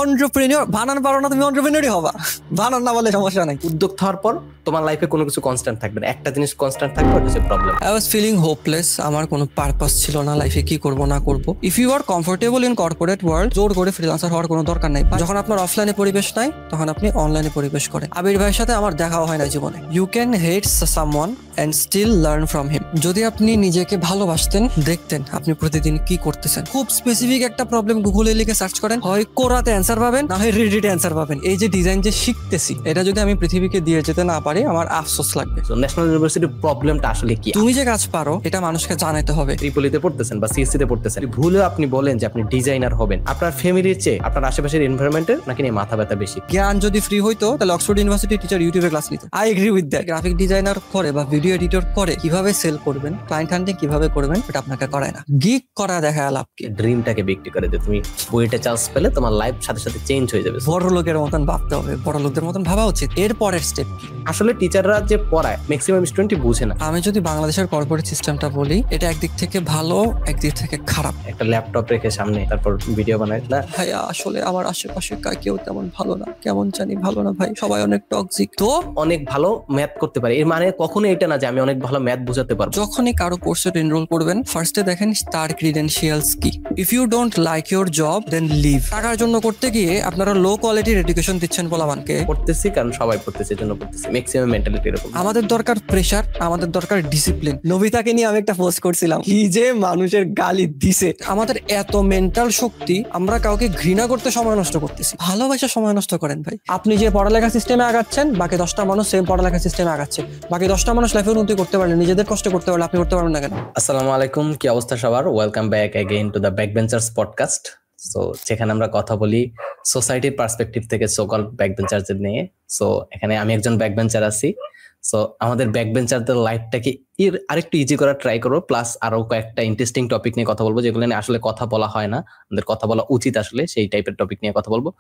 অন্টারপ্রেনিউর বানান পারো না, তুমি অন্টারপ্রেনিউরই হবা। বানান না বলে সমস্যা নাই। উদ্যোক্তা হওয়ার পর তোমার লাইফে কোনো কিছু কনস্ট্যান্ট থাকবে না, একটা জিনিস কনস্ট্যান্ট থাকবে, ওটা হচ্ছে problem. I was feeling hopeless, আমার কোনো পারপাস ছিল না লাইফে, কি করব না করব। If you are comfortable in corporate world, জোর করে ফ্রিল্যান্সার হওয়ার কোনো দরকার নাই। যখন আপনার অফলাইনে পরিবেশ নাই, তখন আপনি অনলাইনে পরিবেশ করেন। আবির ভাইয়ের সাথে আমার দেখাও হয় না জীবনে। You can hate someone and still learn from him. যদি আপনি নিজেকে ভালোবাসতেন, দেখতেন আপনি প্রতিদিন কি করতেছেন। খুব স্পেসিফিক একটা প্রবলেম গুগলে লিখে সার্চ করেন, হয় কোরাতে অ্যান্সার পাবেন, না হয় রেডিটে অ্যান্সার পাবেন। এই যে ডিজাইন যে শিখতেছি, এটা যদি আমি পৃথিবীকে দিয়ে যেতে না পারি, আমার আফসোস লাগবে। ন্যাশনাল ইউনিভার্সিটির প্রবলেমটা আসলে কি? তুমি যে কাজ পারো এটা মানুষকে জানাতে হবে। ত্রিপলিতে পড়তেছেন বা সিএসসি তে পড়তেছেন, ভুলে আপনি বলেন যে আপনি ডিজাইনার হবেন, আপনার ফ্যামিলির চেয়ে আপনার আশেপাশের এনভায়রনমেন্টের নাকি নিয়ে মাথা ব্যথা বেশি? জ্ঞান যদি ফ্রি হইতো তাহলে অক্সফোর্ড ইউনিভার্সিটি টিচার ইউটিউবে ক্লাস নিত। I agree with that. Graphic designer করে বা ভিডিও এডিটর করে কিভাবে সেল করবেন, ক্লায়েন্ট হান্টিং কিভাবে করবেন, এটা আপনাকে করায় না। গিগ করা দেখা লাভ কি? ড্রিমটাকে বিক্রি করে যে তুমি বইটা চান্স পেলে তোমার লাইফ সাথে সাথে চেঞ্জ হয়ে যাবে। বড় লোকের মতন ভাবতে হবে, বড় লোকদের মতন ভাবা উচিত। এর পরের স্টেপ কি? আসলে টিচাররা যে পড়ায় ম্যাক্সিমাম স্টুডেন্টই বুঝে না। আমি যদি বাংলাদেশের কর্পোরেট সিস্টেমটা বলি, এটা একদিক থেকে ভালো, একদিক থেকে খারাপ। একটা ল্যাপটপ রেখে সামনে তারপর ভিডিও বানায় না ভাইয়া, আসলে আমার আশেপাশে কেউ তেমন ভালো না, কেমন জানি ভালো না ভাই, সবাই অনেক টক্সিক। তো অনেক ভালো ম্যাথ করতে পারে, এর মানে কখনো এটা না যে আমি অনেক ভালো ম্যাথ বোঝাতে পারবো। যখনই কারো কোর্সে এনরোল করবেন, ফার্স্টে দেখেন তার ক্রিডেন্সিয়ালস কি। If you don't like your job, then leave. টাকার জন্য করতে গিয়ে আপনারা লো কোয়ালিটির এডুকেশন দিচ্ছেন পোলাপানকে। করতেছি কারণ সবাই করতেছে, জন্য করতেছি। ম্যাক্সিমাম মেন্টালিটি এরকম। আমাদের দরকার প্রেসার, আমাদের দরকার ডিসিপ্লিন। নবিতাকে নিয়ে আমি একটা পোস্ট করছিলাম, কি যে মানুষের গালি দিছে। আমাদের এত মেন্টাল শক্তি, আমরা কাউকে ঘৃণা করতে সময় নষ্ট করতেছি। ভালোবাসা সময় নষ্ট করেন ভাই। আপনি যে পড়ালেখা সিস্টেমে আগাচ্ছেন, বাকি 10টা মানুষ সেম পড়ালেখা সিস্টেমে আগাচ্ছে। বাকি 10টা মানুষ লাইফে উন্নতি করতে পারলে, নিজেদের কষ্ট করতে পারলে, আপনি করতে পারবেন না কেন? আসসালামু আলাইকুম, কি অবস্থা সবার? Welcome back again to the backbenchers podcast. So যেখানে আমরা কথা বলি সোসাইটির পার্সপেক্টিভ থেকে, সোকল ব্যাকবেঞ্চারদের নিয়ে। সো এখানে আমি একজন ব্যাকবেঞ্চার আছি। সো আমাদের ব্যাকবেঞ্চারদের লাইফটাকে আরেকটু ইজি করার ট্রাই করবো, প্লাস আরো কয়েকটা ইন্টারেস্টিং টপিক নিয়ে কথা বলবো, যেগুলো নিয়ে আসলে কথা বলা হয় না, আমাদের কথা বলা উচিত আসলে, সেই টাইপের টপিক নিয়ে কথা বলবো।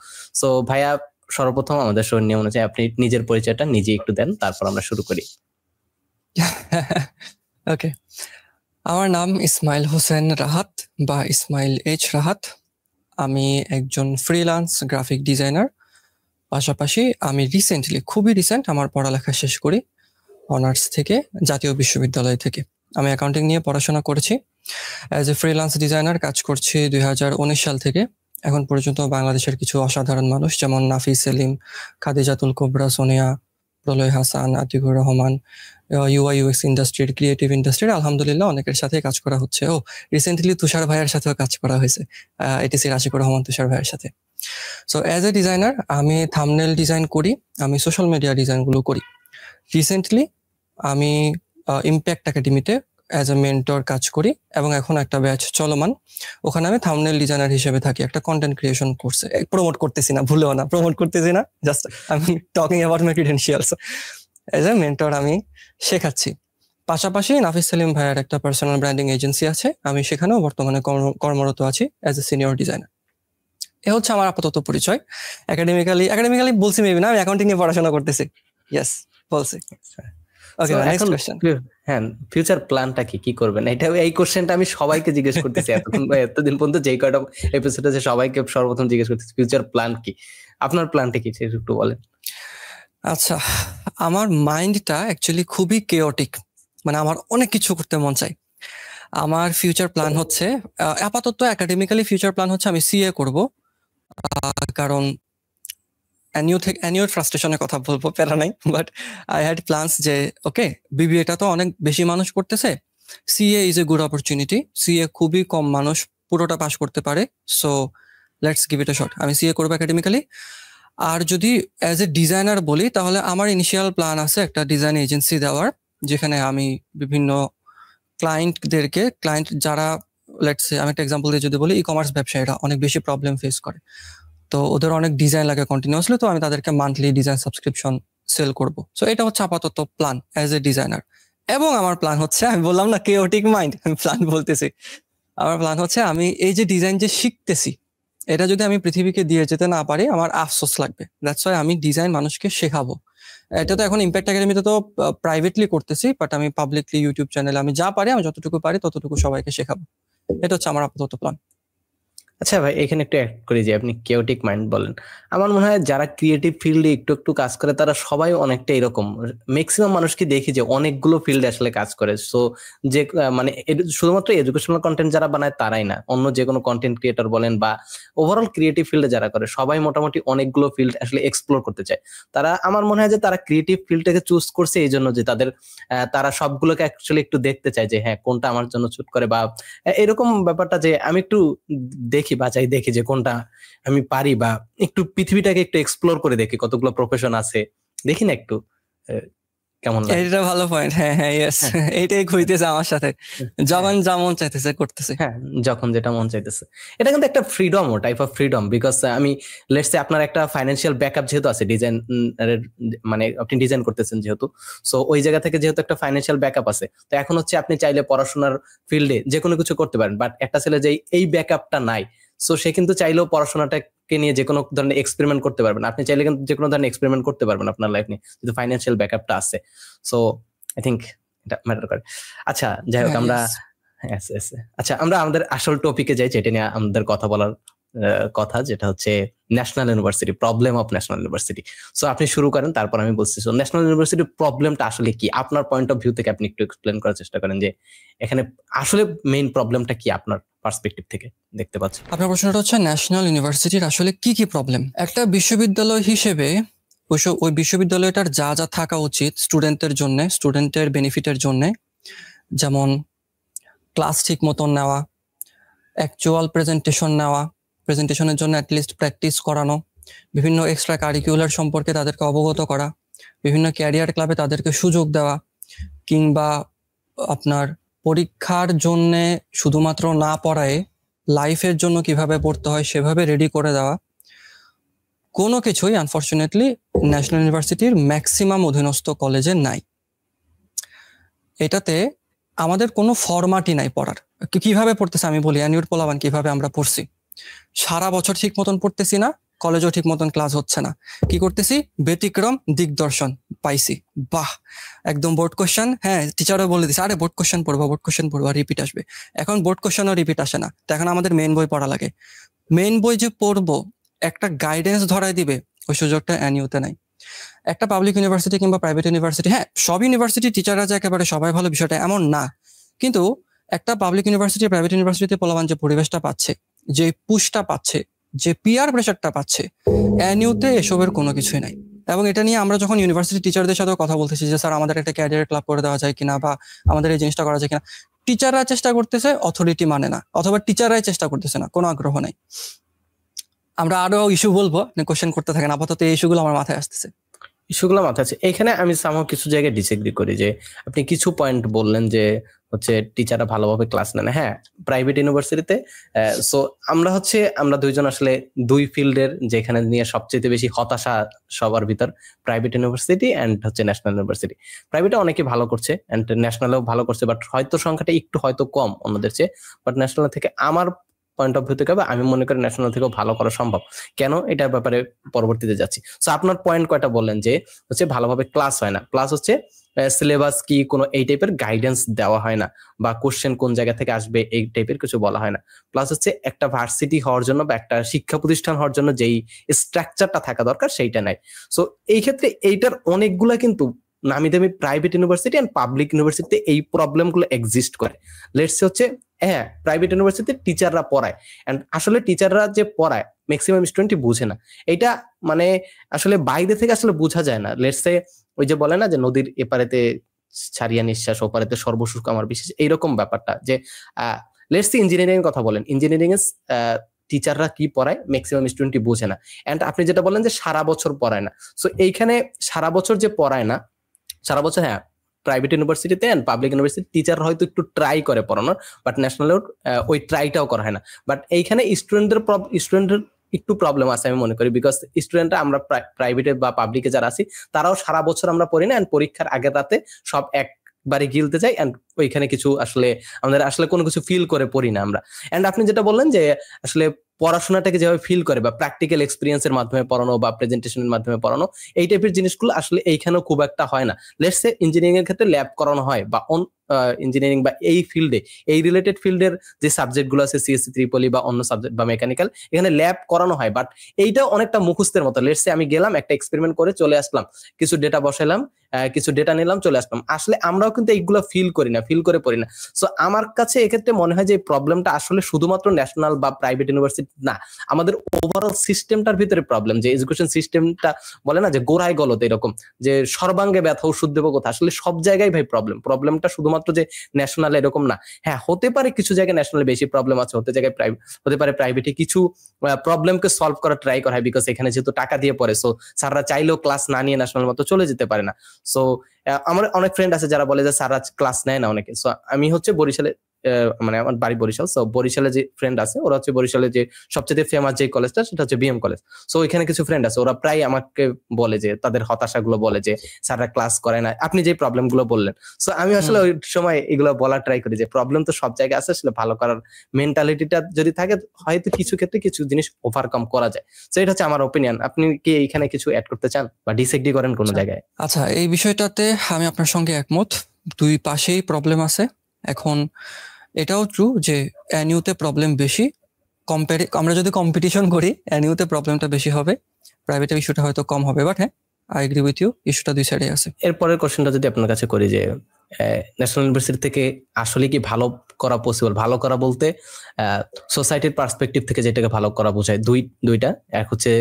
সো ভাইয়া, সর্বপ্রথম আমাদের শোর নিয়ম অনুযায়ী আপনি নিজের পরিচয়টা নিজে একটু দেন, তারপর আমরা শুরু করি। ওকে, আমার নাম ইসমাইল হোসেন রাহাত বা ইসমাইল এইচ রাহাত। আমি একজন ফ্রিল্যান্স গ্রাফিক ডিজাইনার। পাশাপাশি আমি খুবই রিসেন্ট আমার পড়ালেখা শেষ করি অনার্স থেকে, জাতীয় বিশ্ববিদ্যালয় থেকে। আমি অ্যাকাউন্টিং নিয়ে পড়াশোনা করেছি। অ্যাজ এ ফ্রিল্যান্স ডিজাইনার কাজ করছি 2019 সাল থেকে। এখন পর্যন্ত বাংলাদেশের কিছু অসাধারণ মানুষ যেমন নাফিস সেলিম, খাদিজাতুল কোবরা সোনিয়া, প্রলয় হাসান, আতিকুর রহমান, ইউআই ইউএক্স ইন্ডাস্ট্রির, ক্রিয়েটিভ ইন্ডাস্ট্রির আলহামদুলিল্লাহ অনেকের সাথে কাজ করা হচ্ছে। রিসেন্টলি তুষার ভাইয়ের সাথেও কাজ করা হয়েছে, এটিসির আশিকুর রহমান তুষার ভাইয়ের সাথে। সো অ্যাজ এ ডিজাইনার আমি থাম্বনেল ডিজাইন করি, আমি সোশ্যাল মিডিয়া ডিজাইনগুলো করি। রিসেন্টলি আমি ইম্প্যাক্ট একাডেমিতে অ্যাজ এ মেন্টর কাজ করি এবং এখন একটা ব্যাচ চলমান, ওখানে আমি থাম্বনেল ডিজাইনার হিসেবে থাকি। একটা কন্টেন্ট ক্রিয়েশন কোর্সে প্রমোট করতেছি না, ভুলেও না, প্রমোট করতেছি না, জাস্ট আমি talking about my credentials. As a mentor আমি শেখাচ্ছি। পাশাপাশি নাফিস সেলিম ভাইয়ের একটা পার্সোনাল ব্র্যান্ডিং এজেন্সি আছে, আমি সেখানেও বর্তমানে কর্মরত আছি অ্যাজ এ সিনিয়র ডিজাইনার। এ হচ্ছে আমার আপাতত পরিচয়। একাডেমিক্যালি বলছি মেবি না, আমি অ্যাকাউন্টিং নিয়ে পড়াশোনা করতেছি। ইয়েস, বলছি। ওকে, নেক্সট কোশ্চেন। হ্যাঁ, ফিউচার প্ল্যানটা কি করবেন? এই কোশ্চেনটা আমি সবাইকে জিজ্ঞেস করতেছি এতদিন পর্যন্ত, যেই কয়টা এপিসোড আছে সবাইকে সর্বপ্রথম জিজ্ঞেস করতেছি ফিউচার প্ল্যান কি। আপনার প্ল্যানটা কি সেটা একটু বলেন। আচ্ছা, আমার মাইন্ডটা অ্যাকচুয়ালি খুবই কেওটিক, মানে আমার অনেক কিছু করতে মন চাই। আমার ফিউচার প্ল্যান হচ্ছে, আপাতত একাডেমিক্যালি ফিউচার প্ল্যান হচ্ছে আমি সিএ করব, কারণ অ্যানিউর ফ্রাস্ট্রেশনের কথা বলবো, প্যারা নাই। বাট আই হ্যাড প্ল্যানস যে ওকে, বিবিএটা তো অনেক বেশি মানুষ করতেছে, CA is a good opportunity. CA খুবই কম মানুষ পুরোটা পাস করতে পারে, so let's give it A shot. আমি সিএ করবো একাডেমিক্যালি। আর যদি অ্যাজ এ ডিজাইনার বলি, তাহলে আমার ইনিশিয়াল প্ল্যান আছে একটা ডিজাইন এজেন্সি দেওয়ার, যেখানে আমি বিভিন্ন ক্লায়েন্ট যারা, লেটস সে আমি একটা এক্সাম্পল দিয়ে যদি বলি, ই কমার্স ব্যবসায়ীরা অনেক বেশি প্রবলেম ফেস করে, তো ওদের অনেক ডিজাইন লাগে কন্টিনিউয়াসলি, তো আমি তাদেরকে মান্থলি ডিজাইন সাবস্ক্রিপশন সেল করব। সো এটা হচ্ছে আপাতত প্ল্যান অ্যাজ এ ডিজাইনার। এবং আমার প্ল্যান হচ্ছে, আমি বললাম না কেওটিক মাইন্ড, আমি প্ল্যান বলতেছি, আমার প্ল্যান হচ্ছে আমি এই যে ডিজাইন যে শিখতেছি, এটা যদি আমি পৃথিবীকে দিয়ে যেতে না পারি, আমার আফসোস লাগবে। দ্যাটস ওয়াই আমি ডিজাইন মানুষকে শেখাবো। এটা তো এখন ইম্প্যাক্ট একাডেমিতে তো প্রাইভেটলি করতেছি, বাট আমি পাবলিকলি ইউটিউব চ্যানেলে আমি যা পারি, আমি যতটুকু পারি ততটুকু সবাইকে শেখাবো। এটা হচ্ছে আমার আপাতত প্ল্যান। আচ্ছা ভাই, এখানে একটু অ্যাড করি যে আপনি কেওটিক মাইন্ড বলেন। আমার মনে হয় যারা ক্রিয়েটিভ ফিল্ডে একটু একটু কাজ করে তারা সবাই অনেকটা এরকম। ম্যাক্সিমাম মানুষকে দেখি যে অনেকগুলো ফিল্ডে আসলে কাজ করে। সো যে মানে শুধুমাত্র এডুকেশনাল কন্টেন্ট যারা বানায় তারাই না, অন্য যে কোনো কন্টেন্ট ক্রিয়েটর বলেন বা ওভারঅল ক্রিয়েটিভ ফিল্ডে যারা করে সবাই মোটামুটি অনেকগুলো ফিল্ড আসলে এক্সপ্লোর করতে চায়। তারা, আমার মনে হয় যে তারা ক্রিয়েটিভ ফিল্ডটাকে চুজ করছে এই জন্য যে তাদের তারা সবগুলোকে অ্যাকচুয়ালি একটু দেখতে চায় যে হ্যাঁ কোনটা আমার জন্য শুট করে, বা এরকম ব্যাপারটা যে আমি একটু দেখি বাছাই দেখি যে কোনটা আমি পারি, বা একটু পৃথিবীটাকে একটু এক্সপ্লোর করে দেখি কতগুলো প্রফেশন আছে, দেখি না একটু কেমন লাগে। এটা ভালো পয়েন্ট। হ্যাঁ হ্যাঁ, ইয়েস, এইটাই ঘুরতেছে আমার সাথে, যখন যেমন চাইতেছে করতেছে। হ্যাঁ, যখন যেটা মন চাইতেছে। এটা কিন্তু একটা ফ্রিডম, ও টাইপ অফ ফ্রিডম, বিকজ আমি লেটস সে আপনার একটা ফাইন্যান্সিয়াল ব্যাকআপ যেহেতু আছে ডিজাইন, মানে আপনি ডিজাইন করতেছেন যেহেতু, সো ওই জায়গা থেকে যেহেতু একটা ফাইন্যান্সিয়াল ব্যাকআপ আছে, তো এখন হচ্ছে আপনি চাইলে পড়াশোনার ফিল্ডে যে কোনো কিছু করতে পারেন। বাট একটা ছেলে যে এই ব্যাকআপটা নাই, সো সে কিন্তু চাইলেও পড়াশোনাটাকে নিয়ে যে কোনো ধরনের এক্সপেরিমেন্ট করতে পারবেন। আপনি চাইলে কিন্তু যে কোনো ধরনের এক্সপেরিমেন্ট করতে পারবেন আপনার লাইফ নিয়ে, যদি ফাইন্যান্সিয়াল ব্যাকআপটা আছে। সো আই থিঙ্ক এটা ম্যাটার করে। আচ্ছা, যাই হোক, হ্যাঁ, আমরা yes. আচ্ছা আমরা আমাদের আসল টপিকে যাই, যেটা নিয়ে আমাদের কথা বলার কথা, যেটা হচ্ছে national university, problem of national university. So আপনি শুরু করেন, তারপর আমি বলছি। সো ন্যাশনাল ইউনিভার্সিটির প্রবলেমটা আসলে কি, আপনার পয়েন্ট অফ ভিউ থেকে আপনি একটু এক্সপ্লেন করার চেষ্টা করেন যে এখানে আসলে মেইন প্রবলেমটা কি আপনার পার্সপেক্টিভ থেকে দেখতে পাচ্ছেন। আপনার প্রশ্নটা হচ্ছে ন্যাশনাল ইউনিভার্সিটির আসলে কি কি প্রবলেম। একটা বিশ্ববিদ্যালয় হিসেবে ওই বিশ্ববিদ্যালয়টার যা যা থাকা উচিত স্টুডেন্টদের জন্য, স্টুডেন্টের বেনিফিটের জন্য, যেমন ক্লাস ঠিক মতন নেওয়া, অ্যাকচুয়াল প্রেজেন্টেশনের জন্য অ্যাটলিস্ট প্র্যাকটিস করানো, বিভিন্ন এক্সট্রা কারিকুলার সম্পর্কে তাদেরকে অবগত করা, বিভিন্ন ক্যারিয়ার ক্লাবে তাদেরকে সুযোগ দেওয়া, কিংবা আপনার পরীক্ষার জন্যে শুধুমাত্র না পড়ায় লাইফের জন্য কিভাবে পড়তে হয় সেভাবে রেডি করে দেওয়া, কোনো কিছুই আনফরচুনেটলি ন্যাশনাল ইউনিভার্সিটির ম্যাক্সিমাম অধীনস্থ কলেজে নাই। এটাতে আমাদের কোনো ফরম্যাটই নাই পড়ার। কিভাবে পড়তেছে আমি বলি, অ্যানিউর পোলাবান কিভাবে আমরা পড়ছি। সারা বছর ঠিক মতন পড়তেছি না, কলেজও ঠিক মতন ক্লাস হচ্ছে না, কি করতেছি, ব্যতিক্রম দিগদর্শন পাইছি, বাহ একদম বোর্ড কোশ্চেন, হ্যাঁ টিচারও বলে দিছে আরে বোর্ড কোশ্চেন পড়বো রিপিট আসবে। এখন বোর্ড কোশ্চেনও রিপিট আসে না, তো এখন আমাদের মেইন বই পড়া লাগে। মেইন বই যে পড়বো, একটা গাইডেন্স ধরায় দিবে, ওই সুযোগটা অ্যানিউতে নাই। একটা পাবলিক ইউনিভার্সিটি কিংবা প্রাইভেট ইউনিভার্সিটি, হ্যাঁ সব ইউনিভার্সিটি টিচাররা যে একেবারে সবাই ভালো বিষয়টা এমন না, কিন্তু একটা পাবলিক ইউনিভার্সিটি প্রাইভেট ইউনিভার্সিটিতে পোলাবান যে পরিবেশটা পাচ্ছে, যে পুশটা পাচ্ছে, যে পিয়ার প্রেশারটা পাচ্ছে, এনইউতে এসবের কোনো কিছুই নাই। এবং এটা নিয়ে আমরা যখন ইউনিভার্সিটি টিচারদের সাথেও কথা বলতেছি যে স্যার আমাদের একটা ক্যারিয়ার ক্লাব করে দেওয়া যায় কিনা, বা আমাদের এই জিনিসটা করা যায় কিনা, টিচাররা চেষ্টা করতেছে, অথরিটি মানে না, অথবা টিচাররাই চেষ্টা করতেছে না, কোনো আগ্রহ নাই। আমরা আরো ইস্যু বলবো, কোশ্চেন করতে থাকেন, আপাতত এই ইস্যুগুলো আমার মাথায় আসতেছে। ইস্যুগুলো মাথায় আছে। এখানে আমি সামহাও কিছু জায়গায় ডিসএগ্রি করি, যে আপনি কিছু পয়েন্ট বললেন যে হচ্ছে টিচাররা ভালোভাবে ক্লাস নেন। হ্যাঁ, প্রাইভেট ইউনিভার্সিটিতে সো আমরা দুইজন আসলে দুই ফিল্ডের যেখানে নিয়ে সবচেয়ে বেশি হতাশা সবার ভিতর, প্রাইভেট ইউনিভার্সিটি এন্ড হচ্ছে ন্যাশনাল ইউনিভার্সিটি। প্রাইভেটে অনেকে ভালো করছে এন্ড ন্যাশনালেও ভালো করছে, বাট হয়তো সংখ্যাটা একটু হয়তো কম অন্যদের চেয়ে। বাট ন্যাশনাল থেকে আমার পয়েন্ট অফ ভিউ থেকে আমি মনে করি ন্যাশনাল থেকেও ভালো করা সম্ভব। কেন, এটার ব্যাপারে পরবর্তীতে যাচ্ছি। সো আপনার পয়েন্ট কয়টা বললেন, যে হচ্ছে ভালোভাবে ক্লাস হয় না, প্লাস হচ্ছে সিলেবাস কি কোনো এই টাইপের গাইডেন্স দেওয়া হয় না, বা কোশ্চেন কোন জায়গা থেকে আসবে এই টাইপের কিছু বলা হয় না, প্লাস হচ্ছে একটা ভার্সিটি হওয়ার জন্য বা একটা শিক্ষা প্রতিষ্ঠান হওয়ার জন্য যেই স্ট্রাকচারটা থাকা দরকার সেইটা নাই। সো এই ক্ষেত্রে এইটার অনেকগুলা কিন্তু নামি দামি প্রাইভেট ইউনিভার্সিটি এন্ড পাবলিক ইউনিভার্সিটিতে এই প্রবলেমগুলো এক্সিস্ট করে। লেটস হচ্ছে হ্যাঁ, প্রাইভেট ইউনিভার্সিটিতে টিচাররা পড়ায় এন্ড আসলে টিচাররা যে পড়ায় ম্যাক্সিমাম স্টুডেন্টই বুঝে না। এটা মানে আসলে বাইরে থেকে আসলে বোঝা যায় না। লেটস সে ওই যে বলে না যে নদীর এপারেতে ছাড়িয়া নিঃশ্বাস ওপারেতে সর্বসুখ আমার বিশেষ, এইরকম ব্যাপারটা যে লেটস সে ইঞ্জিনিয়ারিং কথা বলেন, ইঞ্জিনিয়ারিং এর টিচাররা কি পড়ায় ম্যাক্সিমাম স্টুডেন্টই বোঝে না। এন্ড আপনি যেটা বলেন যে সারা বছর পড়ায় না, সো এইখানে সারা বছর যে পড়ায় না, সারা বছর হ্যাঁ প্রাইভেট ইউনিভার্সিটিতে এন্ড পাবলিক ইউনিভার্সিটি টিচার হয়তো একটু ট্রাই করে পড়ানোর, বাট ন্যাশনালেও ওই ট্রাইটাও করা হয় না। বাট এইখানে স্টুডেন্টের একটু প্রবলেম আছে আমি মনে করি, বিকজ স্টুডেন্টরা আমরা প্রাইভেটে বা পাবলিকে যারা আছি তারাও সারা বছর আমরা পড়ি না, এন্ড পরীক্ষার আগের রাতে সব একবারে গিলতে যাই এন্ড ওইখানে কিছু আসলে আমাদের আসলে কোনো কিছু ফিল করে পড়ি না আমরা। এন্ড আপনি যেটা বললেন যে আসলে পড়াশোনাটাকে যেভাবে ফিল করে বা প্র্যাকটিক্যাল এক্সপিরিয়েন্সের মাধ্যমে পড়ানো বা প্রেজেন্টেশনের মাধ্যমে পড়ানো, এই টাইপের জিনিসগুলো আসলে এইখানেও খুব একটা হয় না। লেটস সে ইঞ্জিনিয়ারিং এর ক্ষেত্রে ল্যাব করানো হয় বা ইঞ্জিনিয়ারিং বা এই ফিল্ডে, এই রিলেটেড ফিল্ডের যে সাবজেক্ট গুলো আছে সিএসসি ত্রিপলি বা অন্য সাবজেক্ট বা মেকানিক্যাল, এখানে ল্যাব করানো হয়। বাট এইটা অনেকটা মুখস্থের মতো। লেটস সে আমি গেলাম একটা এক্সপেরিমেন্ট করে চলে আসলাম, কিছু ডেটা বসাইলাম, কিছু ডেটা নিলাম, চলে আসলাম। আসলে আমরাও কিন্তু এইগুলো ফিল করি না, ফিল করে পড়ি না। সো আমার কাছে এক্ষেত্রে মনে হয় যে প্রবলেমটা আসলে শুধুমাত্র ন্যাশনাল বা প্রাইভেট ইউনিভার্সিটি না, আমাদের ওভারঅল সিস্টেমটার ভিতরে প্রবলেম। যে এডুকেশন সিস্টেমটা বলে না যে গোড়ায় গলদ, এরকম যে সর্বাঙ্গে ব্যথা ওষুধ দেবো কোথা, আসলে সব জায়গায় ভাই প্রবলেমটা শুধুমাত্র যে ন্যাশনাল এরকম না। হ্যাঁ, হতে পারে কিছু জায়গায় ন্যাশনালে বেশি প্রবলেম আছে, হতে পারে প্রাইভেটে কিছু প্রবলেমকে সলভ করা ট্রাই করা হয়, বিকজ এখানে যেহেতু টাকা দিয়ে পড়ে, সো স্যাররা চাইলেও ক্লাস না নিয়ে ন্যাশনাল মতো চলে যেতে পারে না। সো আমার অনেক ফ্রেন্ড আছে যারা বলে যে স্যাররা ক্লাস নেয় না অনেকে। সো আমি হচ্ছে বরিশালে, মানে আমার বাড়ি বরিশাল, সো বরিশালে যে ফ্রেন্ড আছে ওরা হচ্ছে বরিশালে যে সবচেয়ে ফেমাস যে কলেজটা সেটা হচ্ছে বিএম কলেজ। সো ওইখানে কিছু ফ্রেন্ড আছে, ওরা প্রায় আমাকে বলে যে তাদের হতাশাগুলো বলে যে স্যাররা ক্লাস করে না, আপনি যে প্রবলেম গুলো বললেন। সো আমি আসলে ওই সময় এগুলো বলা ট্রাই করি যে প্রবলেম তো সব জায়গায় আছে, আসলে ভালো করার মেন্টালিটিটা যদি থাকে হয়তো কিছু ক্ষেত্রে কিছু জিনিস ওভারকাম করা যায়। সো এটা হচ্ছে আমার ওপিনিয়ন। আপনি কি এইখানে কিছু অ্যাড করতে চান বা ডিসএগ্রি করেন কোনো জায়গায়? আচ্ছা, এই বিষয়টাতে আমি আপনার সঙ্গে একমত। দুই পাশেই প্রবলেম আছে। এখন এটাও ট্রু যে এনইউতে প্রবলেম বেশি। আমরা যদি কম্পিটিশন করি এনইউতে প্রবলেমটা বেশি হবে, প্রাইভেটে ইস্যুটা হয়তো কম হবে। বাট হ্যাঁ, আই এগ্রি উইথ ইউ, ইস্যুটা দুই সাইডে আছে। এরপরের কোশ্চেনটা যদি আপনার কাছে করি যে ন্যাশনাল ইউনিভার্সিটি থেকে আসলে কি ভালো করা পসিবল? ভালো করা বলতে সোসাইটির পার্সপেক্টিভ থেকে যেটাকে ভালো করা বোঝায় দুইটা। এক হচ্ছে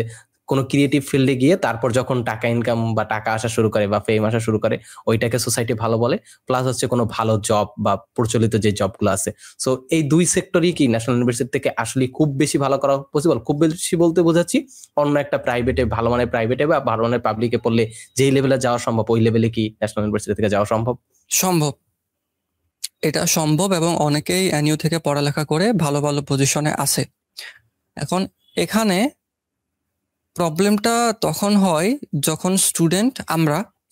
কোনো ক্রিয়েটিভ ফিল্ডে গিয়ে তারপর যখন টাকা ইনকাম বা টাকা আসা শুরু করে বা ফেম আসা শুরু করে, ওইটাকে সোসাইটি ভালো বলে। প্লাস হচ্ছে কোনো ভালো জব বা প্রচলিত যে জবগুলো আছে। সো এই দুই সেক্টরই কি ন্যাশনাল ইউনিভার্সিটি থেকে আসলে খুব বেশি ভালো করা পসিবল? খুব বেশি বলতে বোঝাচ্ছি অন্য একটা প্রাইভেটে, ভালো মানের প্রাইভেটে বা ভালো মানের পাবলিকে পড়লে যেই লেভেলে যাওয়া সম্ভব, ওই লেভেলে কি ন্যাশনাল ইউনিভার্সিটি থেকে যাওয়া সম্ভব? সম্ভব, এটা সম্ভব, এবং অনেকেই এনইউ থেকে পড়ালেখা করে ভালো ভালো পজিশনে আছে। এখন এখানে প্রবলেমটা তখন হয় যখন স্টুডেন্ট,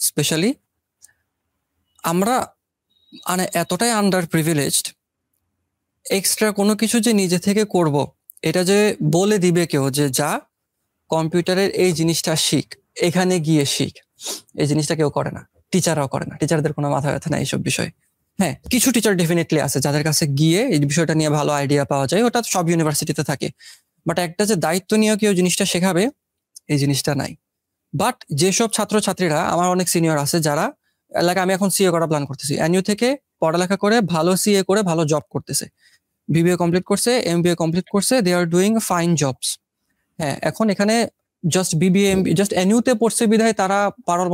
স্পেশালি আমরা মানে এতটাই আন্ডার প্রিভিলেজড, এক্সট্রা কোনো কিছু যে নিজে থেকে করব, এটা যে বলে দিবে কেউ যে যা কম্পিউটারের এই জিনিসটা শিখ, এখানে গিয়ে শিখ, এই জিনিসটা কেউ করে না। টিচাররাও করে না, টিচারদের কোনো মাথা ব্যথা নাই এইসব বিষয়। হ্যাঁ, কিছু টিচার ডেফিনেটলি আছে যাদের কাছে গিয়ে এই বিষয়টা নিয়ে ভালো আইডিয়া পাওয়া যায়, ওটা সব ইউনিভার্সিটিতে থাকে। বাট একটা যে দায়িত্ব নিয়ে কেউ জিনিসটা শেখাবে, এই জিনিসটা নাই। বাট যেসব ছাত্রছাত্রীরা, আমার অনেক সিনিয়র আছে যারা, লাইক আমি এখন সিএ করা প্ল্যান করতেছি, এনইউ থেকে পড়ালেখা করে ভালো সিএ করে ভালো জব করতেছে, বিবিএ কমপ্লিট করছে, এমবিএ কমপ্লিট করছে, দে আর ডুইং ফাইন জবস। হ্যাঁ, এখন এখানে জাস্ট বিবিএ জাস্ট এনইউতে পড়ছে বিধায় তারা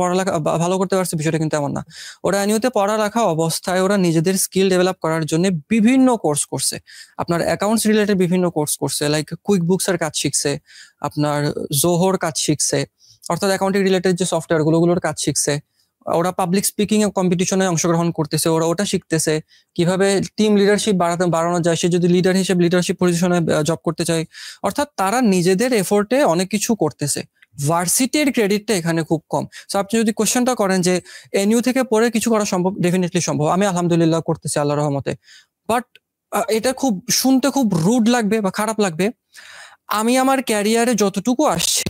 পড়ালেখা ভালো করতে পারছে, বিষয়টা কিন্তু এমন না। ওরা এনইউতে পড়ালেখা অবস্থায় ওরা নিজেদের স্কিল ডেভেলপ করার জন্য বিভিন্ন কোর্স করছে। আপনার অ্যাকাউন্টস রিলেটেড বিভিন্ন কোর্স করছে, লাইক কুইক বুকস এর কাজ শিখছে, আপনার জোহোর কাজ শিখছে, অর্থাৎ অ্যাকাউন্টিং রিলেটেড যে সফটওয়্যার গুলোর কাজ শিখছে। ওরা পাবলিক স্পিকিং এর কম্পিটিশনে অংশগ্রহণ করতেছে, ওরা ওটা শিখতেছে কিভাবে টিম লিডারশিপ বাড়ানো যায়, সে যদি লিডার হিসেবে লিডারশিপ পজিশনে জব করতে চায়। অর্থাৎ তারা নিজেদের এফোর্টে অনেক কিছু করতেছে। ভার্সিটির ক্রেডিটটা এখানে খুব কম। সো আপনি যদি কোশ্চেনটা করেন যে এনইউ থেকে পড়ে কিছু করা সম্ভব, ডেফিনেটলি সম্ভব। আমি আলহামদুলিল্লাহ করতেছি আল্লাহর রহমতে। বাট এটা খুব শুনতে খুব রুড লাগবে বা খারাপ লাগবে, আমি আমার ক্যারিয়ারে যতটুকু আসছি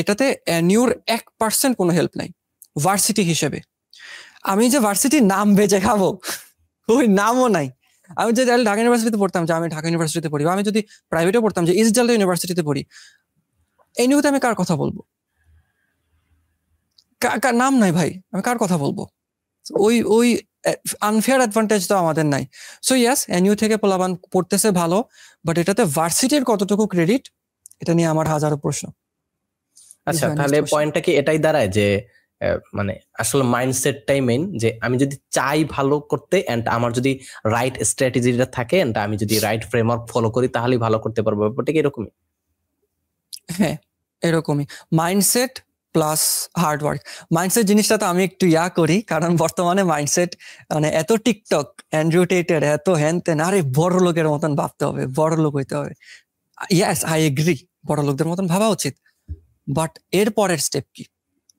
এটাতে এনইউর 1% কোনো হেল্প নাই ভার্সিটি হিসেবে। আমি যে ভার্সিটির নাম বেঁচে খাবো ওই নামও নাই। আমি যদি ঢাকা ইউনিভার্সিটিতে পড়তাম, যে আমি ঢাকা ইউনিভার্সিটিতে পড়ি, আমি যদি প্রাইভেটে পড়তাম যে ইস্ট জালদা ইউনিভার্সিটিতে পড়ি, এনইউতে আমি কার কথা বলবো? নাম নাই ভাই, আমি কার কথা বলবো? ওই ওই আনফেয়ার অ্যাডভান্টেজ তো আমাদের নাই। সো ইয়াস, এনইউ থেকে পোলাপান পড়তেছে ভালো, বাট এটাতে ভার্সিটির কতটুকু ক্রেডিট, এটা নিয়ে আমার হাজারো প্রশ্ন। আচ্ছা, তাহলে পয়েন্টটা কি এটাই দাঁড়ায় যে মানে আসলে মাইন্ডসেটটাই মেইন, যে আমি যদি চাই ভালো করতে এন্ড আমার যদি রাইট স্ট্র্যাটেজিটা থাকে এন্ড আমি যদি রাইট ফ্রেমওয়ার্ক ফলো করি তাহলেই ভালো করতে পারবো। ব্যাপারটা কি এরকমই? হ্যাঁ, এরকমই। Mindset plus hard work. মাইন্ডসেট জিনিসটা তো আমি একটু করি, কারণ বর্তমানে মাইন্ডসেট মানে এত টিকটক, অ্যান্ড্রু টেটের এত হ্যান তেন, আরে বড় লোকের মতন ভাবতে হবে, বড় লোক হইতে হবে। ইয়াস, আই এগ্রি, বড় লোকদের মতন ভাবা উচিত। বাট এর পরের স্টেপ কি?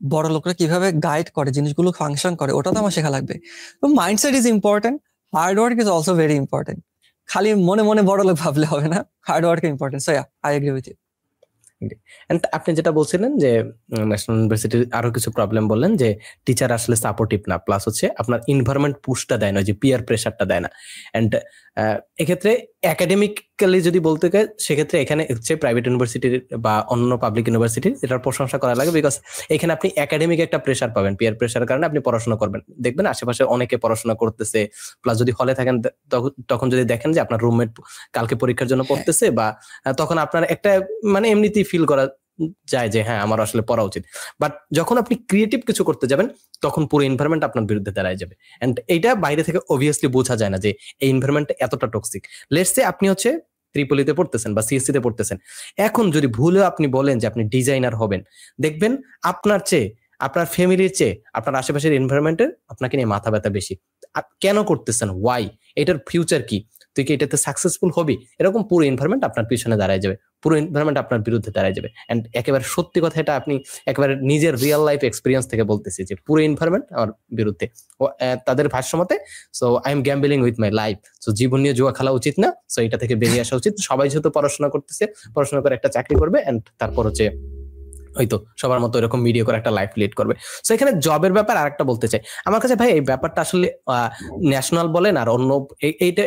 বড় লোকরা কিভাবে গাইড করে, জিনিসগুলো ফাংশন করে, ওটা তো আমার শেখা লাগবে। তো mindset is important. Hard work is also very important. খালি মনে মনে বড় লোক ভাবলে হবে না, hard work important. So yeah, I agree with you. And আপনি যেটা বলছিলেন যে ন্যাশনাল ইউনিভার্সিটির আরো কিছু প্রবলেম বললেন যে টিচার আসলে সাপোর্টিভ না, প্লাস হচ্ছে আপনার এনভায়রনমেন্ট পুশটা দেয় না, যে পিয়ার প্রেসারটা দেয় না। এন্ড এক্ষেত্রে একাডেমিক্যালি যদি বলতে গেলে সেক্ষেত্রে এখানে হচ্ছে প্রাইভেট ইউনিভার্সিটির বা অন্য পাবলিক ইউনিভার্সিটির এটার প্রশংসা করা লাগে, বিকজ এখানে আপনি একাডেমিক একটা প্রেসার পাবেন, পিয়ার প্রেসারের কারণে আপনি পড়াশোনা করবেন, দেখবেন আশেপাশে অনেকে পড়াশোনা করতেছে, প্লাস যদি হলে থাকেন তখন যদি দেখেন যে আপনার রুমমেট কালকে পরীক্ষার জন্য পড়তেছে, বা তখন আপনার একটা মানে এমনিতেই ফিল করা যায় যে হ্যাঁ আমার আসলে পড়া উচিত। বাট যখন আপনি ক্রিয়েটিভ কিছু করতে যাবেন তখন পুরো এনভায়রনমেন্ট আপনার বিরুদ্ধে দাঁড়ায় যাবে। এন্ড এইটা বাইরে থেকে অবভিয়াসলি বোঝা যায় না যে এই এনভায়রনমেন্ট এতটা টক্সিক। লেটস সে আপনি হচ্ছে ত্রিপলিতে পড়তেছেন বা সিএসসি তে পড়তেছেন, এখন যদি ভুলে আপনি বলেন যে আপনি ডিজাইনার হবেন, দেখবেন আপনার চেয়ে, আপনার ফ্যামিলির চেয়ে আপনার আশেপাশের এনভায়রনমেন্টের আপনাকে নিয়ে মাথা ব্যথা বেশি। কেন করতেছেন, ওয়াই, এটার ফিউচার কি, তুই কি এটাতে সাকসেসফুল হবি, এরকম পুরো এনভায়রনমেন্ট আপনার পিছনে দাঁড়ায় যাবে, পুরো এনভায়রনমেন্ট আপনার বিরুদ্ধে দাঁড়ায় যাবে। এন্ড একেবারে সত্যি কথা, এটা আপনি একেবারে নিজের রিয়েল লাইফ এক্সপিরিয়েন্স থেকে বলতেছি যে পুরো এনভায়রনমেন্ট আমার বিরুদ্ধে। তাদের ভাষ্য মতে, so I am gambling with my life, so জীবন নিয়ে জুয়া খেলা উচিত না, সো এটা থেকে বেরিয়ে আসা উচিত। সবাই যেহেতু পড়াশোনা করতেছে, পড়াশোনা করে একটা চাকরি করবে, এন্ড তারপর হচ্ছে হয়তো সবার মতো এরকম মিডিয়া করে একটা লাইফ লিড করবে। সো এখানে জবের ব্যাপার আরেকটা বলতে চাই, আমার কাছে ভাই এই ব্যাপারটা আসলে ন্যাশনাল বলেন আর অন্য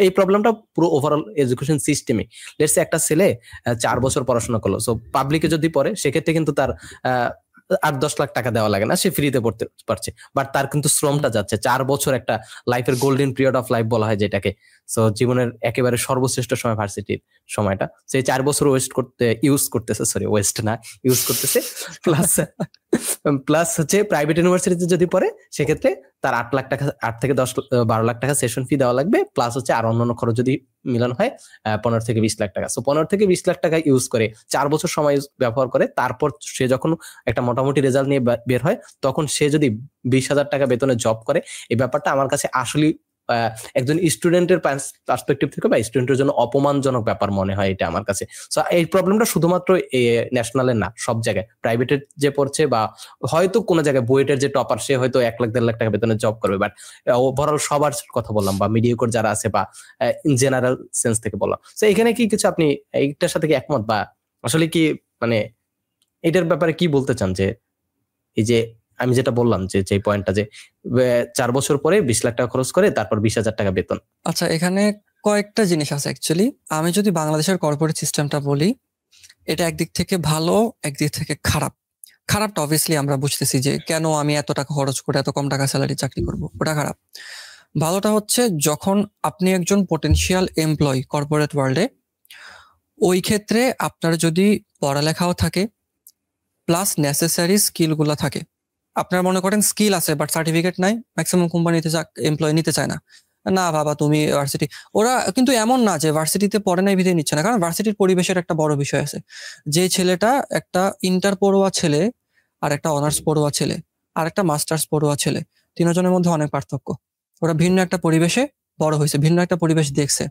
এই প্রবলেমটা পুরো ওভারঅল এডুকেশন সিস্টেমে। লেটস সে একটা ছেলে 4 বছর পড়াশোনা করলো, সো পাবলিকে যদি পড়ে সেক্ষেত্রে কিন্তু তার 8-10 লাখ টাকা দেওয়া লাগে না, সে ফ্রিতে পড়তে পারছে, বাট তার কিন্তু শ্রমটা যাচ্ছে। 4 বছর একটা লাইফের গোল্ডেন পিরিয়ড অফ লাইফ বলা হয় যেটাকে, সো জীবনের একেবারে সর্বশ্রেষ্ঠ সময় ভার্সিটির সময়টা, সেই 4 বছর ইউজ করতেছে। প্লাস হচ্ছে প্রাইভেট ইউনিভার্সিটিতে যদি পড়ে সেক্ষেত্রে তার 8 লাখ টাকা, 8 থেকে 12 লাখ টাকা সেশন ফি দেওয়া লাগবে, প্লাস হচ্ছে আর অন্যান্য খরচ যদি মিলান হয় 15 থেকে 20 লাখ টাকা। সো 15 থেকে 20 লাখ টাকা ইউজ করে 4 বছর সময় ব্যবহার করে, তারপর সে যখন একটা মোটামুটি রেজাল্ট নিয়ে বের হয় তখন সে যদি 20,000 টাকা বেতনে জব করে, এই ব্যাপারটা আমার কাছে আসলে একজন স্টুডেন্টের পার্সপেক্টিভ থেকে বা স্টুডেন্টের জন্য অপমানজনক ব্যাপার মনে হয় এটা আমার কাছে। সো এই প্রবলেমটা শুধুমাত্র ন্যাশনালের না, সব জায়গায় প্রাইভেটের যে পড়ছে বা হয়তো কোনো জায়গায় বুয়েটের যে টপার সে হয়তো 1-1.5 লাখ টাকা বেতনে জব করবে, বাট ওভারঅল সবার কথা বললাম বা মিডিয়াকোর যারা আছে বা ইন জেনারেল সেন্স থেকে বললাম। তো এখানে কি কিছু আপনি এইটার সাথে কি একমত, বা আসলে কি মানে এটার ব্যাপারে কি বলতে চান, যে এই যে আমি যেটা বললাম যে পয়েন্টটা যে 4 বছর পরে 20 লাখ টাকা খরচ করে তারপর 20,000 টাকা বেতন। আচ্ছা, এখানে কয়েকটা জিনিস আছে অ্যাকচুয়ালি। আমি যদি বাংলাদেশের কর্পোরেট সিস্টেমটা বলি, এটা একদিক থেকে ভালো, একদিক থেকে খারাপ। খারাপটা অবভিয়াসলি আমরা বুঝতেছি যে কেন আমি এত টাকা খরচ করে এত কম টাকা স্যালারি চাকরি করব, ওটা খারাপ। ভালোটা হচ্ছে যখন আপনি একজন পটেনশিয়াল এমপ্লয়ি কর্পোরেট ওয়ার্ল্ডে, ওই ক্ষেত্রে আপনার যদি পড়ালেখাও থাকে প্লাস নেসেসারি স্কিলগুলো থাকে। আপনার মনে করেন স্কিল আছে বাট সার্টিফিকেট নাই, ম্যাক্সিমাম কোম্পানিতে এমপ্লয় নিতে চায় না। না বাবা তুমি ভার্সিটি, ওরা কিন্তু এমন না যে ভার্সিটিতে পড়ে নাই বিধে নিচ্ছে না, কারণ ভার্সিটির পরিবেশের একটা বড় বিষয় আছে। যে ছেলেটা একটা ইন্টার পড়ুয়া ছেলে আর একটা অনার্স পড়ুয়া ছেলে আর একটা মাস্টার্স পড়ুয়া ছেলে, তিনজনের মধ্যে অনেক পার্থক্য। ওরা ভিন্ন একটা পরিবেশে বড় হয়েছে, ভিন্ন একটা পরিবেশ দেখছে,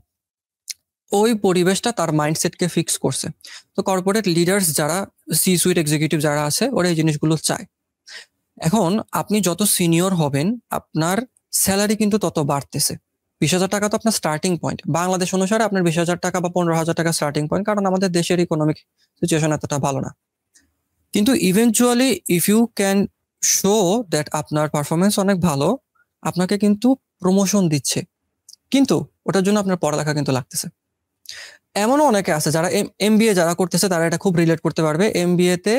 ওই পরিবেশটা তার মাইন্ডসেটকে ফিক্স করছে। তো কর্পোরেট লিডার্স যারা, সি সুইট এক্সিকিউটিভ যারা আছে, ওরা এই জিনিসগুলো চায়। এখন আপনি যত সিনিয়র হবেন আপনার স্যালারি কিন্তু তত বাড়তেছে। 20,000 টাকা তো আপনার স্টার্টিং পয়েন্ট, বাংলাদেশ অনুসারে আপনার 20,000 টাকা বা 15,000 টাকা স্টার্টিং পয়েন্ট, কারণ আমাদের দেশের ইকোনমিক সিচুয়েশন এতটা ভালো না। কিন্তু eventually if you can show that আপনার পারফরমেন্স অনেক ভালো, আপনাকে কিন্তু প্রমোশন দিচ্ছে, কিন্তু ওটার জন্য আপনার পড়ালেখা কিন্তু লাগতেছে। এমনও অনেকে আছে যারা এমবিএ যারা করতেছে, তারা এটা খুব রিলেট করতে পারবে। এমবিএ তে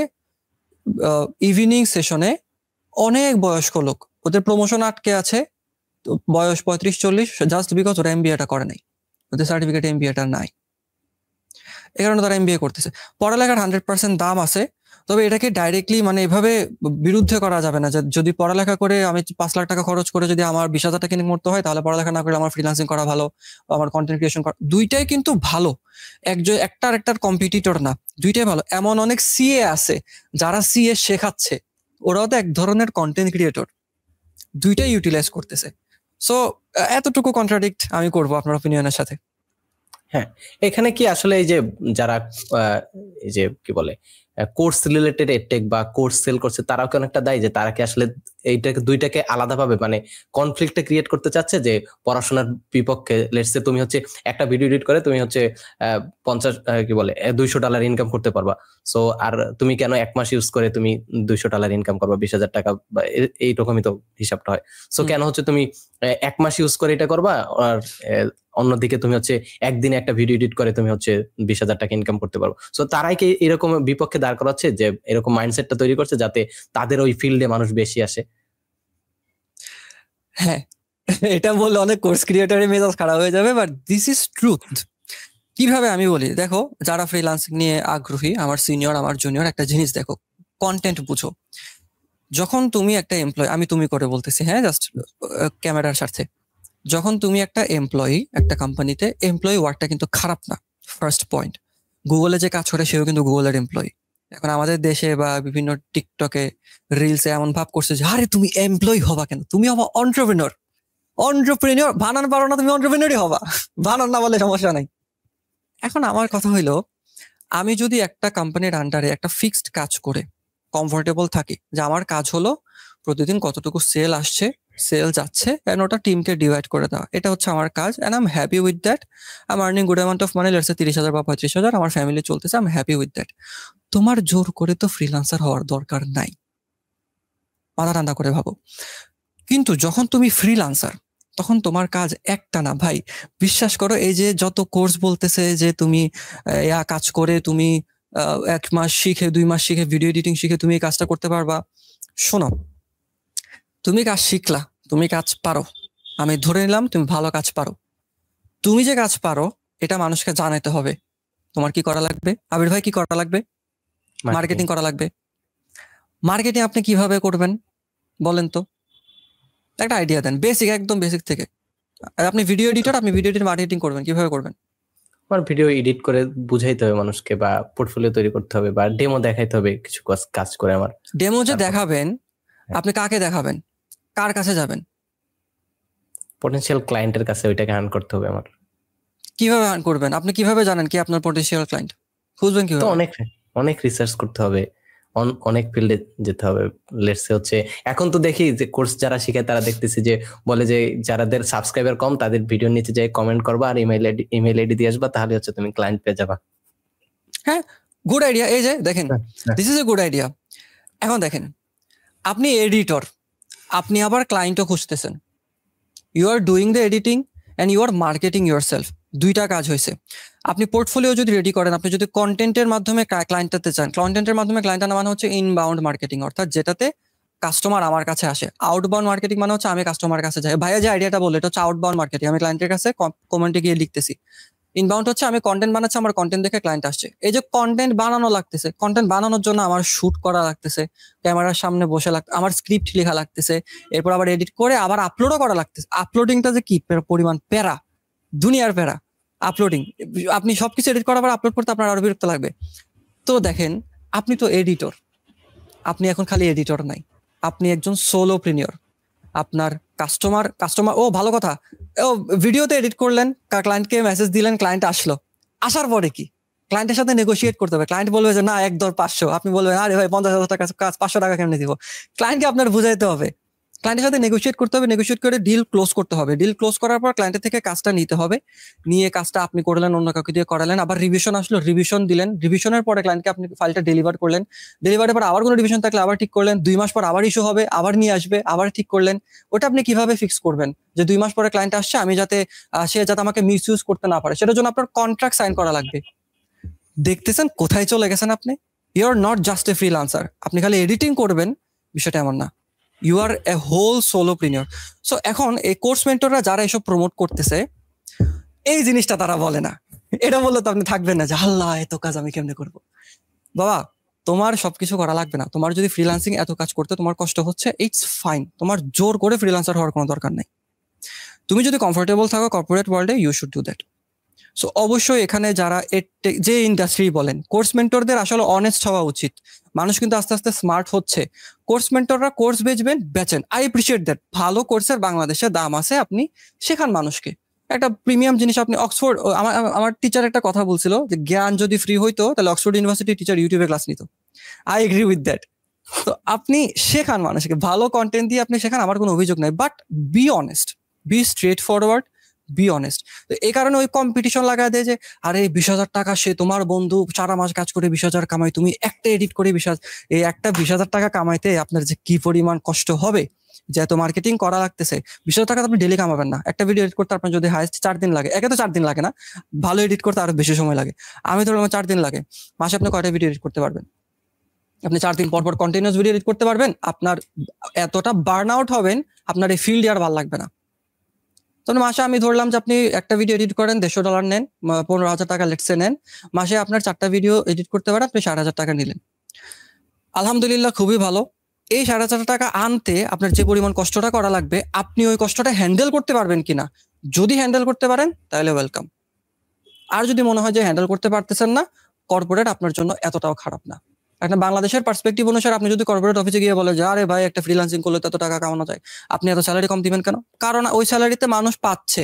ইভিনিং সেশনে অনেক বয়স্ক লোক, ওদের প্রমোশন আটকে আছে, বয়স 35-40, জাস্ট বিকজ ওরা এমবিএটা করে নাই, ওদের সার্টিফিকেট এমবিএটা নাই, এই কারণে তারা এমবিএ করতেছে। পড়ালেখার 100% দাম আছে, তবে এটাকে ডাইরেক্টলি মানে এভাবে বিরুদ্ধে করা যাবে না যে যদি পড়ালেখা করে আমি 5 লাখ টাকা খরচ করে যদি আমার 20,000 টাকা ইনকাম করতে হয়, তাহলে পড়ালেখা না করে আমার ফ্রিল্যান্সিং করা ভালো, আমার কন্টেন্ট ক্রিয়েশন করা, দুইটাই কিন্তু ভালো। একটার কম্পিটিটর না, দুইটাই ভালো। এমন অনেক সিএ আছে যারা সিএ শেখাচ্ছে, ওরাও তো এক ধরনের কন্টেন্ট ক্রিয়েটর, দুইটাই ইউটিলাইজ করতেছে। সো এতটুকু কন্ট্রাডিক্ট আমি করবো আপনার অপিনিয়নের সাথে। হ্যাঁ, এখানে কি আসলে এই যে যারা এই যে কি বলে কোর্স রিলেটেড এডটেক বা কোর্স সেল করছে তারাও কি অনেকটা দায়ী, যে তারা কি আসলে এইটাকে দুইটাকে আলাদাভাবে মানে কনফ্লিক্টটা ক্রিয়েট করতে চাচ্ছে, যে পড়াশোনার বিপক্ষে লেটস সে তুমি হচ্ছে একটা ভিডিও এডিট করে তুমি হচ্ছে 50 কি বলে $200 ইনকাম করতে পারবা, সো আর তুমি কেন 1 মাস ইউজ করে তুমি $200 ইনকাম করবা, 20,000 টাকা বা এইরকমই তো হিসাবটা হয়। সো কেন হচ্ছে তুমি 1 মাস ইউজ করে এটা করবা, আর অন্যদিকে তুমি হচ্ছে একদিনে একটা ভিডিও এডিট করে তুমি হচ্ছে 20,000 টাকা ইনকাম করতে পারবো। সো তারাই কি এরকম বিপক্ষে দাঁড় করাচ্ছে, যে এরকম মাইন্ডসেটটা তৈরি করছে যাতে তাদের ওই ফিল্ডে মানুষ বেশি আসে? হ্যাঁ, এটা বললে অনেক কোর্স ক্রিয়েটরের মেজাজ খারাপ হয়ে যাবে, বাট দিস ইজ ট্রুথ। কিভাবে আমি বলি, দেখো যারা ফ্রিল্যান্সিং নিয়ে আগ্রহী, আমার সিনিয়র আমার জুনিয়র, একটা জিনিস দেখো, কন্টেন্ট বুঝো। যখন তুমি একটা এমপ্লয়, আমি তুমি করে বলতেছি, হ্যাঁ, জাস্ট ক্যামেরার স্বার্থে, যখন তুমি একটা এমপ্লয়ি একটা কোম্পানিতে, এমপ্লয়ি ওয়ার্কটা কিন্তু খারাপ না। ফার্স্ট পয়েন্ট, গুগলে যে কাজ করে সেও কিন্তু গুগলের এমপ্লয়ি। এখন আমাদের দেশে বা বিভিন্ন টিকটকে রিলসে এমন ভাব করছে যে আরে তুমি এমপ্লয়ি হবা কেন, তুমি হবা অন্টারপ্রেনিয়র। অন্টারপ্রেনিয়র বানান পারো না, তুমি অন্টারপ্রেনিয়রই হবা, বানান না বলে সমস্যা নাই। এখন আমার কথা হইলো, আমি যদি একটা কোম্পানির আন্ডারে একটা ফিক্সড কাজ করে কমফোর্টেবল থাকি, যে আমার কাজ হলো প্রতিদিন কতটুকু সেল আসছে, সেল যাচ্ছে, এন্ড ওটা টিমকে ডিভাইড করে দেওয়া, এটা হচ্ছে আমার কাজ, and I am happy with that. I am earning good amount of money, let's say 30,000 বা 35,000, আমার ফ্যামিলি চলতেছে, I am happy with that. তোমার জোর করে তো ফ্রিল্যান্সার হওয়ার দরকার নাই, মাথা ঠান্ডা করে ভাবো। কিন্তু যখন তুমি ফ্রিল্যান্সার, তখন তোমার কাজ একটা না ভাই, বিশ্বাস করো। এই যে যত কোর্স বলতেছে যে তুমি কাজ করে তুমি 1 মাস শিখে 2 মাস শিখে ভিডিও এডিটিং শিখে তুমি এই কাজটা করতে পারবা, শোনো, তুমি কাজ শিখলা, তুমি কাজ পারো, আমি ধরে নিলাম তুমি ভালো কাজ পারো, তুমি যে কাজ পারো এটা মানুষকে জানাতে হবে। তোমার কি করা লাগবে আবির ভাই, কি করা লাগবে? মার্কেটিং করা লাগবে। মার্কেটিং আপনি কিভাবে করবেন বলেন তো, একটা আইডিয়া দেন, বেসিক, একদম বেসিক থেকে। আপনি ভিডিও এডিটর, আপনি ভিডিও এডিটর মার্কেটিং করবেন, কিভাবে করবেন? আমার ভিডিও এডিট করে বুঝাইতে হবে মানুষকে, বা পোর্টফোলিও তৈরি করতে হবে, বা ডেমো দেখাইতে হবে কিছু কাজ করে। আমার ডেমো যে দেখাবেন, আপনি কাকে দেখাবেন, কার কাছে যাবেন? পটেনশিয়াল ক্লায়েন্টের কাছে ওইটাকে আর্ন করতে হবে আমার। কিভাবে আর্ন করবেন? আপনি কিভাবে জানেন কি আপনার পটেনশিয়াল ক্লায়েন্ট? খুঁজবেন তো কিভাবে? অনেক রিসার্চ করতে হবে, অনেক ফিল্ডে যেতে হবে। লেটস সে হচ্ছে এখন তো দেখি যে কোর্স যারা শিখে তারা দেখতেছি যে বলে যে যাদের সাবস্ক্রাইবার কম তাদের ভিডিওর নিচে যাই কমেন্ট করবা আর ইমেল আইডি দিয়ে আসবা, তাহলে হচ্ছে তুমি ক্লায়েন্ট পেয়ে যাবা। হ্যাঁ, গুড আইডিয়া। এই যে দেখেন, this is a good idea. এখন দেখেন, আপনি এডিটর, আপনি আবার ক্লায়েন্টও খুঁজতেছেন, you are doing the editing and you are marketing yourself, দুইটা কাজ হয়েছে। আপনি পোর্টফোলিও যদি রেডি করেন, আপনি যদি কন্টেন্টের মাধ্যমে ক্লায়েন্ট আনতে চান, কন্টেন্টের মাধ্যমে ক্লায়েন্ট আনা মানে হচ্ছে ইনবাউন্ড মার্কেটিং, অর্থাৎ যেটাতে কাস্টমার আমার কাছে আসে। আউটবাউন্ড মার্কেটিং মানে হচ্ছে আমি কাস্টমার কাছে যাই। ভাইয়া যে আইডিয়াটা বললো, এটা হচ্ছে আউটবাউন্ড মার্কেটিং, আমি ক্লায়েন্টের কাছে কমেন্টে গিয়ে লিখতেছি। ইনবাউন্ড হচ্ছে আমি কন্টেন্ট বানাচ্ছি, আমার কন্টেন্ট দেখে ক্লায়েন্ট আসছে। এই যে কন্টেন্ট বানানো লাগতেছে, কন্টেন্ট বানানোর জন্য আমার শুট করা লাগতেছে, ক্যামেরার সামনে বসে আমার স্ক্রিপ্ট লেখা লাগতেছে, এরপর আবার এডিট করে আবার আপলোডও করা লাগতেছে। আপলোডিংটা যে কি পরিমাণ প্যারা, দুনিয়ার প্যারা আপলোডিং। আপনি সবকিছু এডিট করা আবার আপলোড করতে আপনার আরো বিরক্ত লাগবে। তো দেখেন, আপনি তো এডিটর, আপনি এখন খালি এডিটর নাই, আপনি একজন সোলোপ্রেনিয়র। আপনার কাস্টমার ও ভালো কথা, ও ভিডিওতে এডিট করলেন, ক্লায়েন্টকে মেসেজ দিলেন, ক্লায়েন্ট আসলো, আসার পরে কি ক্লায়েন্টের সাথে নেগোশিয়েট করতে হবে। ক্লায়েন্ট বলবে যে না 1 দর 500, আপনি বলবেন আরে ভাই 50,000 টাকা কাজ, 500 টাকা কেমনে দিব? ক্লায়েন্টকে আপনার বুঝাইতে হবে, ক্লায়েন্টের সাথে নেগোশিয়েট করতে হবে, নেগোশিয়েট করে ডিল ক্লোজ করতে হবে। ডিল ক্লোজ করার পর ক্লায়েন্টের থেকে কাজটা নিতে হবে, নিয়ে কাজটা আপনি করলেন, অন্য কাউকে দিয়ে করালেন, আবার রিভিশন আসলো, রিভিশন দিলেন, রিভিশনের পরে ক্লায়েন্টকে আপনি ফাইলটা ডেলিভার করলেন, ডেলিভারের পর আবার কোনো রিভিশন থাকলে আবার ঠিক করলেন, 2 মাস পর আবার ইস্যু হবে, আবার নিয়ে আসবে, আবার ঠিক করলেন। ওটা আপনি কিভাবে ফিক্স করবেন যে 2 মাস পরে ক্লায়েন্ট আসছে, আমি যাতে সে যাতে আমাকে মিস ইউজ করতে না পারে, সেটার জন্য আপনার কন্ট্রাক্ট সাইন করা লাগবে। দেখতেছেন কোথায় চলে গেছেন আপনি? You are not just a freelancer, আপনি খালি এডিটিং করবেন, বিষয়টা এমন না। You are a whole solopreneur. So এখন এই কোর্স মেন্টররা যারা এসব প্রমোট করতেছে, এই জিনিসটা তারা বলে না। এটা বললে তো আপনি থাকবেন না যে আল্লাহ এত কাজ আমি কেমনে করব। বাবা, তোমার সবকিছু করা লাগবে না। তোমার যদি ফ্রিল্যান্সিং এত কাজ করতে তোমার কষ্ট হচ্ছে, ইটস ফাইন, তোমার জোর করে ফ্রিল্যান্সার হওয়ার কোনো দরকার নেই। তুমি যদি কমফোর্টেবল থাকো কর্পোরেট ওয়ার্ল্ডে, you should do that. So অবশ্যই এখানে যারা যে ইন্ডাস্ট্রি বলেন, কোর্স মেন্টরদের আসলে অনেস্ট হওয়া উচিত। মানুষ কিন্তু আস্তে আস্তে স্মার্ট হচ্ছে। কোর্স মেন্টররা কোর্স বেচেন, আই অ্যাপ্রিশিয়েট দ্যাট। ভালো কোর্সের বাংলাদেশে দাম আছে, আপনি শেখান মানুষকে একটা প্রিমিয়াম জিনিস। আপনি অক্সফোর্ড, আমার টিচার একটা কথা বলছিল যে জ্ঞান যদি ফ্রি হইতো তাহলে অক্সফোর্ড ইউনিভার্সিটি টিচার ইউটিউবে ক্লাস নিত। I agree with that. তো আপনি শেখান মানুষকে, ভালো কন্টেন্ট দিয়ে আপনি শেখান, আমার কোনো অভিযোগ নাই, but be honest, be straightforward, be honest. তো এই কারণে ওই কম্পিটিশন লাগায় দেয় যে আরে 20,000 টাকা, সে তোমার বন্ধু 4 মাস কাজ করে 20,000 কামাই, তুমি একটা এডিট করে 20,000। এই একটা 20,000 টাকা কামাইতে আপনার যে কি পরিমাণ কষ্ট হবে, যে এত মার্কেটিং করা লাগতেছে, 20,000 টাকা আপনি ডেলি কামাবেন না। একটা ভিডিও এডিট করতে আপনার যদি হাইস্ট 4 দিন লাগে, একে তো 4 দিন লাগে না, ভালো এডিট করতে আরো বেশি সময় লাগে, আমি ধরলাম 4 দিন লাগে, মাসে আপনি কয়টা ভিডিও এডিট করতে পারবেন? আপনি 4 দিন পর পর কন্টিনিউয়াস ভিডিও এডিট করতে পারবেন? আপনার এতটা বার্ন আউট হবেন, আপনার এই ফিল্ড আর ভালো লাগবে না। তখন মাসে আমি ধরলাম যে আপনি একটা ভিডিও এডিট করেন, $150 নেন, 15,000 টাকা লেটসে নেন, মাসে আপনার 4টা ভিডিও এডিট করতে পারেন, আপনি 60,000 টাকা নিলেন, আলহামদুলিল্লাহ, খুবই ভালো। এই 60,000 টাকা আনতে আপনার যে পরিমাণ কষ্টটা করা লাগবে, আপনি ওই কষ্টটা হ্যান্ডেল করতে পারবেন কিনা? যদি হ্যান্ডেল করতে পারেন তাহলে ওয়েলকাম। আর যদি মনে হয় যে হ্যান্ডেল করতে পারতেছেন না, কর্পোরেট আপনার জন্য এতটাও খারাপ না। একটা বাংলাদেশের পার্সপেক্টিভ অনুসারে আপনি যদি কর্পোরেট অফিসে গিয়ে বলে যে আরে ভাই একটা ফ্রিল্যান্সিং করলে এত টাকা কামানো যায়, আপনি এত স্যালারি কম দিবেন কেন? কারণ ওই স্যালারিতে মানুষ পাচ্ছে,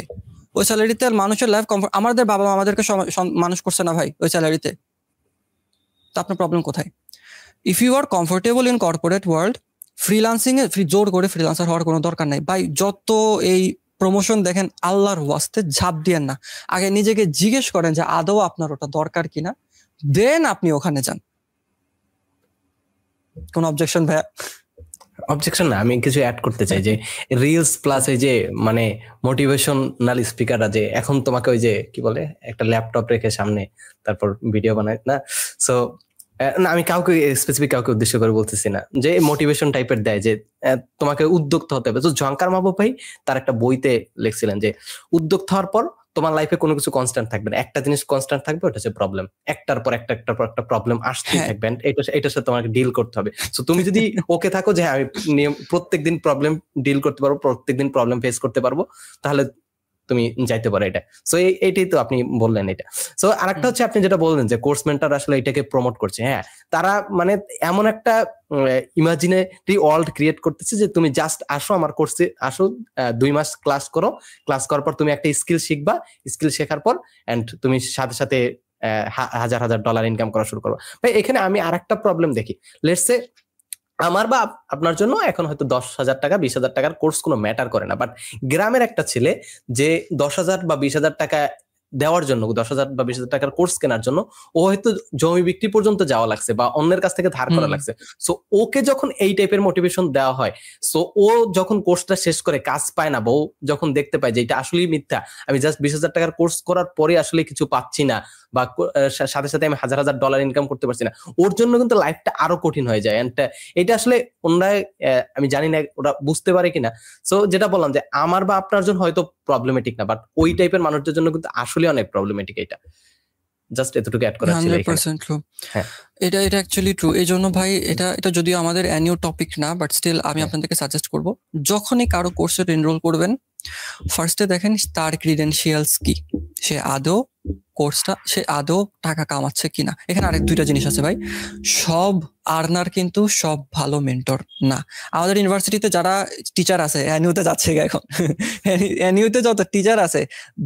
ওই স্যালারিতে মানুষের লাইফ কমফোর্ট। আমাদের বাবা মা আমাদেরকে মানুষ করছে না ভাই ওই স্যালারিতে, তো আপনার প্রবলেম কোথায়? If you are comfortable in corporate world, freelancing এ জোর করে ফ্রিল্যান্সার হওয়ার কোনো দরকার নাই ভাই। যত এই প্রমোশন দেখেন, আল্লাহর ওয়াস্তে ঝাঁপ দিয়েন না, আগে নিজেকে জিজ্ঞেস করেন যে আদৌ আপনার ওটা দরকার কিনা, দেন আপনি ওখানে যান। কোন অবজেকশন ভাইয়া? অবজেকশন না, আমি কিছু অ্যাড করতে চাই যে রিলস প্লাস এই যে মানে মোটিভেশনাল স্পিকাররা যে এখন তোমাকে ওই যে কি বলে একটা ল্যাপটপ রেখে সামনে তারপর ভিডিও বানায় না, সো না আমি কাউকে স্পেসিফিক কাউকে উদ্দেশ্য করে বলতেছি না, যে মোটিভেশন টাইপের দেয় যে তোমাকে উদ্যোক্তা হতে হবে। তো ঝঙ্কার মাহবুব ভাই তার একটা বইতে লিখছিলেন যে উদ্যোক্তা হওয়ার পর তোমার লাইফে কোনো কিছু কনস্ট্যান্ট থাকবে না, একটা জিনিস কনস্ট্যান্ট থাকবে, ওটা হচ্ছে প্রবলেম। একটার পর একটার পর একটা প্রবলেম আসতেই থাকবে, এটার সাথে তোমাকে ডিল করতে হবে। সো তুমি যদি ওকে থাকো যে আমি প্রত্যেকদিন প্রবলেম ডিল করতে পারবো, প্রত্যেকদিন প্রবলেম ফেস করতে পারবো, তাহলে তুমি যাইতে পারো এটা। সো এইটাই তো আপনি বললেন এটা। সো আরেকটা হচ্ছে আপনি যেটা বললেন যে কোর্স মেন্টর আসলে এটাকে প্রমোট করছে। হ্যাঁ, তারা মানে এমন একটা ইমাজিনারি ওয়ার্ল্ড ক্রিয়েট করতেছে যে তুমি জাস্ট আসো আমার কোর্সে, আসো 2 মাস ক্লাস করো, ক্লাস করার পর তুমি একটা স্কিল শিখবা, স্কিল শেখার পর এন্ড তুমি সাথে সাথে হাজার হাজার ডলার ইনকাম করা শুরু করবো। ভাই এখানে আমি আরেকটা প্রবলেম দেখি, লেটস সে আমার বা আপনার জন্য এখন হয়তো 10,000 টাকা 20,000 টাকার কোর্স কোনো ম্যাটার করে না, বাট গ্রামের একটা ছেলে যে 10,000 বা 20,000 টাকা দেওয়ার জন্য, 10,000 বা 20,000 টাকার কোর্স কেনার জন্য ও হয়তো জমি বিক্রি পর্যন্ত যাওয়া লাগছে বা অন্যের কাছ থেকে ধার করা লাগছে। সো ওকে যখন এই টাইপের মোটিভেশন দেওয়া হয়, সো ও যখন কোর্সটা শেষ করে কাজ পায় না, বউ যখন দেখতে পায় যে এটা আসলেই মিথ্যা, আমি জাস্ট 20,000 টাকার কোর্স করার পরে আসলে কিছু পাচ্ছি না বা সাথে সাথে আমি হাজার হাজার ডলার ইনকাম করতে পারছি না, ওর জন্য কিন্তু লাইফটা আরো কঠিন হয়ে যায়। এন্ড এটা আসলে ওনারা আমি জানি না ওরা বুঝতে পারে কিনা। সো যেটা বললাম যে আমার বা আপনার জন্য হয়তো প্রবলেমেটিক না, বাট ওই টাইপের মানুষদের জন্য কিন্তু আসলে অনেক প্রবলেমেটিক। এটা জাস্ট এতটুকু অ্যাড করা ছিল। 100% ট্রু। এটা অ্যাকচুয়ালি ট্রু। এই জন্য ভাই এটা যদিও আমাদের অ্যানিউ টপিক না, বাট স্টিল আমি আপনাদেরকে সাজেস্ট করব, যখনই কারো কোর্সে এনরোল করবেন, ফার্স্টে দেখেন তার ক্রিডেন্সিয়ালস কি, সে আদৌ টাকা কামাচ্ছে কিনা। এখানে আরেক 2টা জিনিস আছে ভাই, সব আর্নার কিন্তু সব ভালো মেন্টর না। আমাদের ইউনিভার্সিটিতে যারা টিচার আছে, অ্যানিউতে যাচ্ছে এখন, অ্যানিউতে যত টিচার আছে,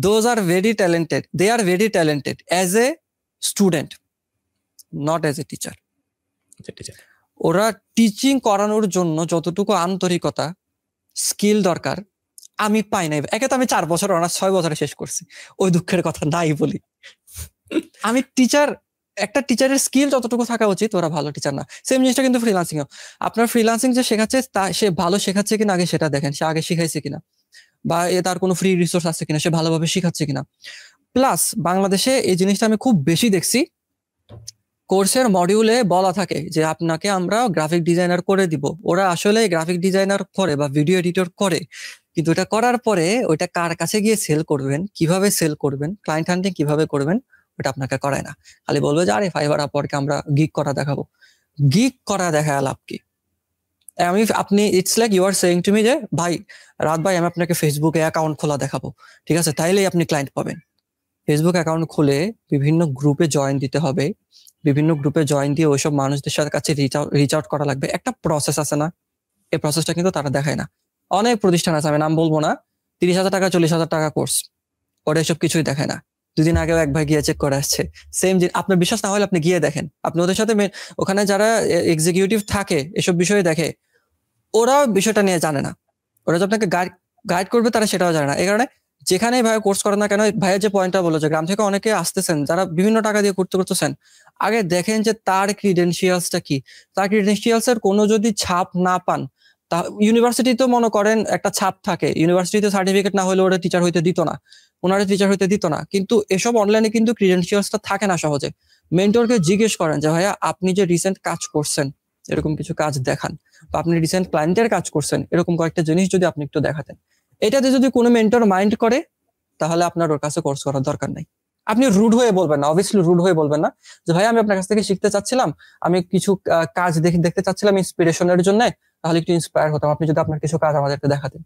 those are very talented, they are very talented as a student, not as a teacher. ওরা টিচিং করানোর জন্য যতটুকু আন্তরিকতা, স্কিল দরকার আমি পাই নাই। একে তো আমি 4 বছর অনার্স 6 বছরে শেষ করছি, ওই দুঃখের কথা নাই বলি। আমি একটা টিচারের স্কিল যতটুকু থাকা উচিত, ওরা ভালো টিচার না। সেম জিনিসটা কিন্তু ফ্রিল্যান্সিং এও। আপনার ফ্রিল্যান্সিং যে শেখাচ্ছে সে ভালো শেখাচ্ছে কিনা আগে সেটা দেখেন, সে আগে শিখাইছে কিনা, বা তার কোনো ফ্রি রিসোর্স আছে কিনা, সে ভালোভাবে শিখাচ্ছে কিনা। প্লাস বাংলাদেশে এই জিনিসটা আমি খুব বেশি দেখছি, কোর্সের মডিউলে বলা থাকে যে আপনাকে আমরা গ্রাফিক ডিজাইনার করে দিব। ওরা আসলে গ্রাফিক ডিজাইনার করে বা ভিডিও এডিটর করে, কিন্তু এটা করার পরে ওইটা কার কাছে গিয়ে সেল করবেন, কিভাবে সেল করবেন, ক্লায়েন্ট হান্টিং কিভাবে করবেন, ওটা আপনাকে করায় না। খালি বলবে যে আরে ফাইবার আপওয়ার্কে আমরা গিগ করা দেখাবো। গিগ করা দেখায় লাভ কি? আপনি it's like you are saying to me যে ভাই রাত ভাই আমি আপনাকে ফেসবুকে অ্যাকাউন্ট খোলা দেখাবো, ঠিক আছে, তাইলেই আপনি ক্লায়েন্ট পাবেন। ফেসবুক অ্যাকাউন্ট খুলে বিভিন্ন গ্রুপে জয়েন দিতে হবে, বিভিন্ন গ্রুপে জয়েন দিয়ে ওইসব মানুষদের সাথে কাছে রিচ আউট করা লাগবে। একটা প্রসেস আছে না, এই প্রসেসটা কিন্তু তারা দেখায় না। অনেক প্রতিষ্ঠান আছে, আমি নাম বলবো না, 30,000 টাকা 40,000 টাকা কোর্স, ওরা এসব কিছুই দেখায় না। 2 দিন আগেও এক ভাই গিয়ে চেক করে আসছে, সেম। আপনার বিশ্বাস না হলে আপনি গিয়ে দেখেন, আপনি ওদের সাথে ওখানে যারা এক্সিকিউটিভ থাকে এসব বিষয়ে দেখে, ওরাও বিষয়টা নিয়ে জানে না, ওরা যে আপনাকে গাইড করবে তারা সেটাও জানে না। এই কারণে যেখানেই ভাই কোর্স করেন না কেন, ভাইয়ের যে পয়েন্টটা বললো যে গ্রাম থেকে অনেকে আসতেছেন যারা বিভিন্ন টাকা দিয়ে করতেছেন, আগে দেখেন যে তার ক্রিডেন্সিয়ালসটা কি। তার ক্রিডেন্সিয়ালস এর কোনো যদি ছাপ না পান, তা ইউনিভার্সিটি তো মনে করেন একটা ছাপ থাকে, ইউনিভার্সিটিতে সার্টিফিকেট না হলে ওরা টিচার হইতে দিত না, ওনারা টিচার হইতে দিত না। কিন্তু এসব অনলাইনে কিন্তু ক্রিডেন্সিয়ালসটা থাকে না সহজে। মেন্টরকে জিজ্ঞেস করেন যে ভাইয়া আপনি যে রিসেন্ট কাজ করছেন এরকম কিছু কাজ দেখান, বা আপনি রিসেন্ট ক্লায়েন্টের কাজ করছেন এরকম কয়েকটা জিনিস যদি আপনি একটু দেখাতেন। এটাতে যদি কোনো মেন্টর মাইন্ড করে তাহলে আপনার ওর কাছে কোর্স করার দরকার নাই। আপনি রুড হয়ে বলবেন না, অবভিয়াসলি রুড হয়ে বলবেন না যে ভাই আমি আপনার কাছ থেকে শিখতে চাচ্ছিলাম, আমি কিছু কাজ দেখতে চাচ্ছিলাম ইন্সপিরেশনের জন্য, তাহলে একটু ইন্সপায়ার হতাম, আপনি যদি আপনার কিছু কাজ আমাদেরকে দেখাতেন।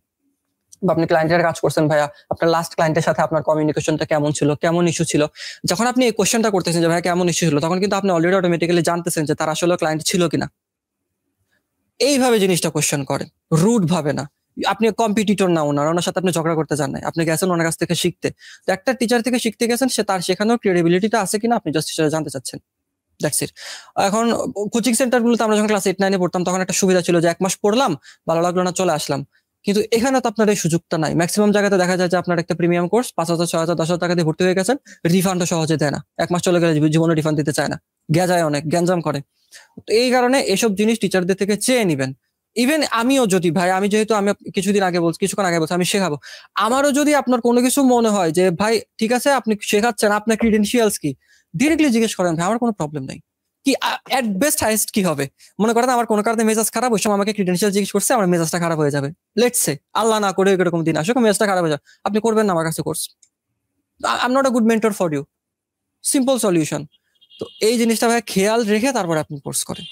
বা আপনি ক্লায়েন্টের কাজ করছেন, ভাইয়া আপনার লাস্ট ক্লায়েন্টের সাথে আপনার কমিউনিকেশনটা কেমন ছিল, কেমন ইস্যু ছিল। যখন আপনি এই কোশ্চেনটা করতেছেন যে ভাইয়া কেমন ইস্যু ছিল, তখন কিন্তু আপনি অলরেডি অটোমেটিক্যালি জানতেছেন যে তার আসলে ক্লায়েন্ট ছিল কিনা। এইভাবে জিনিসটা কোশ্চেন করেন, রুড ভাবে না। আপনি কম্পিটিটর না ওনার সাথে আপনি ঝগড়া করতে চান না, আপনি গেছেন ওনার কাছ থেকে শিখতে। তো একটা টিচার থেকে শিখতে গেছেন, সে তার শেখানোর ক্রেডিবিলিটিটা আছে কিনা আপনি জাস্ট সেটা জানতে চাচ্ছেন, দ্যাটস ইট। এখন কোচিং সেন্টারগুলোতে আমরা যখন ক্লাস 8-9-এ পড়তাম তখন একটা সুবিধা ছিল যে 1 মাস পড়লাম, ভালো লাগলো না চলে আসলাম। কিন্তু এখানে তো আপনার এই সুযোগটা নাই। ম্যাক্সিমাম জায়গাতে দেখা যায় যে আপনার একটা প্রিমিয়াম কোর্স 5,000, 6,000, 10,000 টাকা দিয়ে ভর্তি হয়ে গেছেন, রিফান্ডও সহজে দেয় না। 1 মাস চলে গেলে জীবনে রিফান্ড দিতে চায় না, যায় অনেক গ্যাঞ্জাম করে। তো এই কারণে এসব জিনিস টিচারদের থেকে চেয়ে নিবেন। ইভেন আমিও যদি ভাই, আমি যেহেতু আমি কিছুক্ষণ আগে বলছি আমি শেখাবো, আমারও যদি আপনার কোনো কিছু মনে হয় যে ভাই ঠিক আছে আপনি শেখাচ্ছেন, আপনার ক্রিডেন্সিয়ালস কি, ডিরেক্টলি জিজ্ঞেস করেন ভাই, আমার কোনো প্রবলেম নাই। কি এট বেস্ট হাইস্ট কি হবে, মনে করেন আমার কোনো কারণে মেজাজ খারাপ, ওই সময় আমাকে ক্রিডেন্সিয়াল জিজ্ঞেস করছে, আমার মেজাজটা খারাপ হয়ে যাবে, লেটস সে আল্লাহ না করে এরকম দিন আসুক মেজাজটা খারাপ হয়ে যাবে, আপনি করবেন না আমার কাছে course, I am not a good mentor for you, simple solution. তো এই জিনিসটা ভাই খেয়াল রেখে তারপরে আপনি কোর্স করেন।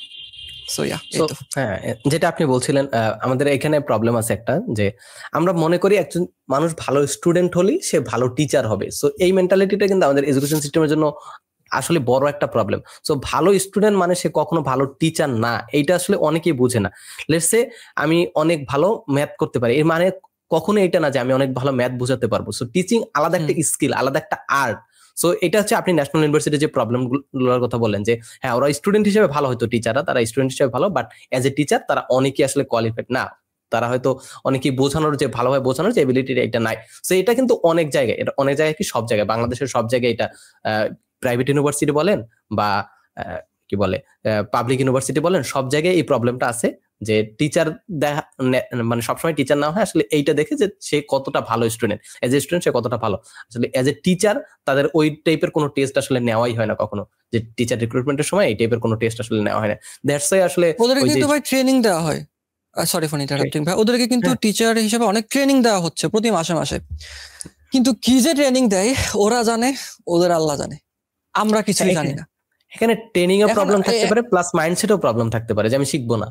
হ্যাঁ, যেটা আপনি বলছিলেন, আমাদের এখানে প্রবলেম আছে একটা, যে আমরা মনে করি একজন মানুষ ভালো স্টুডেন্ট হলেই সে ভালো টিচার হবে। সো এই মেন্টালিটিটা কিন্তু আমাদের এডুকেশন সিস্টেমের জন্য আসলে বড় একটা প্রবলেম। সো ভালো স্টুডেন্ট মানে সে কখনো ভালো টিচার না, এইটা আসলে অনেকেই বুঝে না। লেটস সে আমি অনেক ভালো ম্যাথ করতে পারি, এর মানে কখনো এটা না যে আমি অনেক ভালো ম্যাথ বোঝাতে পারবো। সো টিচিং আলাদা একটা স্কিল, আলাদা একটা আর্ট। সো এটা হচ্ছে আপনি ন্যাশনাল ইউনিভার্সিটির যে প্রবলেম গুলোর কথা বললেন, যে হ্যাঁ ওরা স্টুডেন্ট হিসেবে ভালো, হয়তো টিচাররা তারা স্টুডেন্ট হিসেবে ভালো, বাট অ্যাজ এ টিচার তারা অনেকেই আসলে কোয়ালিফাইড না, তারা হয়তো অনেকেই বোঝানোর যে ভালোভাবে বোঝানোর যে এবিলিটি এটা নাই। সো এটা কিন্তু অনেক জায়গায়, এটা অনেক জায়গায় কি সব জায়গায়, বাংলাদেশের সব জায়গায় এটা, প্রাইভেট ইউনিভার্সিটি বলেন বা কি বলে পাবলিক ইউনিভার্সিটি বলেন, সব জায়গায় এই প্রবলেমটা আছে যে টিচার মানে সবসময় টিচার না হয় আসলে এইটা দেখে যে সে কতটা ভালো স্টুডেন্ট, এজ এ স্টুডেন্ট সে কতটা ভালো। আসলে এজ এ টিচার তাদের ওই টাইপের কোনো টেস্ট আসলে নেওয়াই হয় না কখনো, যে টিচার রিক্রুটমেন্টের সময় এই টাইপের কোনো টেস্ট আসলে নেওয়া হয় না। দ্যাটস ওয়াই আসলে ওদেরকে কিন্তু ভাই ট্রেনিং দেওয়া হয়, সরি ফর ইন্টারাপ্টিং ভাই, ওদেরকে কিন্তু টিচার হিসেবে অনেক ট্রেনিং দেওয়া হচ্ছে প্রতি মাসে মাসে, কিন্তু কি যে ট্রেনিং দেয় ওরা জানে, ওদের আল্লাহ জানে, আমরা কিছুই জানি না। এখানে ট্রেনিং এর প্রবলেম থাকতে পারে, প্লাস মাইন্ডসেটও প্রবলেম থাকতে পারে যে আমি শিখবো না।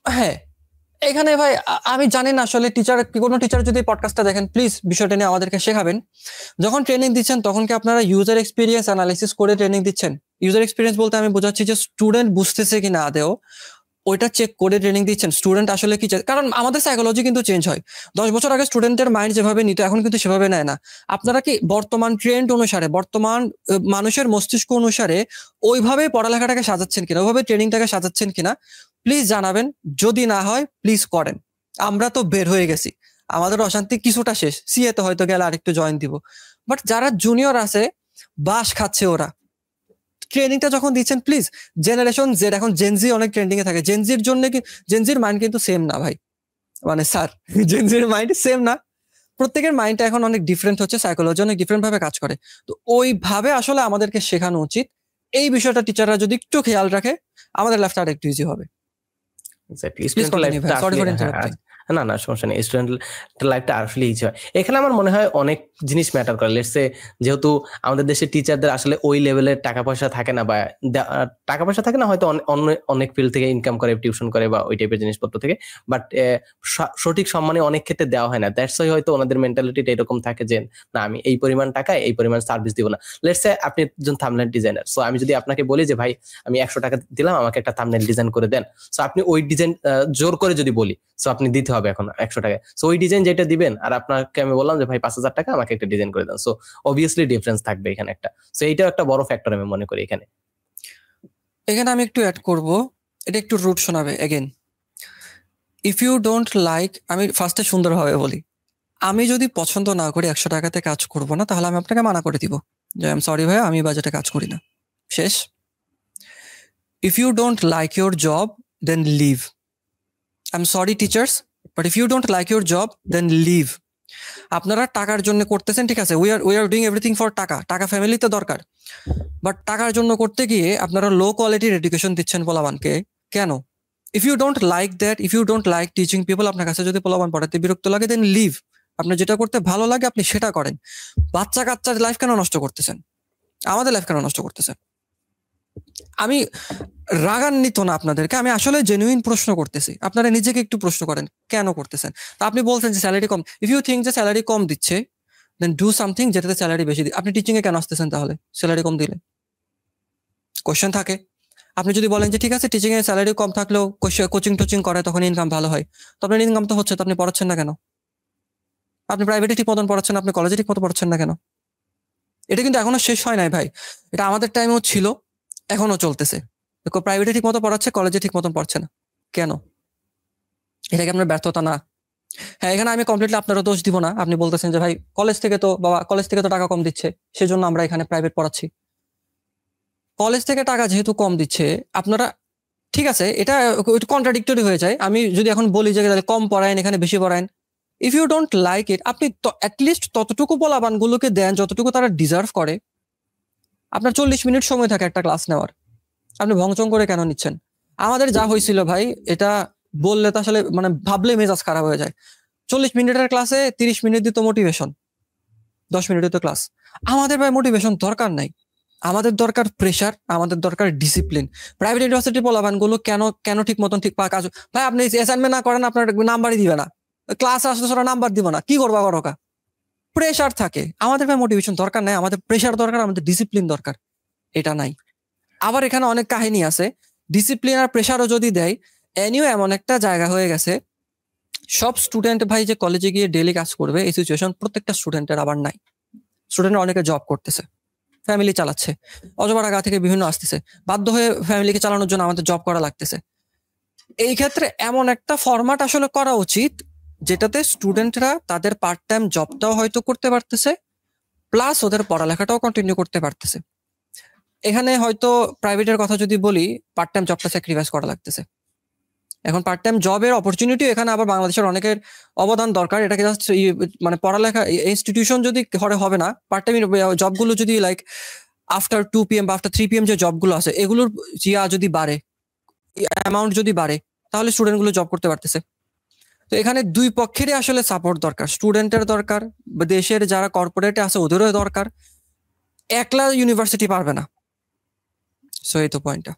হ্যাঁ, এখানে ভাই আমি জানি না আসলে টিচার, কোনো টিচার যদি পডকাস্টটা দেখেন প্লিজ বিষয়টা নিয়ে আমাদেরকে শেখাবেন। যখন ট্রেনিং দিচ্ছেন তখন কি আপনারা ইউজার এক্সপিরিয়েন্স অ্যানালাইসিস করে ট্রেনিং দিচ্ছেন? ইউজার এক্সপিরিয়েন্স বলতে আমি বোঝাচ্ছি যে স্টুডেন্ট বুঝতেছে কিনা আদেও, ওইটা চেক করে ট্রেনিং দিচ্ছেন। স্টুডেন্ট আসলে কি চায়, কারণ আমাদের সাইকোলজি কিন্তু চেঞ্জ হয়। 10 বছর আগে স্টুডেন্টের মাইন্ড যেভাবে নিত এখন কিন্তু সেভাবে নেয় না। আপনারা কি বর্তমান ট্রেন্ড অনুসারে, বর্তমান মানুষের মস্তিষ্ক অনুসারে ওইভাবে পড়ালেখাটাকে সাজাচ্ছেন কিনা, ওইভাবে ট্রেনিংটাকে সাজাচ্ছেন কিনা প্লিজ জানাবেন। যদি না হয় প্লিজ করেন। আমরা তো বের হয়ে গেছি, আমাদের অশান্তি কিছুটা শেষ, সিএ তো হয়তো গেলে আরেকটু জয়েন দিব, বাট যারা জুনিয়র আছে বাস খাচ্ছে ওরা। ট্রেনিংটা যখন দিচ্ছেন প্লিজ, জেনারেশন জেড, এখন জেনজি অনেক ট্রেন্ডিং এ থাকে, জেনজির জন্য কি, জেনজির মাইন্ড কিন্তু সেম না ভাই, মানে স্যার জেনজির মাইন্ড সেম না, প্রত্যেকের মাইন্ডটা এখন অনেক ডিফারেন্ট হচ্ছে, সাইকোলজি অনেক ডিফারেন্ট ভাবে কাজ করে। তো ওইভাবে আসলে আমাদেরকে শেখানো উচিত। এই বিষয়টা টিচাররা যদি একটু খেয়াল রাখে আমাদের লাইফটা আরেকটু ইজি হবে। না না সমস্যা নেই, স্টুডেন্ট লাইফটা আসলে ইজি হয়। এখানে আমার মনে হয় অনেক জিনিস ম্যাটার করে। লেটস সে যেহেতু আমাদের দেশে টিচারদের আসলে ওই লেভেলের টাকা পয়সা থাকে না, বা টাকা পয়সা থাকে না, হয়তো অনেক ফিল্ড থেকে ইনকাম করে, টিউশন করে বা ওই টাইপের জিনিসপত্র থেকে, বাট সঠিক সম্মানে অনেক ক্ষেত্রে দেওয়া হয় না। দ্যাটস ওয়াই হয়তো ওনাদের মেন্টালিটিটা এরকম থাকে যে না আমি এই পরিমাণ টাকায় এই পরিমাণ সার্ভিস দিব না। লেটস সে আপনি একজন থাম্বনেল ডিজাইনার, সো আমি যদি আপনাকে বলি যে ভাই আমি 100 টাকা দিলাম আমাকে একটা থাম্বনেল ডিজাইন করে দেন, সো আপনি ওই ডিজাইন জোর করে যদি বলি, সো আপনি দিতে হবে। হবে এখন 100 টাকা। সো ওই ডিজাইন যেটা দিবেন আর আপনাকে আমি বললাম যে ভাই 5,000 টাকা আমাকে একটা ডিজাইন করে দেন, সো অবভিয়াসলি ডিফারেন্স থাকবে এখানে একটা। সো এইটাও একটা বড় ফ্যাক্টর আমি মনে করি এখানে। আমি একটু অ্যাড করব, এটা একটু রুট শোনাবে again. If you don't like, আমি ফার্স্টে সুন্দরভাবে বলি, আমি যদি পছন্দ না করি 100 টাকাতে কাজ করব না, তাহলে আমি আপনাকে মানা করে দিব যে আই এম সরি ভাইয়া, আমি বাজেটে কাজ করি না, শেষ। If you don't like your job then leave. I am sorry teachers, but if you don't like your job then leave. আপনারা টাকার জন্য করতেছেন, ঠিক আছে, we are doing everything for টাকা, টাকা ফ্যামিলিতে দরকার, বাট টাকার জন্য করতে গিয়ে আপনারা লো কোয়ালিটির এডুকেশন দিচ্ছেন পোলাবানকে কেন? If you don't like that, if you don't like teaching people, আপনার কাছে যদি পোলাবান পড়াতে বিরক্ত লাগে দেন লিভ। আপনার যেটা করতে ভালো লাগে আপনি সেটা করেন। বাচ্চা কাচ্চার লাইফ কেন নষ্ট করতেছেন? আমাদের লাইফ কেন নষ্ট করতেছেন? আমি রাগান্বিত না আপনাদেরকে, আমি আসলে জেনুইন প্রশ্ন করতেছি, আপনারা নিজেকে একটু প্রশ্ন করেন কেন করতেছেন। তা আপনি বলছেন যে স্যালারি কম, ইফ ইউ থিঙ্ক যে স্যালারি কম দিচ্ছে দেন ডু সামথিং যেটাতে স্যালারি বেশি দিই। আপনি টিচিং এ কেন আসতেছেন তাহলে স্যালারি কম দিলে? কোশ্চেন থাকে। আপনি যদি বলেন যে ঠিক আছে টিচিং এর স্যালারি কম থাকলেও কোচিং টোচিং করে তখন ইনকাম ভালো হয়, তো আপনার ইনকাম তো হচ্ছে, তো আপনি পড়াচ্ছেন না কেন? আপনি প্রাইভেটে ঠিক মতন পড়াচ্ছেন, আপনি কলেজে ঠিক মতো পড়াচ্ছেন না কেন? এটা কিন্তু এখনো শেষ হয় নাই ভাই, এটা আমাদের টাইমেও ছিল, এখনো চলতেছে। প্রাইভেটে ঠিক মতো পড়াচ্ছে, কলেজে ঠিক মতন পড়ছে না কেন? এটা কি আপনার ব্যর্থতা না? হ্যাঁ, এখানে আমি কমপ্লিটলি আপনারও দোষ দিব না। আপনি বলতেছেন যে ভাই কলেজ থেকে তো টাকা কম দিচ্ছে, সেজন্য আমরা এখানে প্রাইভেট পড়াচ্ছি। কলেজ থেকে টাকা যেহেতু কম দিচ্ছে আপনারা, ঠিক আছে, এটা কন্ট্রাডিক্টরি হয়ে যায়। আমি যদি এখন বলি যে কম পড়ায়েন এখানে বেশি পড়ায়েন, if you don't like it, আপনি অ্যাটলিস্ট ততটুকু পোলাপানগুলোকে দেন যতটুকু তারা ডিজার্ভ করে। আপনার 40 মিনিট সময় থাকে একটা ক্লাস নেওয়ার, আপনি ভংচং করে কেন নিচ্ছেন? আমাদের যা হয়েছিল ভাই, এটা বললে তো আসলে মানে ভাবলে মেজাজ খারাপ হয়ে যায়। 40 মিনিটের ক্লাসে 30 মিনিট দিত মোটিভেশন, 10 মিনিট দিত ক্লাস। আমাদের ভাই মোটিভেশন দরকার নাই, আমাদের দরকার প্রেশার, আমাদের দরকার ডিসিপ্লিন। প্রাইভেট ইউনিভার্সিটি পোলাপানগুলো কেন ঠিক মতন ঠিক কাজ, ভাই আপনি অ্যাসাইনমেন্ট না করেন আপনার নাম্বারই দিবে না, ক্লাসে আসতে সেটা নাম্বার দিব না, কি করবা করোকা? প্রেশার থাকে। আমাদের ভাই মোটিভেশন দরকার নাই, আমাদের প্রেশার দরকার, আমাদের ডিসিপ্লিন দরকার, এটা নাই। আবার এখানে অনেক কাহিনী আছে, ডিসিপ্লিন আর প্রেশারও যদি দেয়, এনিও এমন একটা জায়গা হয়ে গেছে, সব স্টুডেন্ট ভাই যে কলেজে গিয়ে ডেইলি কাজ করবে এই সিচুয়েশন প্রত্যেকটা স্টুডেন্টের আবার নাই। স্টুডেন্ট অনেকে জব করতেছে, ফ্যামিলি চালাচ্ছে, অজবা টাকা থেকে বিভিন্ন আসতেছে, বাধ্য হয়ে ফ্যামিলিকে চালানোর জন্য আমাদের জব করা লাগতেছে। এই ক্ষেত্রে এমন একটা ফরম্যাট আসলে করা উচিত যেটাতে স্টুডেন্টরা তাদের পার্ট টাইম জবটাও হয়তো করতে পারতেছে, প্লাস ওদের পড়ালেখাটাও কন্টিনিউ করতে পারতেছে। এখানে হয়তো প্রাইভেটের কথা যদি বলি, পার্ট টাইম জবটা স্যাক্রিফাইস করা লাগতেছে। এখন পার্ট টাইম জবের অপরচুনিটি এখানে আবার বাংলাদেশের অনেকের অবদান দরকার। এটাকে জাস্ট মানে পড়ালেখা ইনস্টিটিউশন যদি হবে না, পার্ট টাইম জবগুলো যদি লাইক আফটার 2 PM বা আফটার 3 PM যে জবগুলো আছে এগুলোর যদি বাড়ে, অ্যামাউন্ট যদি বাড়ে, তাহলে স্টুডেন্টগুলো জব করতে পারতেছে। তো এখানে দুই পক্ষেরই আসলে সাপোর্ট দরকার, স্টুডেন্টের দরকার, দেশের যারা কর্পোরেটে আছে ওদেরও দরকার, একলা ইউনিভার্সিটি পারবে না। সো এই তো পয়েন্টটা।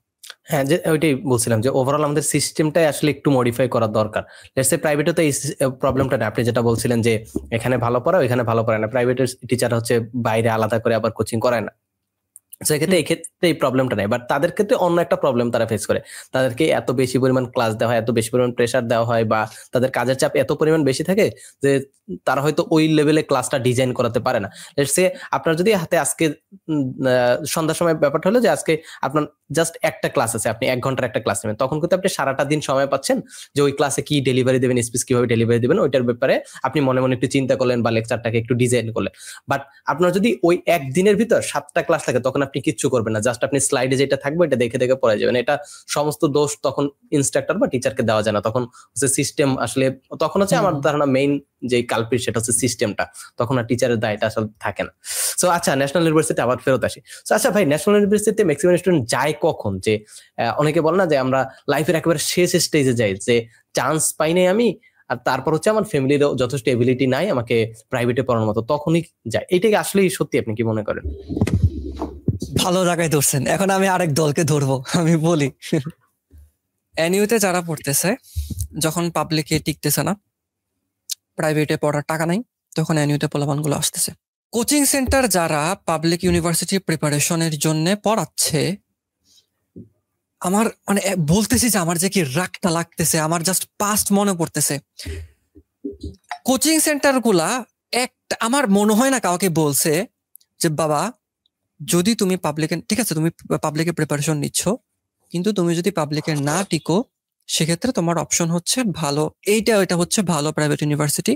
হ্যাঁ, যে ওইটাই বলছিলাম যে ওভারঅল আমাদের সিস্টেমটাই আসলে একটু মডিফাই করার দরকার। লেটস সে প্রাইভেটে তো এই প্রবলেমটা না, আপনি যেটা বলছিলেন যে এখানে ভালো পড়াও এখানে ভালো পড়ায় না, প্রাইভেটের টিচার হচ্ছে বাইরে আলাদা করে আবার কোচিং করায় না, সেক্ষেত্রে এই ক্ষেত্রে এই প্রবলেমটা নেই। বাট তাদের ক্ষেত্রে অন্য একটা প্রবলেম তারা ফেস করে, তাদেরকে এত বেশি পরিমাণ ক্লাস দেওয়া হয়, এত বেশি পরিমাণ প্রেশার দেওয়া হয়, বা তাদের কাজের চাপ এত পরিমাণ বেশি থাকে যে তারা হয়তো ওই লেভেলে ক্লাসটা ডিজাইন করাতে পারে না। সে আপনার যদি হাতে আজকে সন্ধ্যার সময় ব্যাপারটা হলো যে আজকে আপনার জাস্ট একটা ক্লাস আছে, আপনি 1 ঘন্টার একটা ক্লাস নেবেন, তখন কিন্তু আপনি সারাটা দিন সময় পাচ্ছেন যে ওই ক্লাসে কি ডেলিভারি দেবেন, স্পিচ কিভাবে ডেলিভারি দেবেন ওইটার ব্যাপারে আপনি মনে মনে একটু চিন্তা করলেন বা লেকচারটাকে একটু ডিজাইন করলেন। বাট আপনার যদি ওই একদিনের ভিতর 7টা ক্লাস থাকে তখন আপনি কিচ্ছু করবেন না, জাস্ট আপনি স্লাইডে যেটা থাকবে এটা দেখে দেখে পড়ে যাবেন। এটা সমস্ত দোষ তখন ইনস্ট্রাক্টর বা টিচারকে দেওয়া যায় না, তখন হচ্ছে সিস্টেম আসলে, তখন হচ্ছে আমার ধারণা মেইন যে কালপ্রিট সেটা হচ্ছে সিস্টেমটা, তখন আর টিচারের দায়টা আসলে থাকে না। সো আচ্ছা, ন্যাশনাল ইউনিভার্সিটি আবার ফেরত আসি। আচ্ছা ভাই, ন্যাশনাল ইউনিভার্সিটিতে ম্যাক্সিমাম স্টুডেন্ট যায় কখন? যে অনেকে বলে না যে আমরা লাইফের একেবারে শেষ স্টেজে যাই, যে চান্স পাই নাই আমি, আর তারপর হচ্ছে আমার ফ্যামিলিরও যথেষ্ট এবিলিটি নাই আমাকে প্রাইভেটে পড়ানোর মতো, তখনই যায়। এটাকে আসলেই সত্যি আপনি কি মনে করেন? ভালো জায়গায় ধরছেন, এখন আমি আরেক দলকে ধরবো। আমি বলি এনইউতে যারা পড়তেছে, যখন পাবলিকে টিকতেছে না, প্রাইভেটে পড়ার টাকা নাই, তখন এনইউতে পোলাপানগুলো আসতেছে। কোচিং সেন্টার যারা পাবলিক ইউনিভার্সিটি প্রিপারেশনের জন্য পড়াচ্ছে, আমার মানে বলতেছি যে আমার যে কি রাগটা লাগতেছে, আমার জাস্ট পাস্ট মনে পড়তেছে। কোচিং সেন্টার গুলা একটা, আমার মনে হয় না কাউকে বলছে যে বাবা যদি তুমি পাবলিকে, ঠিক আছে তুমি পাবলিকে প্রিপারেশন নিচ্ছ, কিন্তু তুমি যদি পাবলিকে না টিকো সেক্ষেত্রে তোমার অপশন হচ্ছে ভালো এটা হচ্ছে ভালো প্রাইভেট ইউনিভার্সিটি।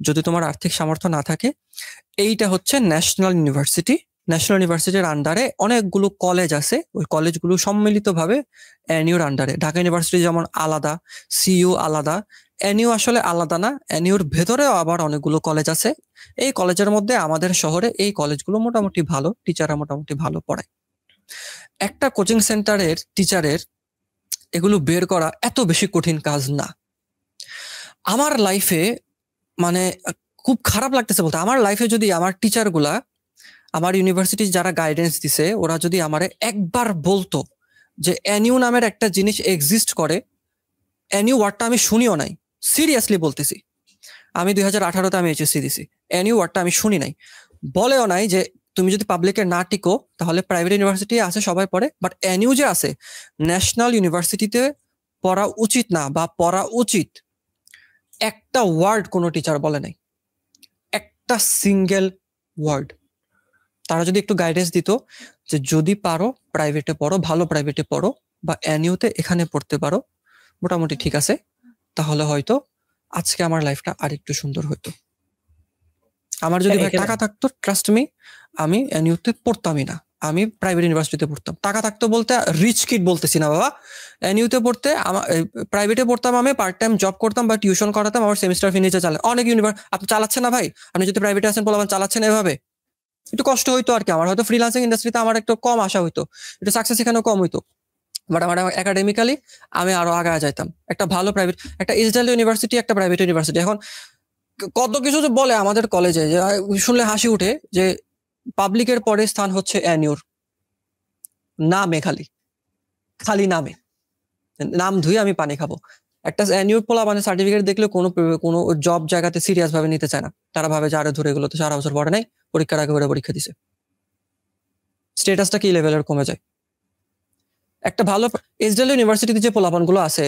যদি তোমার আর্থিক সামর্থ্য না থাকে, এইটা হচ্ছে ন্যাশনাল ইউনিভার্সিটি। ন্যাশনাল ইউনিভার্সিটির আন্ডারে অনেকগুলো কলেজ আছে, ওই কলেজগুলো সম্মিলিতভাবে এনইউর আন্ডারে। ঢাকা ইউনিভার্সিটি যেমন আলাদা, সিইউ আলাদা, এনইউ আসলে আলাদা না, এনইউর ভেতরেও আবার অনেকগুলো কলেজ আছে। এই কলেজের মধ্যে আমাদের শহরে এই কলেজগুলো মোটামুটি ভালো, টিচাররা মোটামুটি ভালো পড়ায়। একটা কোচিং সেন্টারের টিচারের এগুলো বের করা এত বেশি কঠিন কাজ না। আমার লাইফে মানে খুব খারাপ লাগতেছে বলতে, আমার লাইফে যদি আমার টিচার গুলা, আমার ইউনিভার্সিটি যারা গাইডেন্স দিছে, ওরা যদি আমারে একবার বলতো যে এনইউ নামের একটা জিনিস এক্সিস্ট করে, এনইউ ওয়ার্ডটা আমি শুনিও নাই, সিরিয়াসলি বলতেছি, আমি 2018-তে আমি এইচএসসি দিছি, এনইউ ওয়ার্ডটা আমি শুনি নাই, বলেও নাই যে তুমি যদি পাবলিকে না টিকো তাহলে প্রাইভেট ইউনিভার্সিটি আছে সবাই পড়ে, বাট এনইউ যে আছে ন্যাশনাল ইউনিভার্সিটিতে পড়া উচিত না বা পড়া উচিত, একটা ওয়ার্ড কোনো টিচার বলে নাই, একটা সিঙ্গেল ওয়ার্ড। তারা যদি একটু গাইডেন্স দিত যে যদি পারো প্রাইভেটে পড়ো, ভালো প্রাইভেটে পড়ো, বা এনইউতে এখানে পড়তে পারো, মোটামুটি ঠিক আছে, তাহলে হয়তো আজকে আমার লাইফটা আরেকটু সুন্দর হতো। আমার যদি ভাই টাকা থাকতো, ট্রাস্ট মি, আমি এনইউতে পড়তামই না, আমি প্রাইভেট ইউনিভার্সিটিতে পড়তাম। টাকা থাকতো বলতে রিচ কিড বলতেছি না বাবা, এনইউতে পড়তে আমার, প্রাইভেটে পড়তাম, আমি পার্ট টাইম জব করতাম বা টিউশন করাতাম, আমার সেমিস্টার ফি নিচে চালে। অনেক আপনি চালাচ্ছেন না ভাই, আপনি যদি প্রাইভেটে আছেন বলবেন চালাচ্ছেন এভাবে, একটু কষ্ট হইতো আর কি। আমার হয়তো ফ্রিল্যান্সিং ইন্ডাস্ট্রিতে আমার একটু কম আশা হইতো, একটু সাকসেস এখানেও কম হইতো, বাট আমার একাডেমিক্যালি আমি আরো আগায় যাইতাম। একটা ভালো প্রাইভেট, একটা ইসরায়েল ইউনিভার্সিটি, একটা প্রাইভেট ইউনিভার্সিটি, এখন কত কিছু যে বলে আমাদের কলেজে, যে শুনলে হাসি উঠে, যে পাবলিকের পরে স্থান হচ্ছে এনইউর, নামে খালি খালি নামে, নাম ধুয়ে আমি পানি খাবো। একটা এনইউর পোলা মানে সার্টিফিকেট দেখলে কোনো জব জায়গাতে সিরিয়াস ভাবে নিতে চায় না, তারা ভাবে যে আরে ধরে এগুলো তো 4 বছর পরে নাই, পরীক্ষার আগে করে পরীক্ষা দিছে, স্টেটাসটা কি লেভেলের কমে যায়। একটা ভালো ইসরায়েল ইউনিভার্সিটিতে যে পোলাপানগুলো আছে,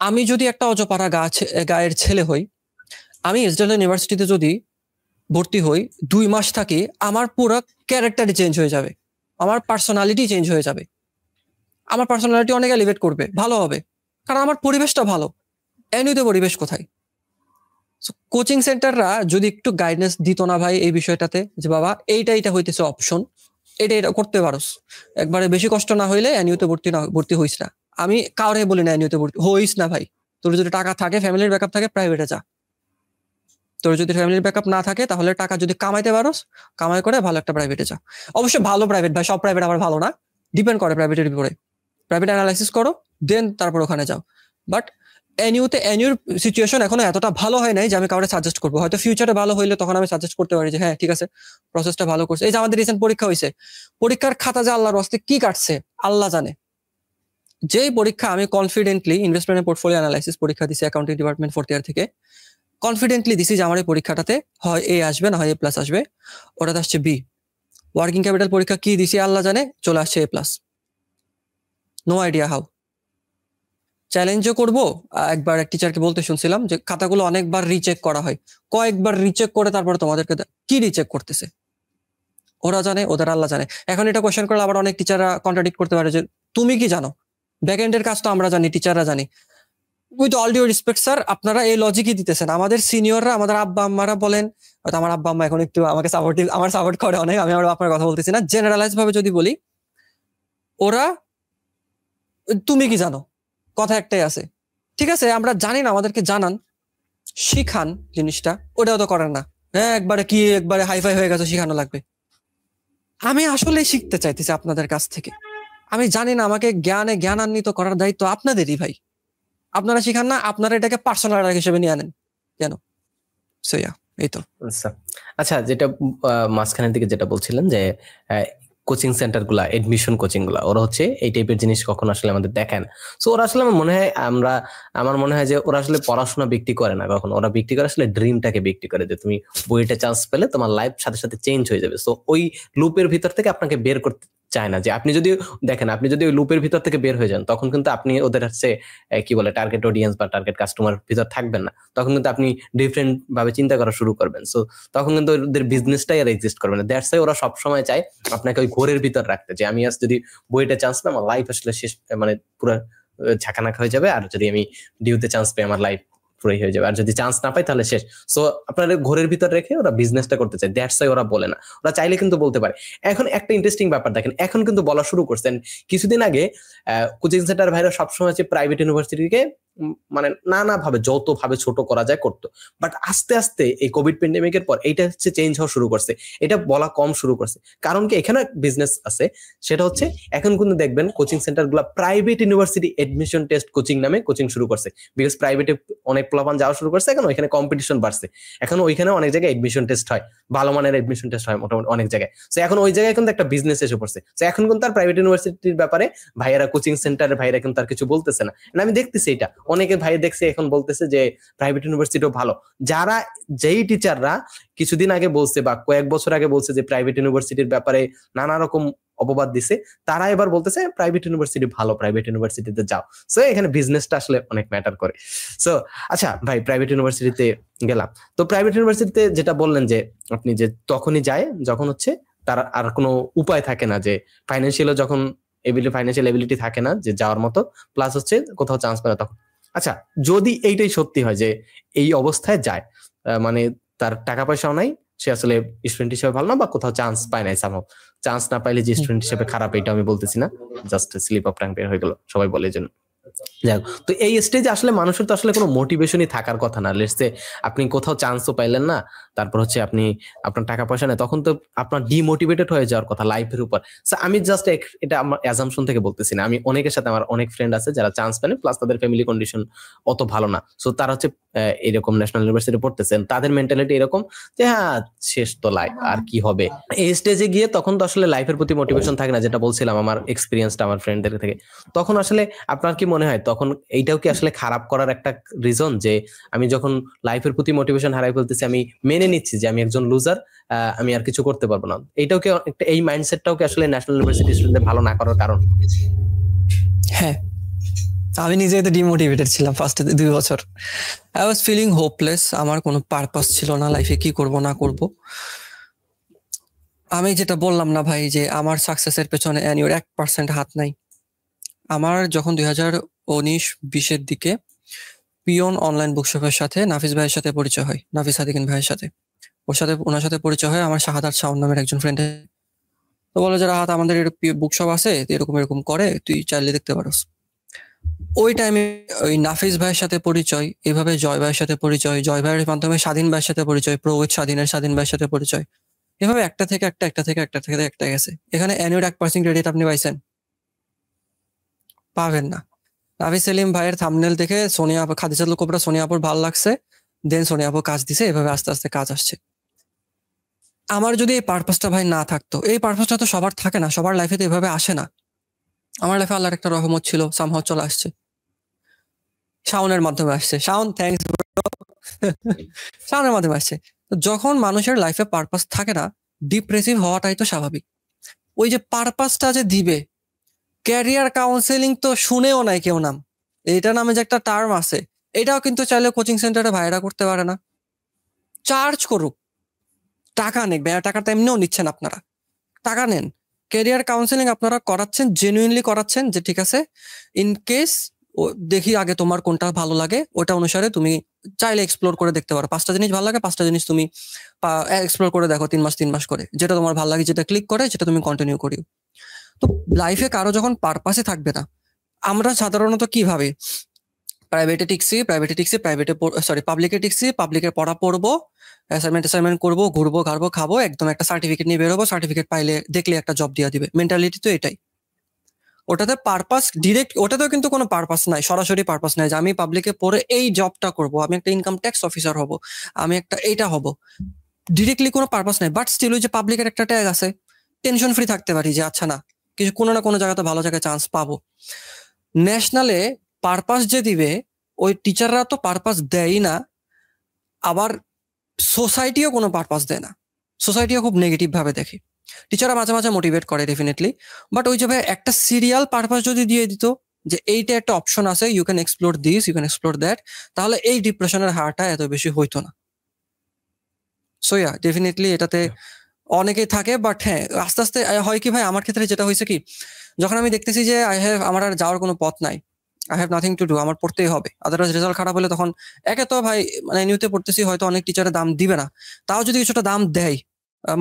আমি যদি একটা অজপাড়া গায়ের ছেলে হই, আমি ইসরায়েল ইউনিভার্সিটিতে যদি ভর্তি হই, 2 মাস থাকি, আমার পুরো ক্যারেক্টারই চেঞ্জ হয়ে যাবে, আমার পার্সোনালিটি চেঞ্জ হয়ে যাবে, আমার পার্সোনালিটি অনেক এলিভেট করবে, ভালো হবে, কারণ আমার পরিবেশটা ভালো। এমনিতে পরিবেশ কোথায়? কোচিং সেন্টাররা যদি একটু গাইডেন্স দিত না ভাই এই বিষয়টাতে, যে বাবা এইটা হইতেছে অপশন, এটা করতে পারোস, একবারে বেশি কষ্ট না হইলে এনইউতে ভর্তি হইস না। আমি কাউরে বলি না এনইউতে ভর্তি হইস না ভাই, তোর যদি টাকা থাকে, ফ্যামিলির ব্যাকআপ থাকে, প্রাইভেটে যা। তোর যদি ফ্যামিলির ব্যাকআপ না থাকে, তাহলে টাকা যদি কামাইতে পারোস, কামাই করে ভালো একটা প্রাইভেটে যা। অবশ্যই ভালো প্রাইভেট ভাই, সব প্রাইভেট আবার ভালো না, ডিপেন্ড করে প্রাইভেটের উপরে, প্রাইভেট অ্যানালাইসিস করো, দেন তারপর ওখানে যাও। বাট এনইউর সিচুয়েশন এখনো এতটা ভালো হয় নাই যে আমি কাউকে সাজেস্ট করবো। হয়তো ফিউচারে ভালো হইলে তখন আমি সাজেস্ট করতে পারি যে হ্যাঁ ঠিক আছে, প্রসেসটা ভালো করছে। এই যে আমাদের রিসেন্ট পরীক্ষা হয়েছে, পরীক্ষার খাতা যে আল্লাহর রাস্তে কি কাটছে আল্লাহ জানে। যেই পরীক্ষা আমি confidently investment and portfolio analysis পরীক্ষা দিছি অ্যাকাউন্টিং ডিপার্টমেন্ট 4th ইয়ার থেকে, কনফিডেন্টলি দিছি যে আমার এই পরীক্ষাটাতে হয় এ আসবে না হয় এ প্লাস আসবে, ওটাতে আসছে বি। ওয়ার্কিং ক্যাপিটাল পরীক্ষা কি দিছি আল্লাহ জানে, চলে আসছে A plus. No idea how. চ্যালেঞ্জও করবো। একবার এক টিচারকে বলতে শুনছিলাম যে খাতাগুলো অনেকবার রিচেক করা হয়, কয়েকবার রিচেক করে তারপরে তোমাদেরকে কি রিচেক করতেছে ওরা জানে, ওদের আল্লাহ জানে। এখন এটা কোয়েশ্চেন করলে আবার অনেক টিচাররা কন্ট্রাডিক্ট করতে পারে যে তুমি কি জানো, ব্যাকএন্ডের কাজ তো আমরা জানি, টিচাররা জানি। With all due respect sir, আপনারা এই লজিকই দিতেছেন। আমাদের সিনিয়ররা, আমাদের আব্বা আম্মারা বলেন, হয়তো আমার আব্বা আম্মা এখন একটু আমাকে আমার সাপোর্ট করে অনেক, আমি আমার আপনার কথা বলতেছি না, জেনারেলাইজ ভাবে যদি বলি, ওরা তুমি কি জানো কথা একটাই আছে। ঠিক আছে, আমরা জানি না, আমাদেরকে জানান, শিখান জিনিসটা, ওটাও তো করেন না। হ্যাঁ একবারে হাইফাই হয়ে গেছে, শিখানো লাগবে। আমি আসলে শিখতে চাইতেছি আপনাদের কাছ থেকে। আমি জানি না, আমাকে জ্ঞানান্বিত করার দায়িত্ব আপনাদেরই ভাই। আপনারা শিখান না, আপনারা এটাকে পার্সোনাল হিসেবে নিয়ে আনেন কেন? এই তো। আচ্ছা, যেটা মাঝখানের দিকে যেটা বলছিলেন যে কোচিং সেন্টার গুলা, এডমিশন কোচিং গুলা, ওরা হচ্ছে এই টাইপের জিনিস কখনো আসলে আমাদের দেখায় না। সো ওরা আসলে আমার মনে হয় যে ওরা আসলে পড়াশোনা বিক্রি করে না কখনো, ওরা বিক্রি করে আসলে ড্রিমটাকে বিক্রি করে, যে তুমি বইটা চান্স পেলে তোমার লাইফ সাথে সাথে চেঞ্জ হয়ে যাবে। সো ওই লুপের ভিতর থেকে আপনাকে বের করতে চায় না। যে আপনি যদি দেখেন, আপনি যদি ওই লুপের ভিতর থেকে বের হয়ে যান, তখন কিন্তু আপনি ওদের হচ্ছে কি বলে টার্গেট অডিয়েন্স বা টার্গেট কাস্টমার ভিতর থাকবেন না। তখন কিন্তু আপনি ডিফারেন্ট ভাবে চিন্তা করা শুরু করবেন। সো তখন কিন্তু ওদের বিজনেসটাই আর এক্সিস্ট করবে না। দ্যাটস ওয়াই ওরা সবসময় চায় আপনাকে ওই ঘোরের ভিতর রাখতে, যে আমি আজ যদি বইটা চান্স পাই আমার লাইফ আসলে শেষ, মানে পুরো ঝাঁকানাক হয়ে যাবে, আর যদি আমি ডিউতে চান্স পাই আমার লাইফ পুরোই হয়ে যাবে, আর যদি চান্স না পাই তাহলে শেষ। সো আপনার ঘরের ভিতর রেখে ওরা বিজনেসটা করতে চায়, দ্যাটস ওয়াই ওরা বলে না। ওরা চাইলে কিন্তু বলতে পারে। এখন একটা ইন্টারেস্টিং ব্যাপার দেখেন, এখন কিন্তু বলা শুরু করছেন। কিছুদিন আগে কোচিং সেন্টার ভাইরা সবসময় হচ্ছে প্রাইভেট ইউনিভার্সিটিকে মানে নানা ভাবে যত ভাবে ছোট করা যায় করতো, বাট আস্তে আস্তে এই কোভিড প্যান্ডেমিকের পর এইটা হচ্ছে চেঞ্জ হওয়া শুরু করছে, এটা বলা কম শুরু করছে। কারণ কি, এখানে বিজনেস আছে, সেটা হচ্ছে এখন কিন্তু দেখবেন কোচিং সেন্টার গুলা private university admission test coaching নামে কোচিং শুরু করছে। বিকজ প্রাইভেটে অনেক পোলাপান যাওয়া শুরু করছে, এখন ওইখানে কম্পিটিশন বাড়ছে, এখন ওইখানে অনেক জায়গায় এডমিশন টেস্ট হয়, ভালো মানের এডমিশন টেস্ট হয় মোটামুটি অনেক জায়গায়। তো এখন ওই জায়গায় কিন্তু একটা বিজনেস এসে পড়ছে। তো এখন কিন্তু তার প্রাইভেট ইউনিভার্সিটির ব্যাপারে ভাইয়ারা, কোচিং সেন্টারের ভাইরা কিন্তু তার কিছু বলতেছে না। আমি দেখতেছি এটা অনেকে ভাই দেখছে এখন বলতেছে যে প্রাইভেট ইউনিভার্সিটিও ভালো। যারা যেই টিচাররা কিছুদিন আগে বলছে বা কয়েক বছর আগে বলছে যে প্রাইভেট ইউনিভার্সিটির ব্যাপারে নানা রকম অপবাদ দিছে, তারা এবার বলতেছে প্রাইভেট ইউনিভার্সিটি ভালো, প্রাইভেট ইউনিভার্সিটিতে যাও। সো এখানে বিজনেসটা আসলে অনেক ম্যাটার করে। সো আচ্ছা ভাই, প্রাইভেট ইউনিভার্সিটিতে গেলাম, তো প্রাইভেট ইউনিভার্সিটিতে যেটা বললেন যে আপনি যে তখনই যায় যখন হচ্ছে তার আর কোনো উপায় থাকে না, যে ফাইন্যান্সিয়াল যখন ফাইন্যান্সিয়াল এবিলিটি থাকে না যে যাওয়ার মতো, প্লাস হচ্ছে কোথাও চান্স পায় না তখন। আচ্ছা, যদি এইটাই সত্যি হয় যে এই অবস্থায় যায়, মানে তার টাকা পয়সাও নাই, সে আসলে স্টুডেন্ট হিসেবে ভালো না, বা কোথাও চান্স পায় নাই, সামহাও চান্স না পাইলে যে স্টুডেন্ট হিসেবে খারাপ, এটা আমি বলতেছি না, জাস্ট স্লিপ অফ টাং বের হয়ে গেল, সবাই বলে জন্য। যাই হোক, তো এই স্টেজে আসলে মানুষের তো আসলে কোনো মোটিভেশনই থাকার কথা না। লেটস সে আপনি কোথাও চান্সও পাইলেন না, তারপর হচ্ছে আপনি আপনার টাকা পয়সা নেই, তখন তো আপনার ডিমোটিভেটেড হয়ে যাওয়ার কথা লাইফের উপর। আমি জাস্ট এটা আমার অ্যাজাম্পশন থেকে বলতেছি না, আমি অনেকের সাথে, আমার অনেক ফ্রেন্ড আছে যারা চান্স পায়, প্লাস তাদের ফ্যামিলি কন্ডিশন অত ভালো না, সো তারা হচ্ছে এরকম ন্যাশনাল ইউনিভার্সিটি পড়তেছেন, তাদের মেন্টালিটি এরকম যে হ্যাঁ শেষ তো লাইফ, আর কি হবে। এই স্টেজে গিয়ে তখন তো আসলে লাইফের প্রতি মোটিভেশন থাকে না, যেটা বলছিলাম আমার এক্সপিরিয়েন্সটা আমার ফ্রেন্ডদের থেকে। তখন আসলে আপনার কি মনে হয়, তখন এইটাও কি আসলে খারাপ করার একটা রিজন, যে আমি যখন লাইফের প্রতি মোটিভেশন হারাই ফেলতেছি, আমি মেনে নিচ্ছি যে আমি একজন লুজার, আমি আর কিছু করতে পারবো না, এইটাও কি এই মাইন্ডসেটটাও কি আসলে ন্যাশনাল ইউনিভার্সিটি স্টুডেন্টদের ভালো না করার কারণ? হ্যাঁ, আমি নিজে তো ডিমোটিভেটেড ছিলাম ফার্স্টে 2 বছর। আই ওয়াজ ফিলিং হোপলেস, আমার কোনো পারপাস ছিল না লাইফে, কি করব না করব। আমি যেটা বললাম না ভাই, যে আমার সাকসেসের পেছনে অ্যানিওর 1% হাত নাই। আমার যখন 2019-20 দিকে পিয়ন অনলাইন বুকশপের সাথে নাফিস ভাইয়ের সাথে পরিচয় হয়, নাফিস হাদিকিন ভাইয়ের সাথে, ওনার সাথে পরিচয় হয় আমার শাহাদাত শাওন নামের একজন ফ্রেন্ড। তো বলে যে রাহাত, আমাদের বুকশপ আছে, এরকম এরকম করে, তুই চাইলে দেখতে পারোস। ওই টাইমে ওই নাফিস ভাইয়ের সাথে পরিচয়, এভাবে জয় ভাইয়ের সাথে পরিচয়, জয় ভাইয়ের মাধ্যমে স্বাধীন ভাইয়ের সাথে পরিচয়, প্রৌত স্বাধীন ভাইয়ের সাথে পরিচয়, এভাবে একটা থেকে একটা গেছে। এখানে অ্যানুয়াল 1% ক্রেডিট আপনি পাইছেন? পাবেন না। নাফিস সেলিম ভাইয়ের থাম্বনেল দেখে সোনিয়া আপু, খাদিজাতুল কোবরা সোনিয়া আপুর ভালো লাগছে, দেন সোনিয়া আপু কাজ দিছে, এভাবে আস্তে আস্তে কাজ আসছে। আমার যদি এই পারপাসটা ভাই না থাকতো, এই পারপাসটা তো সবার থাকে না, সবার লাইফে তো এভাবে আসে না। আমার লাইফে আল্লাহর একটা রহমত ছিল, সামহাও চলে আসছে, শাওনের মাধ্যমে আসছে। শাওন, থ্যাঙ্কস শাওনের মাধ্যমে আসছে। তো যখন মানুষের লাইফে পারপাস থাকে না, ডিপ্রেসিভ হওয়াটাই তো স্বাভাবিক। ওই যে পারপাসটা যে দিবে, ক্যারিয়ার কাউন্সেলিং তো শুনেও নাই কেউ নাম, এটা নামে যে একটা টার্ম আছে, এটাও কিন্তু চাইলে কোচিং সেন্টারে ভাইরা করতে পারে না। চার্জ করুক, টাকা নেক, টাকা তো এমনিও নিচ্ছেন আপনারা, টাকা নেন। ক্যারিয়ার কাউন্সেলিং আপনারা করাচ্ছেন, জেনুইনলি করাচ্ছেন, যে ঠিক আছে ইন কেস দেখি আগে তোমার কোনটা ভালো লাগে, ওটা অনুসারে তুমি চাইলে এক্সপ্লোর করে দেখতে পারো। 5টা জিনিস ভালো লাগে, 5টা জিনিস তুমি এক্সপ্লোর করে দেখো 3 মাস করে, যেটা তোমার ভালো লাগে, যেটা ক্লিক করে, যেটা তুমি কন্টিনিউ করিও। তো লাইফে কারো যখন পারপাসে থাকবে না, আমরা সাধারণত কি ভাবে, পাবলিকে টিকছি, পাবলিকের পড়া পড়বো, অ্যাসাইনমেন্ট করবো, ঘুরবো ঘাড়বো খাবো, একদম একটা সার্টিফিকেট নিয়ে বেরোবো, সার্টিফিকেট পাইলে দেখলে একটা জব দিয়ে দিবে, মেন্টালিটি তো এটাই। ওটাতে পারপাস ডিরেক্ট, ওটাতেও কিন্তু কোনো পারপাস নাই, সরাসরি পারপাস নাই যে আমি পাবলিকে পড়ে এই জবটা করব, আমি একটা ইনকাম ট্যাক্স অফিসার হব, আমি একটা এইটা হব, ডিরেক্টলি কোনো পারপাস নাই। বাট স্টিল ওই যে পাবলিকের একটা ট্যাগ আছে, টেনশন ফ্রি থাকতে পারি যে আচ্ছা না, কিছু কোনো না কোনো জায়গাতে ভালো জায়গায় চান্স পাবো। ন্যাশনালে পারপাস যে দিবে, ওই টিচাররা তো পারপাস দেয়ই না, আবার সোসাইটিও কোনো পারপাস দেয় না, সোসাইটিও খুব নেগেটিভ ভাবে দেখে। টিচাররা মাঝে মাঝে মোটিভেট করে ডেফিনেটলি, বাট ওই যে ভাই একটা সিরিয়াল পারপাস যদি দিয়ে দিত যে এইটা একটা অপশন আছে, you can explore this, you can explore that, তাহলে এই ডিপ্রেশনের হারটা এত বেশি হইতো না। সো ইয়া, ডেফিনেটলি এটাতে অনেকেই থাকে, বাট হ্যাঁ আস্তে আস্তে হয় কি ভাই, আমার ক্ষেত্রে যেটা হয়েছে কি, যখন আমি দেখতেছি যে আমার আর যাওয়ার কোনো পথ নাই, I have nothing to do, আমার পড়তেই হবে, আদারওয়াইজ রেজাল্ট খারাপ হলে তখন একে তো ভাই মানে নিউতে পড়তেছি, হয়তো অনেক টিচারে দাম দিবে না, তাও যদি কিছুটা দাম দেয়,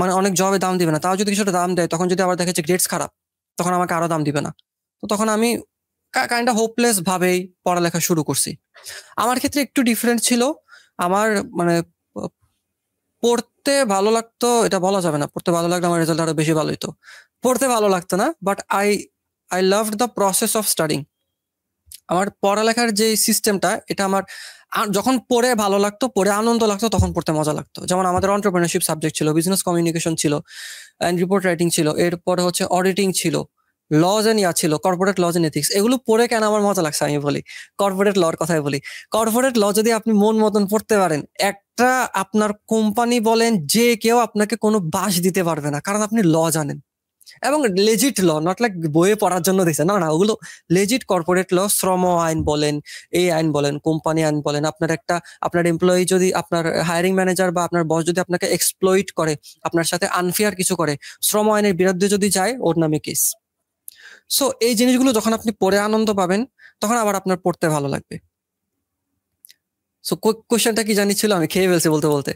মানে অনেক জবে দাম দিবে না, তাও যদি কিছুটা দাম দেয়, তখন যদি আবার দেখে যে গ্রেডস খারাপ, তখন আমাকে আরো দাম দিবে না। তো তখন আমি কাইন্ড অফ হোপলেস ভাবেই পড়ালেখা শুরু করছি। আমার ক্ষেত্রে একটু ডিফারেন্ট ছিল। আমার মানে পড়তে ভালো লাগতো এটা বলা যাবে না, পড়তে ভালো লাগলে আমার রেজাল্ট আরো বেশি ভালো হতো। পড়তে ভালো লাগতো না, but I loved the process of studying. আমার পড়ালেখার যে সিস্টেমটা, এটা আমার যখন পড়ে ভালো লাগতো, পড়ে আনন্দ লাগতো, তখন পড়তে মজা লাগতো। যেমন আমাদের এন্টারপ্রেনারশিপ সাবজেক্ট ছিল, বিজনেস কমিউনিকেশন ছিল, এন্ড রিপোর্ট রাইটিং ছিল, এরপরে হচ্ছে অডিটিং ছিল, লজ এন্ড ছিল, কর্পোরেট লজ এন্ড এথিক্স। এগুলো পড়ে কেন আমার মজা লাগছে আমি বলি, কর্পোরেট লর কথাই বলি। কর্পোরেট ল যদি আপনি মন মতন পড়তে পারেন, একটা আপনার কোম্পানি বলেন যে কেউ আপনাকে কোনো বাস দিতে পারবে না, কারণ আপনি ল জানেন, এবং লেজিট ল, নট লাইক বইয়ে পড়ার জন্য দিচ্ছে, না না, ওগুলো লেজিট কর্পোরেট ল। শ্রম আইন বলেন, এই আইন বলেন, কোম্পানি আইন বলেন, আপনার এমপ্লয়ি যদি, আপনার হায়ারিং ম্যানেজার বা আপনার বস যদি আপনাকে এক্সপ্লয়েট করে, আপনার সাথে আনফেয়ার কিছু করে, শ্রম আইনের বিরুদ্ধে যদি যায়, ওর নামে কেস। সো এই জিনিসগুলো যখন আপনি পড়ে আনন্দ পাবেন, তখন আবার আপনার পড়তে ভালো লাগবে। সো কোশ্চেনটা কি জানি ছিল, আমি খেয়ে ফেলছি বলতে বলতে।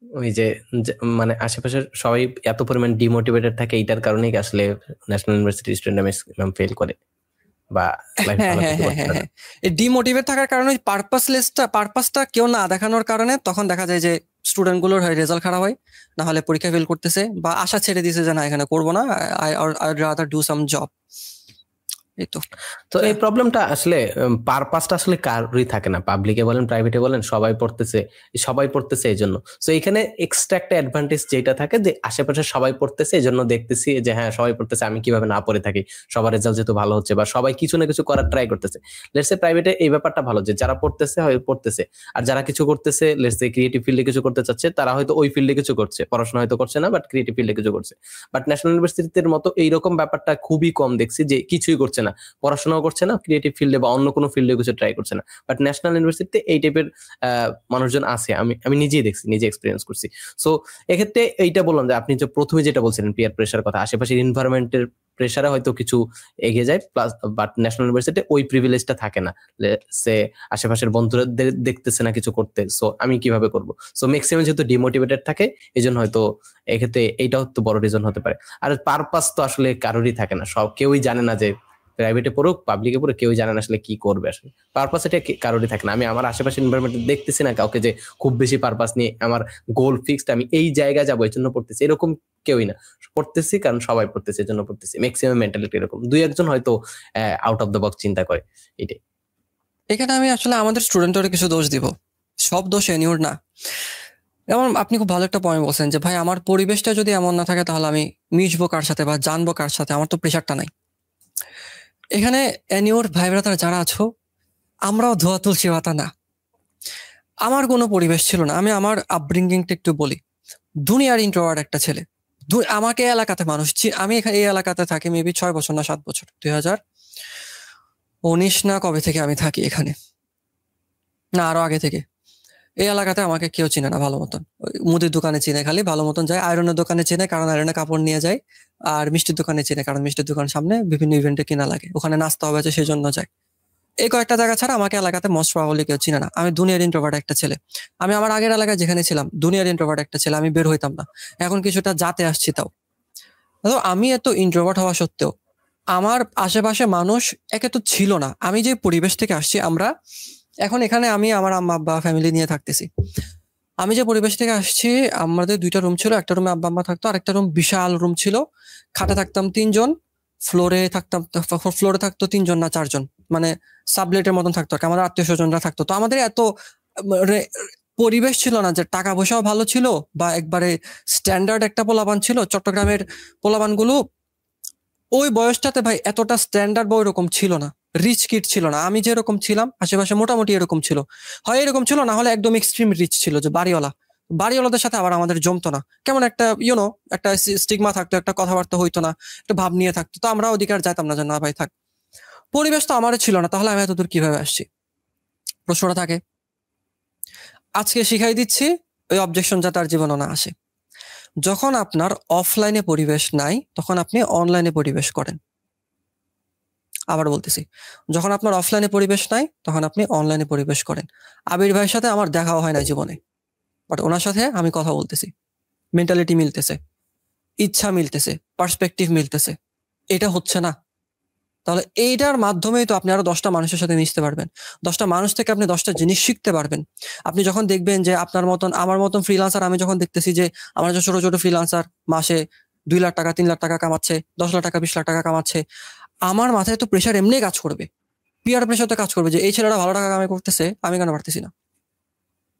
ওই যে মানে আশেপাশের সবাই এত পরিমাণ ডিমোটিভেটেড থাকে, এইটার কারণেই কি আসলে national university student maximum fail করে বা লাইফ হ্যাঁ ভালো হ্যাঁ কিছু হ্যাঁ করতে হ্যাঁ পারে হ্যাঁ, না। এই ডিমোটিভেট থাকার কারণে পারপাসটা কেউ না দেখানোর কারণে তখন দেখা যায় যে স্টুডেন্ট গুলোর হয় রেজাল্ট খারাপ হয়, না হলে পরীক্ষা ফেল করতেছে, বা আশা ছেড়ে দিয়েছে যে না এখানে করবো না, I rather do some job. এই তো। তো এই প্রবলেমটা আসলে পারপাসটা আসলে কারোরই থাকে না, পাবলিকে বলেন প্রাইভেটে বলেন, সবাই পড়তেছে এই জন্য। তো এখানে এক্সট্রা একটা অ্যাডভান্টেজ যেটা থাকে যে আশেপাশে সবাই পড়তেছে, এই জন্য দেখতেছি যে হ্যাঁ সবাই পড়তেছে, আমি কিভাবে না পড়ে থাকি, সবার রেজাল্ট যেহেতু ভালো হচ্ছে বা সবাই কিছু না কিছু করার ট্রাই করতেছে। লেটস সে প্রাইভেটে এই ব্যাপারটা ভালো যে যারা পড়তেছে হয় পড়তেছে, আর যারা কিছু করতেছে, লেটস সে ক্রিয়েটিভ ফিল্ডে কিছু করতে চাচ্ছে, তারা হয়তো ওই ফিল্ডে কিছু করছে, পড়াশোনা হয়তো করছে না, বাট ক্রিয়েটিভ ফিল্ডে কিছু করছে। বাট ন্যাশনাল ইউনিভার্সিটির মতো এইরকম ব্যাপারটা খুবই কম দেখছি যে কিছুই করছে না, পড়াশোনাও করছে না, ক্রিয়েটিভ ফিল্ডে বা অন্য কোনো ফিল্ডে কিছু ট্রাই করছে না। বাট ন্যাশনাল ইউনিভার্সিটিতে এই টাইপের মানুষজন আছে, আমি নিজেই দেখছি, নিজে এক্সপিরিয়েন্স করছি। সো এক্ষেত্রে এইটা বললাম যে আপনি যে প্রথমে যেটা বলছিলেন পিয়ার প্রেশার কথা, আশেপাশের এনভায়রনমেন্টের প্রেশারে হয়তো কিছু এগিয়ে যায়, প্লাস বাট ন্যাশনাল ইউনিভার্সিটিতে ওই প্রিভিলেজটা থাকে না, সে আশেপাশের বন্ধুরা দেখতেছে না কিছু করতে, সো আমি কিভাবে করব। সো ম্যাক্সিমাম যেহেতু ডিমোটিভেটেড থাকে, এই জন্য হয়তো এক্ষেত্রে এইটাও তো বড় রিজন হতে পারে। আর পারপাস তো আসলে কারোরই থাকে না, কেউই জানে না যে প্রাইভেটে পড়ুক পাবলিকে পড়ুক, কেউই জানে না আসলে কি করবে, আসলে পারপাস এটা কারোরই থাকে না। আমি আমার আশেপাশে এনভায়রনমেন্টে দেখতেছি না কাউকে যে খুব বেশি পারপাস নিয়ে আমার গোল ফিক্সড, আমি এই জায়গায় যাবো এই জন্য পড়তেছি, এরকম কেউই না। পড়তেছি কারণ সবাই পড়তেছে এই জন্য পড়তেছি, ম্যাক্সিমাম মেন্টালিটি এরকম, দুই একজন হয়তো আউট অফ দ্য বক্স চিন্তা করে। এটাই, এখানে আমি আসলে আমাদের স্টুডেন্টের কিছু দোষ দিব, সব দোষ এনিওর না। যেমন আপনি খুব ভালো একটা পয়েন্ট বলছেন যে ভাই আমার পরিবেশটা যদি এমন না থাকে, তাহলে আমি মিশবো কার সাথে বা জানবো কার সাথে, আমার তো প্রেশারটা নাই। এখানে এনিওর ভাই ব্রাদার যারা আছো, আমরাও ধোয়া তুলসী পাতা না। আমার কোনো পরিবেশ ছিল না, আমি আমার আপব্রিঙ্গিংটা একটু বলি। দুনিয়ার ইন্ট্রোভার্ট একটা ছেলে, আমাকে এলাকাতে মানুষ, আমি এখানে এই এলাকাতে থাকি মেবি 6 বছর না 7 বছর, 2019 না কবে থেকে আমি থাকি এখানে, না আরো আগে থেকে। এই এলাকাতে আমাকে কেউ চিনে না ভালো মতন, মুদির দোকানে চিনে খালি ভালো মতন যায়, আয়রনের দোকানে চিনে কারণ আয়রনে কাপড় নিয়ে যায়, আর মিষ্টির দোকানে চিনে কারণ মিষ্টির দোকান সামনে বিভিন্ন ইভেন্টে কিনা লাগে, ওখানে নাস্তা হবে আছে সেই জন্য যায়। এই কয়েকটা জায়গা ছাড়া আমাকে এলাকাতে মোস্ট প্রবাবলি কেউ চিনে না। আমি দুনিয়ার ইন্ট্রোভার্ট একটা ছেলে। আমি আমার আগের এলাকায় যেখানে ছিলাম দুনিয়ার ইন্ট্রোভার্ট একটা ছেলে, আমি বের হইতাম না। এখন কিছুটা যাতে আসছি তাও। তো আমি এত ইন্ট্রোভার্ট হওয়া সত্ত্বেও আমার আশেপাশে মানুষ একে তো ছিল না। আমি যে পরিবেশ থেকে আসছি, আমরা এখন এখানে আমি আমার আম্মা আব্বা ফ্যামিলি নিয়ে থাকতেছি। আমি যে পরিবেশ থেকে আসছি, আমাদের 2টা রুম ছিল, একটা রুমে আব্বা আম্মা থাকতো, আরেকটা রুম বিশাল রুম ছিল। খাটে থাকতাম 3 জন, ফ্লোরে থাকতো 3 জন না 4 জন, মানে সাবলেটের মতন থাকতো আর কি। আমাদের আত্মীয় স্বজনরা থাকতো। তো আমাদের এত পরিবেশ ছিল না যে টাকা পয়সাও ভালো ছিল বা একবারে স্ট্যান্ডার্ড একটা পোলাপান ছিল। চট্টগ্রামের পোলাপানগুলো ওই বয়সটাতে ভাই এতটা স্ট্যান্ডার্ড বা ওইরকম ছিল না, রিচ কিড ছিল না। আমি যেরকম ছিলাম আশেপাশে মোটামুটি এরকম ছিল, হয় এরকম ছিল, না হলে একদম এক্সট্রিম রিচ ছিল, যে বাড়িওয়ালাদের সাথে আবার আমাদের জমতো না, কেমন একটা একটা স্টিগমা থাকতো, একটা কথাবার্তা হইতো না, একটা ভাব নিয়ে থাকতো। তো আমরা ওদিকে আর যাইতাম না যে না ভাই থাক। পরিবেশ তো আমারও ছিল না, তাহলে আমি এতদূর কিভাবে আসছি? প্রশ্নটা থাকে। আজকে শিখাই দিচ্ছি ওই অবজেকশন যাতে আর জীবনে না আসে। যখন আপনার অফলাইনে পরিবেশ নাই তখন আপনি অনলাইনে পরিবেশ করেন। আবার বলতেছি, যখন আপনার অফলাইনে পরিবেশ নাই তখন আপনি অনলাইনে পরিবেশ করেন। আবির ভাইয়ের সাথে আমার দেখাও হয় না জীবনে, বাট ওনার সাথে আমি কথা বলতেছি, মেন্টালিটি মিলতেছে, ইচ্ছা মিলতেছে, পার্সপেক্টিভ মিলতেছে। এটা হচ্ছে না? তাহলে এইটার মাধ্যমেই তো আপনি আরো 10টা মানুষের সাথে মিশতে পারবেন। 10টা মানুষ থেকে আপনি 10টা জিনিস শিখতে পারবেন। আপনি যখন দেখবেন যে আপনার মতন আমার মতন ফ্রিল্যান্সার, আমি যখন দেখতেছি যে আমার যে ছোট ছোট ফ্রিল্যান্সার মাসে 2 লাখ টাকা 3 লাখ টাকা কামাচ্ছে, 10 লাখ টাকা 20 লাখ টাকা কামাচ্ছে, আমার মাথায় তো প্রেশার এমনি কাজ করবে, পিয়ার প্রেশার তো কাজ করবে যে এই ছেলেটা ভালো টাকা কামাই করতেছে, আমি কেন পারতেছি না?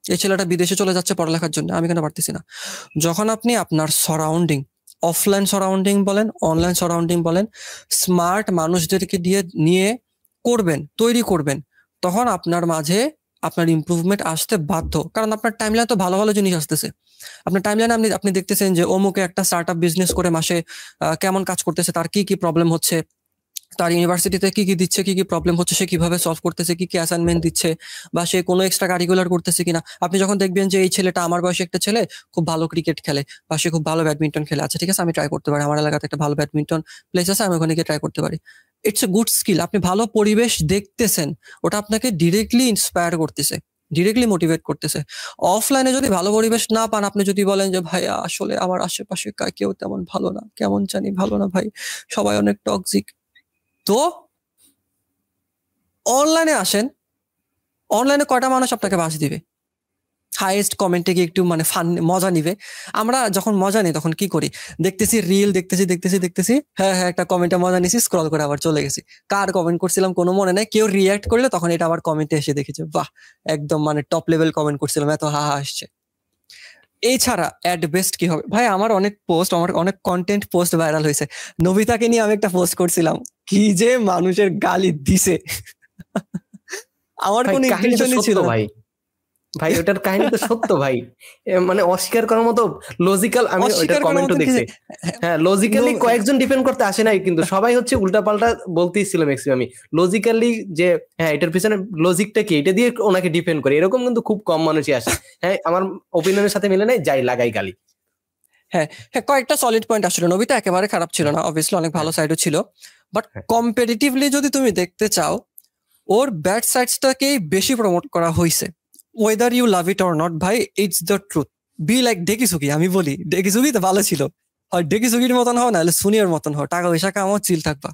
এই ছেলেটা বিদেশে চলে যাচ্ছে পড়ালেখার জন্য, আমি কেন পারতেছি না? যখন আপনি আপনার সারাউন্ডিং, অফলাইন সারাউন্ডিং বলেন অনলাইন সারাউন্ডিং বলেন, স্মার্ট মানুষদেরকে দিয়ে নিয়ে করবেন, তৈরি করবেন, তখন আপনার মাঝে আপনার ইমপ্রুভমেন্ট আসতে বাধ্য। কারণ আপনার টাইমলাইনে তো ভালো ভালো জিনিস আসতেছে। আপনার টাইমলাইনে আপনি দেখতেছেন যে অমুকে একটা স্টার্ট আপ বিজনেস করে মাসে কেমন কাজ করতেছে, তার কি কি প্রবলেম হচ্ছে, তার ইউনিভার্সিটিতে কি কি দিচ্ছে, কি কি প্রবলেম হচ্ছে, সে কিভাবে সলভ করতেছে, কি কি অ্যাসাইনমেন্ট দিচ্ছে, বা সে কোনো এক্সট্রা কারিকুলার করতেছে কিনা। আপনি যখন দেখবেন যে এই ছেলেটা, আমার বয়সী একটা ছেলে, খুব ভালো ক্রিকেট খেলে বা সে খুব ভালো ব্যাডমিন্টন খেলে, আচ্ছা ঠিক আছে আমি ট্রাই করতে পারি, আমার এলাকাতে একটা ভালো ব্যাডমিন্টন প্লেস আছে, আমি ওখানে গিয়ে ট্রাই করতে পারি। It's a good skill. আপনি ভালো পরিবেশ দেখতেছেন, ওটা আপনাকে ডিরেক্টলি ইন্সপায়ার করতেছে, ডিরেক্টলি মোটিভেট করতেছে। অফলাইনে যদি ভালো পরিবেশ না পান, আপনি যদি বলেন যে ভাই আসলে আমার আশেপাশে কেউ তেমন ভালো না, কেমন জানি ভালো না ভাই, সবাই অনেক টক্সিক, তো অনলাইনে আসেন। অনলাইনে কয়টা মানুষ আপনাকে বাস দিবে? হাইয়েস্ট কমেন্টে গিয়ে একটু মানে ফান মজা নিবে। আমরা যখন মজা নিই তখন কি করি? দেখতেছি রিল, দেখতেছি, হ্যাঁ হ্যাঁ একটা কমেন্টে মজা নিছি, স্ক্রল করে আবার চলে গেছি। কার কমেন্ট করছিলাম কোনো মনে নাই, কেউ রিয়াক্ট করলে তখন এটা আবার কমেন্টে এসে দেখেছে, বাহ একদম মানে টপ লেভেল কমেন্ট করছিলাম, এত হা হা আসছে। এছাড়া অ্যাট বেস্ট কি হবে ভাই? আমার অনেক কন্টেন্ট পোস্ট ভাইরাল হয়েছে। নবিতাকে নিয়ে আমি একটা পোস্ট করছিলাম, কি যে মানুষের গালি দিছে আমার কোনো ইন্টেনশনই ছিল না ভাই। ভাই ওটার কাহিনী তো সত্য ভাই, মানে অস্বীকার করার মতো লজিক্যাল। আমি ওইটার কমেন্টও দেখছি। হ্যাঁ, লজিক্যালি কয়েকজন ডিপেন্ড করতে আসে নাই, কিন্তু সবাই হচ্ছে উল্টাপাল্টা বলতেই ছিল ম্যাক্সিমামই। লজিক্যালি যে হ্যাঁ এটার পিছনে লজিকটা কি, এটা দিয়ে ওনাকে ডিপেন্ড করে, এরকম কিন্তু খুব কম মানুষই আসে। হ্যাঁ আমার ওপিনিয়নের সাথে মিলে নাই, যাই লাগাই গালি। হ্যাঁ হ্যাঁ, কয়েকটা সলিড পয়েন্ট আসলে, নবিতা একেবারে খারাপ ছিল না, অবভিয়াসলি অনেক ভালো সাইডও ছিল, বাট কম্পিটিটিভলি যদি তুমি দেখতে চাও, ওর ব্যাড সাইডসটাকেই বেশি প্রমোট করা হয়েছে। Whether you love it or not ভাই, it's the truth. Be like ডেকিসুকি, আমি বলি ডেকিসুকি তো ভালো ছিল, হয় ডেকিসুকির মতন হও, নাহলে সুনিয়র মতন হও, টাকা পয়সা কামাও, চিল থাকবা।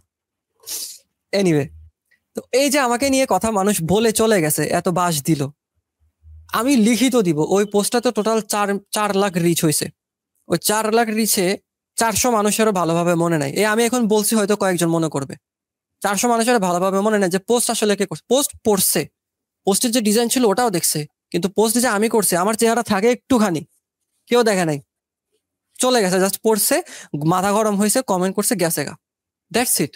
এনিওয়ে, তো এই যে আমাকে নিয়ে কথা মানুষ বলে চলে গেছে, এত বাস দিল, আমি লিখিত দিব ওই পোস্টটা তো টোটাল 4 লাখ রিচ হয়েছে। ওই 4 লাখ রিচে 400 মানুষেরও ভালোভাবে মনে নাই। আমি এখন বলছি হয়তো কয়েকজন মনে করবে, 400 মানুষের ভালোভাবে মনে নাই যে পোস্ট আসলে কে করছে। পোস্ট পড়ছে, পোস্টের যে ডিজাইন ছিল ওটাও দেখছে, কিন্তু পোস্ট যে আমি করছি, আমার চেহারা থাকে একটুখানি, কেউ দেখে নাই, চলে গেছে, জাস্ট পড়ছে, মাথা গরম হয়েছে, কমেন্ট করছে, গেছে গা, দ্যাটস ইট।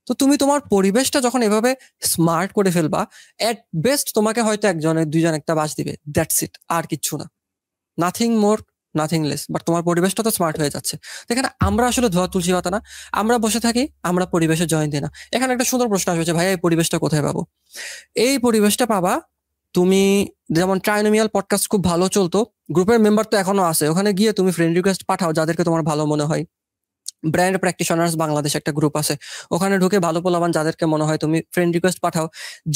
তো তুমি তোমার পরিবেশটা যখন এভাবে স্মার্ট করে ফেলবা, এট বেস্ট তোমাকে হয়তো একজনের দুইজন একটা বাস দিবে, দ্যাটস ইট, আর কিচ্ছু না, nothing more nothing less. But তোমার পরিবেশটা তো স্মার্ট হয়ে যাচ্ছে। এখানে আমরা আসলে ধোয়া তুলসী পাতা না, আমরা বসে থাকি, আমরা পরিবেশে জয়েন দিই না। এখানে একটা সুন্দর প্রশ্ন আসবে যে ভাই এই পরিবেশটা কোথায় পাবো? এই পরিবেশটা পাবা তুমি, যেমন ট্রাইনোমিয়াল পডকাস্ট খুব ভালো চলতো, গ্রুপের মেম্বার তো এখনো আছে, ওখানে গিয়ে তুমি ফ্রেন্ড রিকোয়েস্ট পাঠাও যাদেরকে তোমার ভালো মনে হয়। ব্র্যান্ড প্র্যাকটিশনার্স বাংলাদেশ একটা গ্রুপ আছে, ওখানে ঢুকে ভালো পোলাবান যাদেরকে মনে হয় তুমি ফ্রেন্ড রিকোয়েস্ট পাঠাও।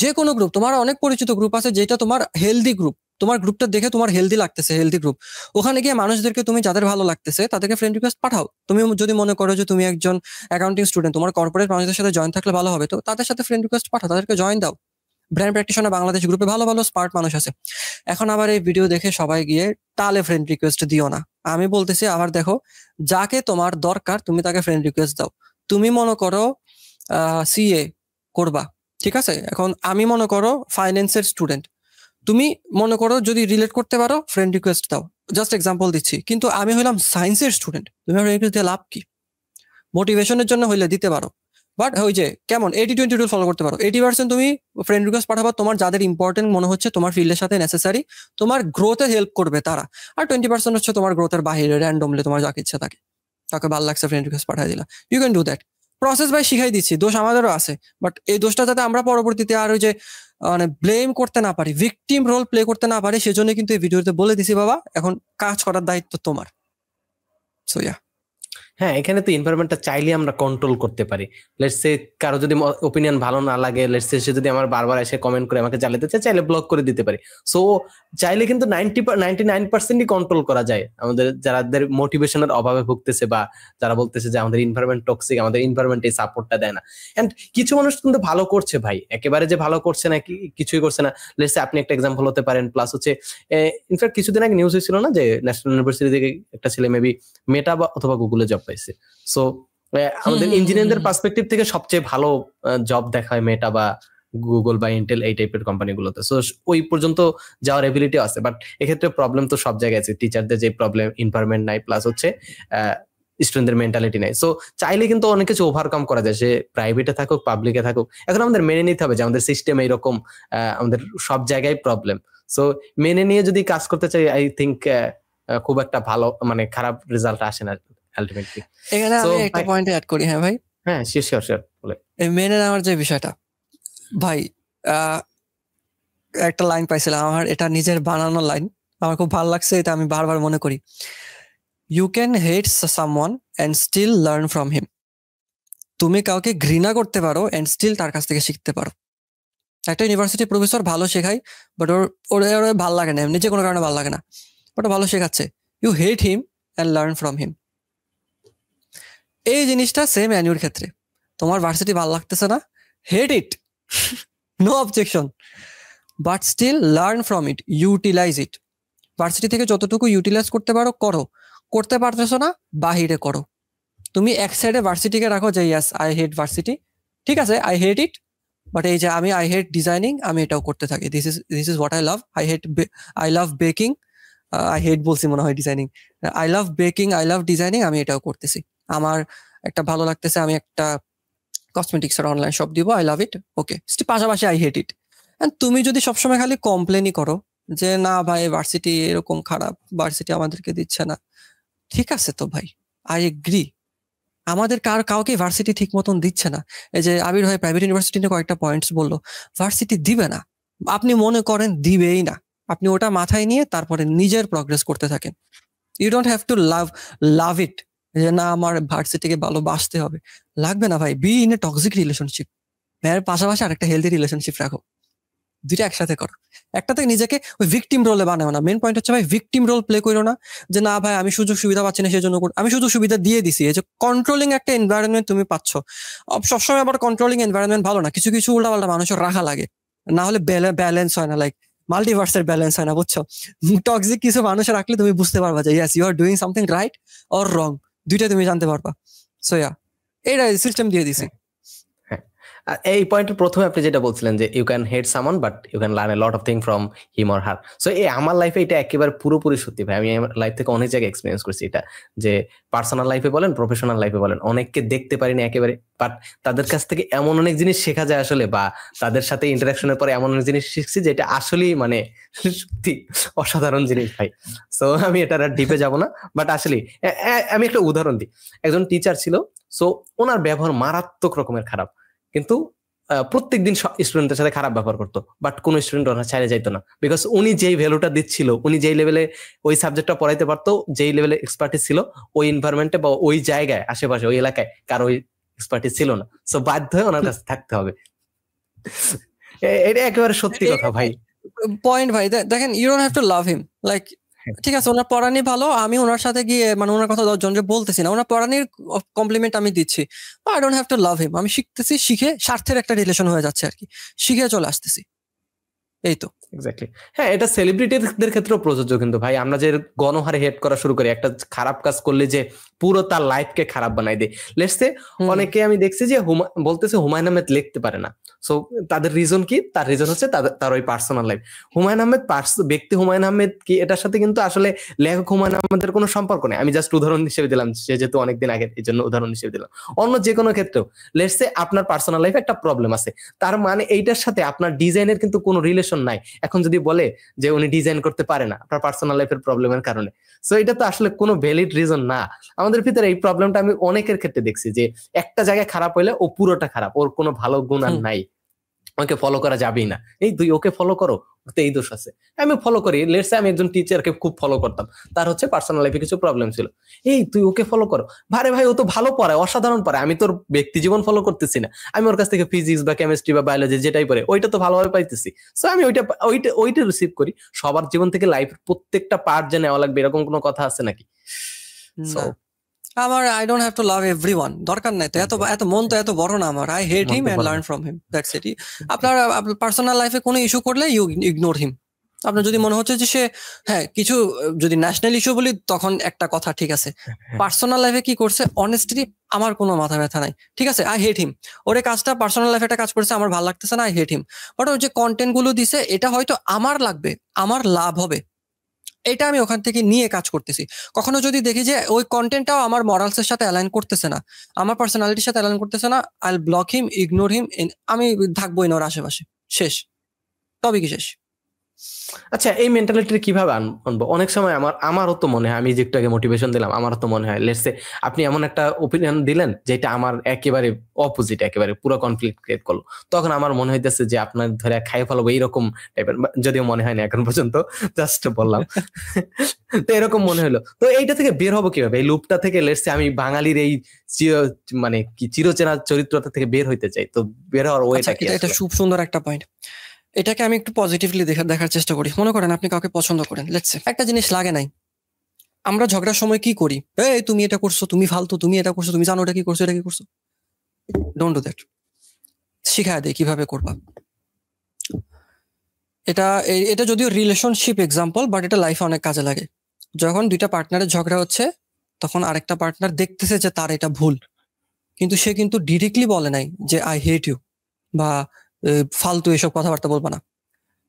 যে কোনো গ্রুপ, তোমার অনেক পরিচিত গ্রুপ আছে যেটা তোমার হেলদি গ্রুপ, তোমার গ্রুপটা দেখে তোমার হেলদি লাগতেছে, হেলদি গ্রুপ, ওখানে গিয়ে মানুষদেরকে তুমি যাদের ভালো লাগতেছে তাদেরকে ফ্রেন্ড রিকোয়েস্ট পাঠাও। তুমি যদি মনে করো যে তুমি একজন অ্যাকাউন্টিং স্টুডেন্ট, তোমার কর্পোরেট মানুষদের সাথে জয়েন থাকলে ভালো হবে, তো তাদের সাথে ফ্রেন্ড রিকোয়েস্ট পাঠাও, তাদেরকে জয়েন দাও। ব্র্যান্ড প্র্যাকটিশনার বাংলাদেশ গ্রুপে ভালো ভালো স্মার্ট মানুষ আছে। এখন আবার এই ভিডিও দেখে সবাই গিয়ে টালে ফ্রেন্ড রিকোয়েস্ট দিও না, আমি বলতেছি। আবার দেখো, যাকে তোমার দরকার তুমি তাকে ফ্রেন্ড রিকোয়েস্ট দাও। তুমি মনে করো সিএ করবা, ঠিক আছে, এখন আমি মনে করো ফাইন্যান্সের স্টুডেন্ট, তুমি মনে করো যদি রিলেট করতে পারো ফ্রেন্ড রিকোয়েস্ট দাও, জাস্ট এক্সাম্পল দিচ্ছি। কিন্তু আমি হইলাম সায়েন্সের স্টুডেন্ট, তুমি ফ্রেন্ড রিকোয়েস্ট দিয়ে লাভ কি? মোটিভেশনের জন্য হইলে দিতে পারো, বাট ওই যে কেমন 80-20 রুল ফলো করতে পারো। 80% তুমি ফ্রেন্ড রিকোয়েস্ট পাঠাবা তোমার যাদের ইম্পর্টেন্ট মনে হচ্ছে, তোমার ফিল্ডের সাথে নেসেসারি, তোমার গ্রোথে হেল্প করবে তারা। আর 20% হচ্ছে তোমার গ্রোথের বাইরে র্যান্ডমলি তোমার যাকে ইচ্ছা থাকে, তাকে ভালো লাগছে ফ্রেন্ড রিকোয়েস্ট পাঠিয়ে দিলা, you can do that. Process ভাই শিখাই দিচ্ছি, দোষ আমাদেরও আছে, বাট এই দোষটা যাতে আমরা পরবর্তীতে আর ওই যে মানে ব্লেম করতে না পারি, ভিকটিম রোল প্লে করতে না পারি, সেজন্য কিন্তু এই ভিডিওতে বলে দিছি বাবা, এখন কাজ করার দায়িত্ব তোমার। সো ইয়া, হ্যাঁ, এখানে তো এনভায়রনমেন্টটা চাইলে আমরা কন্ট্রোল করতে পারি। লেটস সে কারো যদি ওপিনিয়ন ভালো না লাগে, লেটস সে সে যদি আমার বারবার এসে কমেন্ট করে আমাকে জ্বালাতে চায়, চাইলে ব্লক করে দিতে পারি। সো চাইলে কিন্তু 99%ই কন্ট্রোল করা যায়। আমাদের যাদের মোটিভেশনের অভাবে ভুগতেছে বা যারা বলতেছে যে আমাদের এনভায়রনমেন্ট টক্সিক, আমাদের এনভায়রনমেন্ট এই সাপোর্টটা দেয় না, এন্ড কিছু মানুষ কিন্তু ভালো করছে ভাই, একেবারে যে ভালো করছে না কিছুই করছে না। লেটস সে আপনি একটা এক্সাম্পল হতে পারেন। প্লাস হচ্ছে ইনফ্যাক্ট কিছুদিন আগে নিউজ হয়েছিল না যে ন্যাশনাল ইউনিভার্সিটি থেকে একটা ছেলে মেবি মেটা বা অথবা গুগলে জব পাইছে। সো আমাদের ইঞ্জিনিয়ারদের পার্সপেক্টিভ থেকে সবচেয়ে ভালো জব দেখায় মেটা বা গুগল বা ইন্টেল এই টাইপের কোম্পানিগুলোতে। সো ওই পর্যন্ত যাওয়ার এবিলিটি আছে। বাট এক্ষেত্রে প্রবলেম তো সব জায়গায় আছে। টিচারদের যে প্রবলেম, এনভায়রনমেন্ট নাই, প্লাস হচ্ছে স্টুডেন্টদের মেন্টালিটি নাই। সো চাইলে কিন্তু অনেক কিছু ওভারকাম করা যায়, সে প্রাইভেটে থাকুক পাবলিকে থাকুক। এখন আমাদের মেনে নিতে হবে যে আমাদের সিস্টেম এইরকম, আমাদের সব জায়গায় প্রবলেম। সো মেনে নিয়ে যদি কাজ করতে চাই, আই থিঙ্ক খুব একটা ভালো মানে খারাপ রেজাল্ট আসে না আলটিমেটলি। এখানে আমি একটা পয়েন্ট অ্যাড করি। হ্যাঁ ভাই, হ্যাঁ শিওর বলে। এই মেনে নেওয়ার যে বিষয়টা ভাই, একটা লাইন পাইছিলাম, আমার এটা নিজের বানানো লাইন, আমার খুব ভালো লাগছে, এটা আমি বারবার মনে করি। You can hate someone and still learn from him. তুমি কাউকে ঘৃণা করতে পারো এন্ড স্টিল তার কাছ থেকে শিখতে পারো। একটা ইউনিভার্সিটি প্রফেসর ভালো শেখায়, বাট ওর ভালো লাগে না, এমনি যে কোনো কারণে ভালো লাগে না, বাট ভালো শেখাচ্ছে, you hate him and learn from him. এই জিনিসটা সেম অ্যানিউর ক্ষেত্রে। তোমার ভার্সিটি ভালো লাগতেছে না, hate it, no objection, but still learn from it, utilize it. Varsity থেকে যতটুকু ইউটিলাইজ করতে পারো করো, করতে পারতেছো না বাহিরে করো। তুমি এক সাইডে ভার্সিটিকে রাখো যে ইয়াস আই হেট ভার্সিটি, ঠিক আছে আই হেট ইট, বাট এই যে আমি আই হেট ডিজাইনিং, আমি এটাও করতে থাকি, this is what I love. I love baking, I hate বলছি মনে হয় designing, I love baking, I love designing, আমি এটাও করতেছি। আমার একটা ভালো লাগতেছে, আমি একটা কসমেটিক্সের অনলাইন শপ দিব, আই লাভ ইট, ওকে, পাশাপাশি আই হেট ইট। তুমি যদি সবসময় খালি কমপ্লেনই করো যে না ভাই ভার্সিটি এরকম খারাপ, ভার্সিটি আমাদেরকে দিচ্ছে না, ঠিক আছে তো ভাই, আই এগ্রি, আমাদের কাউকে ভার্সিটি ঠিক মতন দিচ্ছে না। এই যে আবির ভাই প্রাইভেট ইউনিভার্সিটি নিয়ে কয়েকটা পয়েন্টস বললো, ভার্সিটি দিবে না, আপনি মনে করেন দিবেই না, আপনি ওটা মাথায় নিয়ে তারপরে নিজের প্রগ্রেস করতে থাকেন। ইউ ডোন্ট হ্যাভ টু লাভ ইট, যে না আমার ভার্সিটিকে ভালোবাসতে হবে, লাগবে না ভাই। Be in a toxic relationship, এর পাশাপাশি আরেকটা হেলদি রিলেশনশিপ রাখো, দুইটা একসাথে করো। একটা থেকে নিজেকে ওই ভিকটিম রোলে বানাও না। মেন পয়েন্ট হচ্ছে ভাই ভিকটিম রোল প্লে করো না, যে না ভাই আমি সুযোগ সুবিধা পাচ্ছি না সেজন্য আমি সুযোগ সুবিধা দিয়ে দিছি। এই যে কন্ট্রোলিং একটা এনভায়রনমেন্ট তুমি পাচ্ছ, সবসময় আবার কন্ট্রোলিং এনভায়রনমেন্ট ভালো না, কিছু কিছু উল্টাপাল্টা মানুষের রাখা লাগে, না হলে ব্যালেন্স হয় না, লাইক মাল্টিভার্সের ব্যালেন্স হয় না, বুঝছো? টক্সিক কিছু মানুষের রাখলে তুমি বুঝতে পারবা যে yes you are doing something right or wrong, দুইটা তুমি জানতে পারবা। সো ইয়া, এটা সিস্টেম দিয়ে দিছি। এই পয়েন্টের প্রথমে আপনি যেটা বলছিলেন যে you can hate someone but you can learn a lot of thing from him or her. So এই আমার লাইফে এটা একেবারে পুরোপুরি সত্যি ভাই। আমি আমার লাইফ থেকে অনেক জায়গায় এক্সপিরিয়েন্স করছি এটা, যে পার্সোনাল লাইফে বলেন প্রফেশনাল লাইফে বলেন, অনেককে দেখতে পারিনি একেবারে, বাট তাদের কাছ থেকে এমন অনেক জিনিস শেখা যায় আসলে, বা তাদের সাথে ইন্টারাকশনের পরে এমন অনেক জিনিস শিখছি যেটা আসলেই মানে সত্যি অসাধারণ জিনিস ভাই। সো আমি এটা ডিপে যাব না, বাট আসলে আমি একটা উদাহরণ দিই। একজন টিচার ছিল, সো ওনার ব্যবহার মারাত্মক রকমের খারাপ, কিন্তু প্রত্যেকদিন স্টুডেন্টের সাথে খারাপ ব্যবহার করতো, বাট কোন স্টুডেন্ট ওনার ছাড়ে যাইতো না, বিকজ উনি যেই ভ্যালুটা দিচ্ছিল, উনি যেই লেভেলে ওই সাবজেক্টটা পড়াইতে পারতো, যেই লেভেলে এক্সপার্টিস ছিল, ওই এনভায়রনমেন্টে বা ওই জায়গায় আশেপাশে ওই এলাকায় কারো ওই এক্সপার্টিস ছিল না। সো বাধ্য হয়ে ওনার কাছে থাকতে হবে। এটা একেবারে সত্যি কথা ভাই। পয়েন্ট ভাই, দেখেন you don't have to love him, like ঠিক আছে ওনার পড়ানি ভালো, আমি ওনার সাথে গিয়ে মানে ওনার কথা 10 জনকে বলতেছি না, ওনার পড়ানির কমপ্লিমেন্ট আমি দিচ্ছি, I don't have to love হিম। আমি শিখতেছি, শিখে স্বার্থের একটা রিলেশন হয়ে যাচ্ছে আর কি, শিখে চলে আসতেছি, এই তো। এক্স্যাক্টলি। হ্যাঁ, এটা সেলিব্রিটিদের ক্ষেত্রেও প্রযোজ্য কিন্তু ভাই। আমরা যে গণহারে হেট করা শুরু করি, একটা খারাপ কাজ করলে যে পুরো তার লাইফকে খারাপ বানাই দেয়। লেটস সে অনেকে আমি দেখছি যে বলতেছে হুমায়ুন আহমেদ লিখতে পারে না। সো তাদের রিজন কি? তার রিজন হচ্ছে তার ওই পার্সোনাল লাইফ। হুমায়ুন আহমেদ ব্যক্তি হুমায়ুন আহমেদ কি, এটার সাথে কিন্তু আসলে লেখক হুমায়ুন আহমেদের কোনো সম্পর্ক নেই। আমি জাস্ট উদাহরণ হিসেবে দিলাম, সে যেহেতু অনেকদিন আগে, এই জন্য উদাহরণ হিসেবে দিলাম। অন্য যে কোনো ক্ষেত্রেও লেটস সে আপনার পার্সোনাল লাইফে একটা প্রবলেম আছে, তার মানে এইটার সাথে আপনার ডিজাইনের কিন্তু কোনো রিলেশন নাই। এখন যদি বলে যে উনি ডিজাইন করতে পারে না আপনার পার্সোনাল লাইফের প্রবলেমের কারণে, সো এটা তো আসলে কোনো ভ্যালিড রিজন না। আমাদের ভিতরে এই প্রবলেমটা আমি অনেকের ক্ষেত্রে দেখছি যে একটা জায়গায় খারাপ হইলে ও পুরোটা খারাপ, ওর কোনো ভালো গুণ আর নাই, ওকে ফলো করা যাবেই না। এই তুই ওকে ফলো করো, ওতে এই দোষ আছে। আমি ফলো করি, লেটস সে আমি একজন টিচারকে খুব ফলো করতাম, তার হচ্ছে পার্সোনাল লাইফে কিছু প্রবলেম ছিল। এই তুই ওকে ফলো করো, ভারে ভাই ও তো ভালো পড়ায়, অসাধারণ পড়ায়, আমি তোর ব্যক্তি জীবন ফলো করতেছি না, আমি ওর কাছ থেকে ফিজিক্স বা কেমিস্ট্রি বা বায়োলজি যেটাই পড়ে ওইটা তো ভালোভাবে পাইতেছি, সো আমি ওইটা রিসিভ করি। সবার জীবন থেকে লাইফের প্রত্যেকটা পার্ট যে নেওয়া লাগবে এরকম কোনো কথা আছে নাকি? সো আমার I don't have to love everyone, দরকার নাই তো, এত মন তো এত বড় না আমার। I hate him and learn from him, that's it. আপনার পার্সোনাল লাইফে কোনো ইস্যু করলে ইউ ইগনোর হিম। আপনার যদি মনে হচ্ছে যে সে, হ্যাঁ কিছু যদি ন্যাশনাল ইস্যু বলি তখন একটা কথা ঠিক আছে, পার্সোনাল লাইফে কি করছে অনেস্টলি আমার কোনো মাথা ব্যথা নাই, ঠিক আছে, আই হেট হিম। ওরে কাজটা পার্সোনাল লাইফে একটা কাজ করছে আমার ভালো লাগতেছে না, আই হেট হিম। বাট ওর যে কন্টেন্ট গুলো দিছে এটা হয়তো আমার লাগবে, আমার লাভ হবে, এটা আমি ওখান থেকে নিয়ে কাজ করতেছি। কখনো যদি দেখি যে ওই কন্টেন্টটাও আমার মরালসের সাথে অ্যালাইন করতেছে না, আমার পার্সোনালিটির সাথে অ্যালাইন করতেছে না, আই ব্লক হিম, ইগনোর হিম, আমি থাকবোই না ওর আশেপাশে, শেষ, তবে কি শেষ। আচ্ছা, এই মেন্টালিটি কিভাবে আনবো? অনেক সময় আমারও তো মনে হয়, আমি যে একটু আগে মোটিভেশন দিলাম, আমারও তো মনে হয় লেটস সে আপনি এমন একটা ওপিনিয়ন দিলেন যেটা আমার একেবারে অপোজিট, একেবারে পুরো কনফ্লিক্ট ক্রিয়েট করলো, তখন আমার মনে হইতেছে যে আপনার ধরে খাই ফেলাবো এইরকম টাইপের, যদিও মনে হয়নি এখন পর্যন্ত, জাস্ট বললাম। তো এরকম মনে হলো, তো এইটা থেকে বের হবো কিভাবে? এই লুপটা থেকে লেটস সে আমি বাঙালির এই মানে কি চিরচেনা চরিত্রটা থেকে বের হইতে চাই, তো বের হওয়ার ওয়েটা কি? এটা খুব সুন্দর একটা পয়েন্ট। এটাকে আমি একটু পজিটিভলি দেখার চেষ্টা করি। মনে করেন আপনি কাউকে পছন্দ করেন, লেটস সে একটা জিনিস লাগে নাই, আমরা ঝগড়ার সময় কি করি, এই তুমি এটা করছো, তুমি ফালতু, তুমি এটা করছো, তুমি জানো এটা কি করছো, এটা কি করছো। ডোন্ট ডু দ্যাট, শিখায় দেয় কিভাবে করবা। এটা যদিও রিলেশনশিপ এক্সাম্পল, বাট এটা লাইফে অনেক কাজে লাগে। যখন দুইটা পার্টনারের ঝগড়া হচ্ছে তখন আরেকটা পার্টনার দেখতেছে যে তার এটা ভুল, কিন্তু সে কিন্তু ডিরেক্টলি বলে নাই যে আই হেট ইউ বা ফালতু এসব কথাবার্তা বলবা না।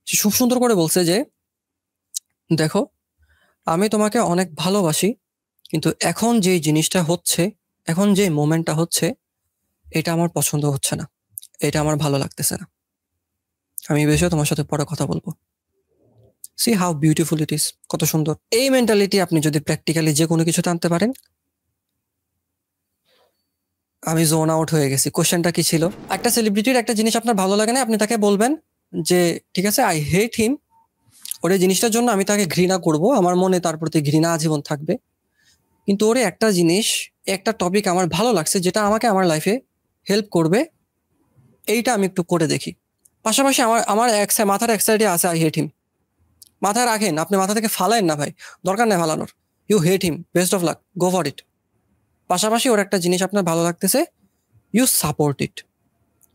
সে খুব সুন্দর করে বলছে যে দেখো আমি তোমাকে অনেক ভালোবাসি, কিন্তু এখন যে জিনিসটা হচ্ছে, এখন যে মোমেন্টটা হচ্ছে, এটা আমার পছন্দ হচ্ছে না, এটা আমার ভালো লাগতেছে না, আমি এই বিষয়ে তোমার সাথে পরে কথা বলবো। C how beautiful it is, কত সুন্দর। এই মেন্টালিটি আপনি যদি প্র্যাকটিক্যালি যে কোনো কিছুতে আনতে পারেন। আমি জোন আউট হয়ে গেছি। কোশ্চেনটা কি ছিল? একটা সেলিব্রিটির একটা জিনিস আপনার ভালো লাগে না, আপনি তাকে বলবেন যে ঠিক আছে আই হেট হিম, ওর এই জিনিসটার জন্য আমি তাকে ঘৃণা করব, আমার মনে তার প্রতি ঘৃণা আজীবন থাকবে, কিন্তু ওরে একটা জিনিস, একটা টপিক আমার ভালো লাগছে যেটা আমাকে আমার লাইফে হেল্প করবে, এইটা আমি একটু করে দেখি। পাশাপাশি আমার মাথার এক সাইডে আছে আই হেট হিম, মাথায় রাখেন, আপনি মাথা থেকে ফালায়েন না ভাই, দরকার নেই ফালানোর। You hate him, best of luck, go for it. পাশাপাশি ওর একটা জিনিস আপনার ভালো লাগতেছে, you support it,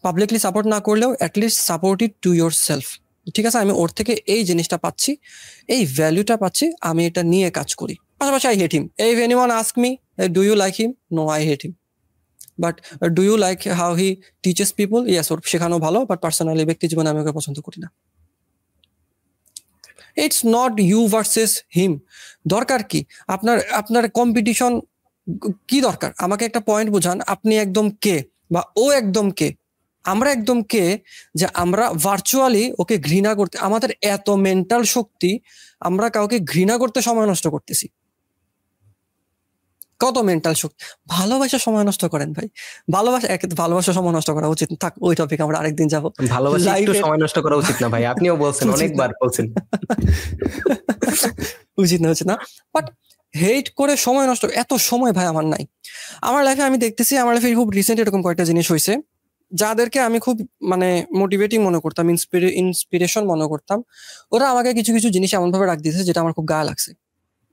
publicly support না করলেও at least support it to yourself. ঠিক আছে, আমি ওর থেকে এই জিনিসটা পাচ্ছি, এই ভ্যালুটা পাচ্ছি, আমি এটা নিয়ে কাজ করি। পাশাপাশি I hate him, if anyone ask me do you like him, no I hate him, but do you like how he teaches people, yes, ওর শেখানো ভালো, বাট পার্সোনালি ব্যক্তি জীবনে আমি ওকে পছন্দ করি না। ইটস নট ইউ ভার্সেস হিম। দরকার কি আপনার কম্পিটিশন কি দরকার? আমাকে একটা পয়েন্ট বুঝান, আপনি একদম কে বা ও একদম কে, আমরা একদম কে, যে আমরা ভার্চুয়ালি ওকে ঘৃণা করতে, আমাদের এত মেন্টাল শক্তি, আমরা কাউকে ঘৃণা করতে সময় নষ্ট করতেছি। কত মেন্টাল শক্তি! ভালোবাসা সময় নষ্ট করেন ভাই, ভালোবাসা সময় নষ্ট করা উচিত থাক, ওই টপিক আমরা আরেকদিন যাবো। ভালোবাসা একটু সময় নষ্ট করা উচিত না ভাই, আপনিও বলছেন, অনেকবার বলছেন। উচিত না, বাট হেট করে সময় নষ্ট, এত সময় ভাই আমার নাই। আমার লাইফে আমি দেখতেছি, আমার লাইফে খুব রিসেন্ট এরকম কয়েকটা জিনিস হয়েছে যাদেরকে আমি খুব মানে মোটিভেটিং মনে করতাম, ইন্সপিরেশন মনে করতাম, ওরা আমাকে কিছু কিছু জিনিস এমন ভাবে রাখ দিয়েছে যেটা আমার খুব গায়ে লাগছে।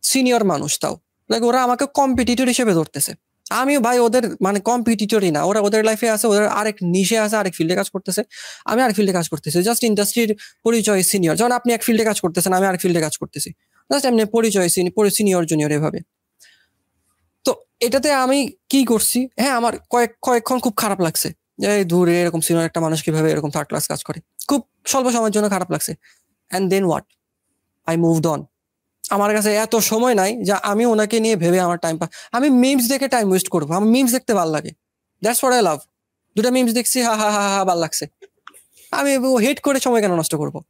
সিনিয়র মানুষ তাও, লাইক ওরা আমাকে কম্পিটিটর হিসেবে ধরতেছে। আমি ভাই ওদের মানে কম্পিটিটরই না, ওরা ওদের লাইফে আছে, ওদের আরেক নিশে আছে, আরেক ফিল্ডে কাজ করতেছে, আমি আরেক ফিল্ডে কাজ করতেছি, জাস্ট ইন্ডাস্ট্রির পরিচয় সিনিয়র। যখন আপনি এক ফিল্ডে কাজ করতেছেন, আমি আরেক ফিল্ডে কাজ করতেছি, জাস্ট এমনি পরিচয় সিনিয়র জুনিয়র এভাবে। তো এটাতে আমি কি করছি, হ্যাঁ আমার কয়েকক্ষণ খুব খারাপ লাগছে, এই দূরে এরকম সিনিয়র একটা মানুষ কিভাবে এরকম থার্ড ক্লাস কাজ করে, খুব স্বল্প সময়ের জন্য খারাপ লাগছে। And then what, I moved on. আমার কাছে এত সময় নাই যে আমি ওনাকে নিয়ে ভেবে আমার টাইম আমি মিমস দেখে টাইম ওয়েস্ট করবো। আমার মিমস দেখতে ভালো লাগে, দ্যাটস হোয়াট আই লাভ। দুটা মিমস দেখছি, হা হা হা হা ভালো লাগছে, আমি হেট করে সময় কেন নষ্ট করবো?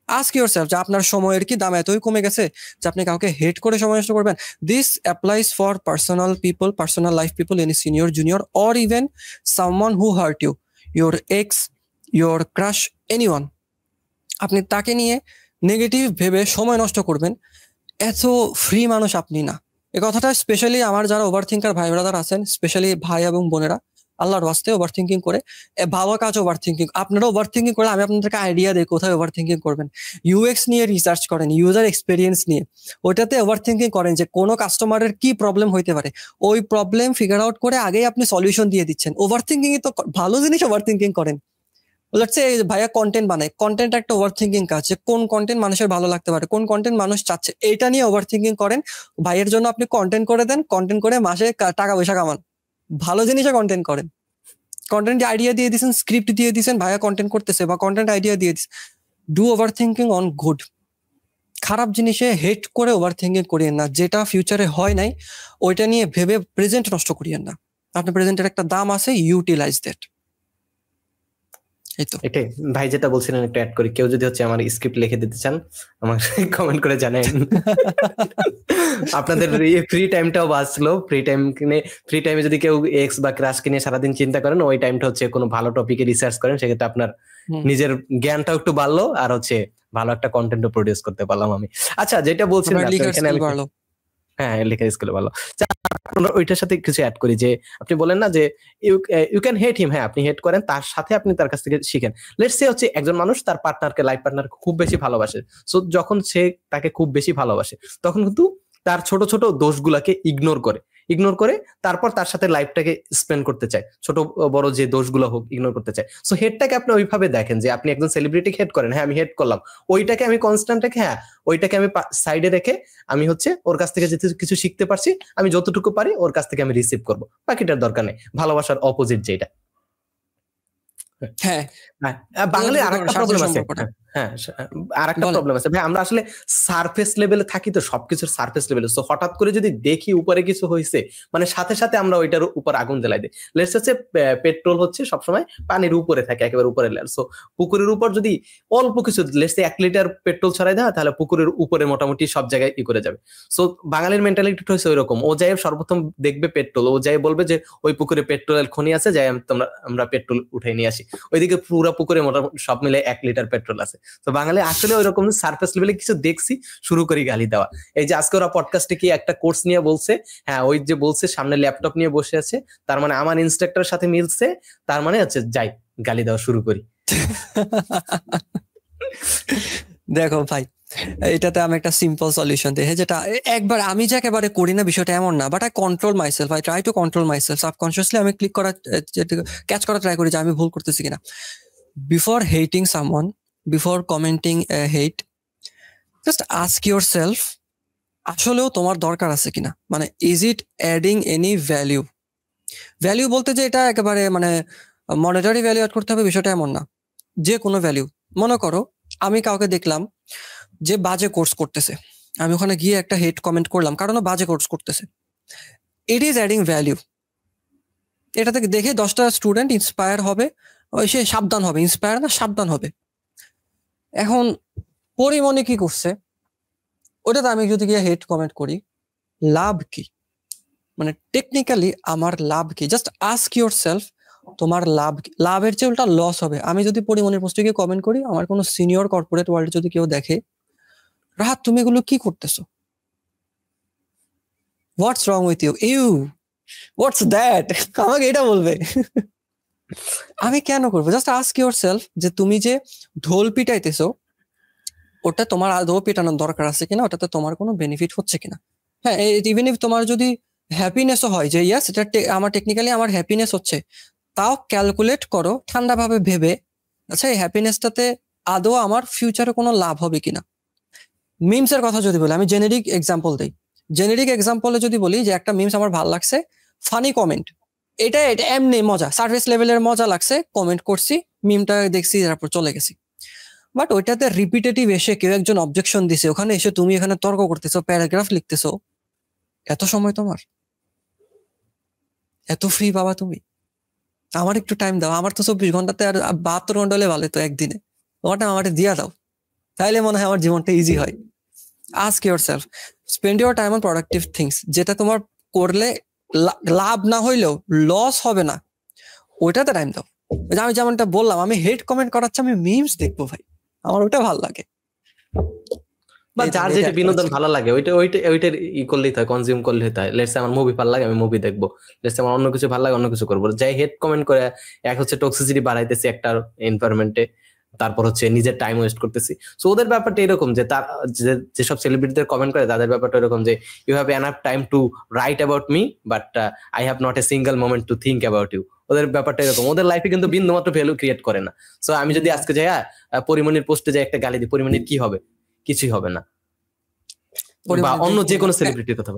আস্ক ইউরসেলফ যে আপনার সময়ের কি দাম এতই কমে গেছে যে আপনি কাউকে হেট করে সময় নষ্ট করবেন? This applies for personal life people, any senior junior or even someone who hurt you, your ex, your crush, anyone. আপনি তাকে নিয়ে নেগেটিভ ভেবে সময় নষ্ট করবেন, এত ফ্রি মানুষ আপনি না। এ কথাটা স্পেশালি আমার যারা ওভার থিঙ্কার ভাই ব্রাদার আছেন, স্পেশালি ভাই এবং বোনেরা, আল্লাহর ওয়াস্তে ওভার থিঙ্কিং করে ভালো কাজ ওভার থিঙ্কিং, আপনারা ওভার থিঙ্কিং করে আমি আপনাদেরকে আইডিয়া দিই কোথায় ওভার থিঙ্কিং করবেন। ইউএক্স নিয়ে রিসার্চ করেন, ইউজার এক্সপিরিয়েন্স নিয়ে, ওইটাতে ওভার থিঙ্কিং করেন যে কোনো কাস্টমারের কি প্রবলেম হইতে পারে, ওই প্রবলেম ফিগার আউট করে আগেই আপনি সলিউশন দিয়ে দিচ্ছেন। ওভার থিঙ্কিং তো ভালো জিনিস, ওভার থিঙ্কিং করেন। বলছে ভাইয়া কন্টেন্ট বানায়, কন্টেন্ট একটা ওভার থিঙ্কিং কাজ, যে কোন কন্টেন্ট মানুষের ভালো লাগতে পারে, কোন কন্টেন্ট মানুষ চাচ্ছে, এটা নিয়ে ওভার থিঙ্কিং করেন। ভাইয়ের জন্য আপনি কন্টেন্ট করে দেন, কন্টেন্ট করে মাসে টাকা পয়সা কামান, ভালো জিনিসে কন্টেন্ট করেন। কন্টেন্ট আইডিয়া দিয়ে দিচ্ছেন, স্ক্রিপ্ট দিয়ে দিচ্ছেন, ভাইয়া কন্টেন্ট করতেছে বা কন্টেন্ট আইডিয়া দিয়ে দিচ্ছেন। Do over thinking on good. খারাপ জিনিসে হেট করে ওভার থিঙ্কিং করিয়েন না, যেটা ফিউচারে হয় নাই ওইটা নিয়ে ভেবে প্রেজেন্ট নষ্ট করিয়েন না। আপনার প্রেজেন্টের একটা দাম আছে, ইউটিলাইজ দ্যাট। এটাই ভাই যেটা বলছিলেন একটু অ্যাড করি, কেউ যদি হচ্ছে আমার স্ক্রিপ্ট লিখে দিতে চান আমার কমেন্ট করে জানেন। আপনাদের ফ্রি টাইমটাও বাঁচলো। ফ্রি টাইমে যদি কেউ এক্স বা ক্রাশকে নিয়ে সারাদিন চিন্তা করেন, ওই টাইমটা হচ্ছে কোনো ভালো টপিকে রিসার্চ করেন, সেক্ষেত্রে আপনার নিজের জ্ঞানটাও একটু বাড়লো আর হচ্ছে ভালো একটা কন্টেন্টও প্রডিউস করতে পারলাম আমি। আচ্ছা, যেটা বলছিলেন হ্যাঁ, লেখার স্কিল ভালো। আমরা ওইটার সাথে কিছু অ্যাড করি যে আপনি বলেন না যে ইউ ক্যান হেট হিম, হ্যাঁ আপনি হেট করেন, তার সাথে আপনি তার কাছ থেকে শিখেন। লেটস সে হচ্ছে একজন মানুষ তার পার্টনারকে, লাইফ পার্টনারকে খুব বেশি ভালোবাসে। সো যখন সে তাকে খুব বেশি ভালোবাসে তখন কিন্তু তার ছোট ছোট দোষগুলাকে ইগনোর করে তারপর তার সাথে লাইফটাকে স্পেন্ড করতে চায়, ছোট বড় যে দোষগুলো হোক ইগনোর করতে চায়। সো হেডটাকে আপনি ওইভাবে দেখেন যে আপনি একজন সেলিব্রিটি হেড করেন, হ্যাঁ আমি হেড করলাম, ওইটাকে আমি কনস্ট্যান্ট রেখে, হ্যাঁ ওইটাকে আমি সাইডে রেখে আমি হচ্ছে ওর কাছ থেকে যেতে কিছু শিখতে পারছি, আমি যতটুকু পারি ওর কাছ থেকে আমি রিসিভ করবো, বাকিটার দরকার নেই। ভালোবাসার অপোজিট যেটা। হ্যাঁ, বাঙালির আরেকটা প্রবলেম আছে, আরেকটা প্রবলেম আছে ভাই, আমরা আসলে সারফেস লেভেলে থাকি, তো সবকিছুর সারফেস লেভেলে। সো হঠাৎ করে যদি দেখি উপরে কিছু হয়েছে, মানে সাথে সাথে আমরা ওইটার উপর আগুন জ্বালাই দিই। লেটস হচ্ছে পেট্রোল হচ্ছে সবসময় পানির উপরে থাকে, একেবারে উপরে লেয়ার। সো পুকুরের উপর যদি অল্প কিছু, লেটস 1 লিটার পেট্রোল ছড়াই দেওয়া, তাহলে পুকুরের উপরে মোটামুটি সব জায়গায় ই করে যাবে। সো বাঙালির মেন্টালিটি হচ্ছে ওইরকম, ও যাই সর্বপ্রথম দেখবে পেট্রোল, ও যাই বলবে যে ওই পুকুরে পেট্রোলের খনি আছে, যাই আমরা পেট্রোল উঠে নিয়ে আসি। ওইদিকে পুরো পুকুরে মোটামুটি সব মিলে 1 লিটার পেট্রোল আছে। তো বাঙালি আসলে ওইরকম সারফেস লেভেলে কিছু দেখছি, শুরু করি গালি দেওয়া। এই যে আজকে ওরা পডকাস্টে কি একটা কোর্স নিয়ে বলছে, হ্যাঁ ওই যে বলছে সামনে ল্যাপটপ নিয়ে বসে আছে, তার মানে আমার ইনস্ট্রাক্টরের সাথে মিলছে, তার মানে হচ্ছে যাই গালি দেওয়া শুরু করি। দেখো ভাই, এটাতে আমি একটা সিম্পল সলিউশন দিই, যেটা একবার আমি যে একেবারে করি না বিষয়টা এমন না, but I control myself, I try to control myself. Subconsciously আমি ক্যাচ করা ট্রাই করি যে আমি ভুল করতেছি কিনা। Before hating someone, before commenting a hate, just ask yourself, আসলেও তোমার দরকার আছে কিনা, মানে is it adding any value? Value বলতে যে এটা একেবারে মানে মনিটারি ভ্যালু অ্যাড করতে হবে বিষয়টা এমন না, যে কোনো ভ্যালিউ। মনে করো আমি কাউকে দেখলাম যে বাজে কোর্স করতেছে, আমি ওখানে গিয়ে একটা হেট কমেন্ট করলাম কারণ বাজে কোর্স করতেছে, ইট ইজ অ্যাডিং ভ্যালিউ। এটা থেকে দেখে 10টা স্টুডেন্ট ইন্সপায়ার হবে, সে সাবধান হবে, ইন্সপায়ার না সাবধান হবে। এখন পরিমণি কি করছে, ওটাতে আমি যদি গিয়ে হেট কমেন্ট করি, লাভ কি? মানে টেকনিক্যালি আমার লাভ কি? জাস্ট আস্ক ইউর সেলফ, তোমার লাভ কি? লাভের চেয়ে উল্টা লস হবে। আমি যদি পরিমণির পোস্টে গিয়ে কমেন্ট করি, আমার কোনো সিনিয়র কর্পোরেট ওয়ার্ল্ড যদি কেউ দেখে, রাহাত তুমি এগুলো কি করতেছো, what's wrong with you, what's that, আমাকে এটা বলবে। আমি কেন করবো? জাস্ট আস্ক ইউর সেলফ যে তুমি যে ঢোল পিটাইতেছো, ওটা তোমার আদৌ পেটানোর দরকার আছে কিনা, ওটাতে তোমার কোনো বেনিফিট হচ্ছে কিনা। হ্যাঁ, ইভেন ইফ তোমার যদি হ্যাপিনেসও হয় যে ইয়াস এটা আমার টেকনিক্যালি আমার হ্যাপিনেস হচ্ছে, তাও ক্যালকুলেট করো ঠান্ডাভাবে ভেবে, আচ্ছা এই হ্যাপিনেসটাতে আদৌ আমার ফিউচারে কোনো লাভ হবে কিনা। মিমস এর কথা যদি বলি, আমি জেনেরিক এক্সাম্পল দিই। জেনেরিক এক্সাম্পলে যদি বলি যে একটা মিমস আমার ভালো লাগছে, ফানি কমেন্ট, এটা এটা এমনি মজা, সার্ভিস লেভেলের মজা লাগছে, কমেন্ট করছি, মিমটা দেখছি, তারপর চলে গেছি। বাট ওইটাতে রিপিটেটিভ এসে কেউ একজন অবজেকশন দিছে, ওখানে এসে তুমি এখানে তর্ক করতেছো, প্যারাগ্রাফ লিখতেছো, এত সময় তোমার, এত ফ্রি বাবা তুমি, আমার একটু টাইম দাও, আমার তো 24 ঘন্টাতে আর 72 ঘন্টা হলে ভালো তো একদিনে, তোমারটা আমার দিয়া দাও, তাইলে মনে হয় আমার জীবনটা ইজি হয়। Ask your self, spend your time on productive things, যেটা তোমার করলে লাভ না হইলেও লস হবে না, ওইটাতে টাইম দাও। আমি যেমনটা বললাম, আমি হেড কমেন্ট করাচ্ছি, আমি মিমস দেখবো ভাই, আমার ওটা ভালো লাগে। বা যার যেটা বিনোদন ভালো লাগে ওইটা ওইটা ওইটার ই করলেই হয়, কনজিউম করলেই হয়। লেটস আমার মুভি ভালো লাগে, আমি মুভি দেখবো। লেটস আমার অন্য কিছু ভালো লাগে, অন্য কিছু করবো। যাই হেড কমেন্ট করে এক হচ্ছে টক্সিসিটি বাড়াইতেছি একটা এনভায়রনমেন্টে, তারপর হচ্ছে নিজের টাইম ওয়েস্ট করতেছি। সো ওদের ব্যাপারটা এরকম যে তার যেসব সেলিব্রিটিদের কমেন্ট করে তাদের ব্যাপারটা এরকম যে you have enough time to write about me but I have not a single moment to think about you. ওদের ব্যাপারটা এরকম, ওদের লাইফে কিন্তু বিন্দু মাত্র ভ্যালু ক্রিয়েট করে না। সো আমি যদি আজকে যাই পরিমণির পোস্টে যাই একটা গালি দিই, পরিমণির কি হবে? কিছুই হবে না। বা অন্য যে কোনো সেলিব্রিটির কথা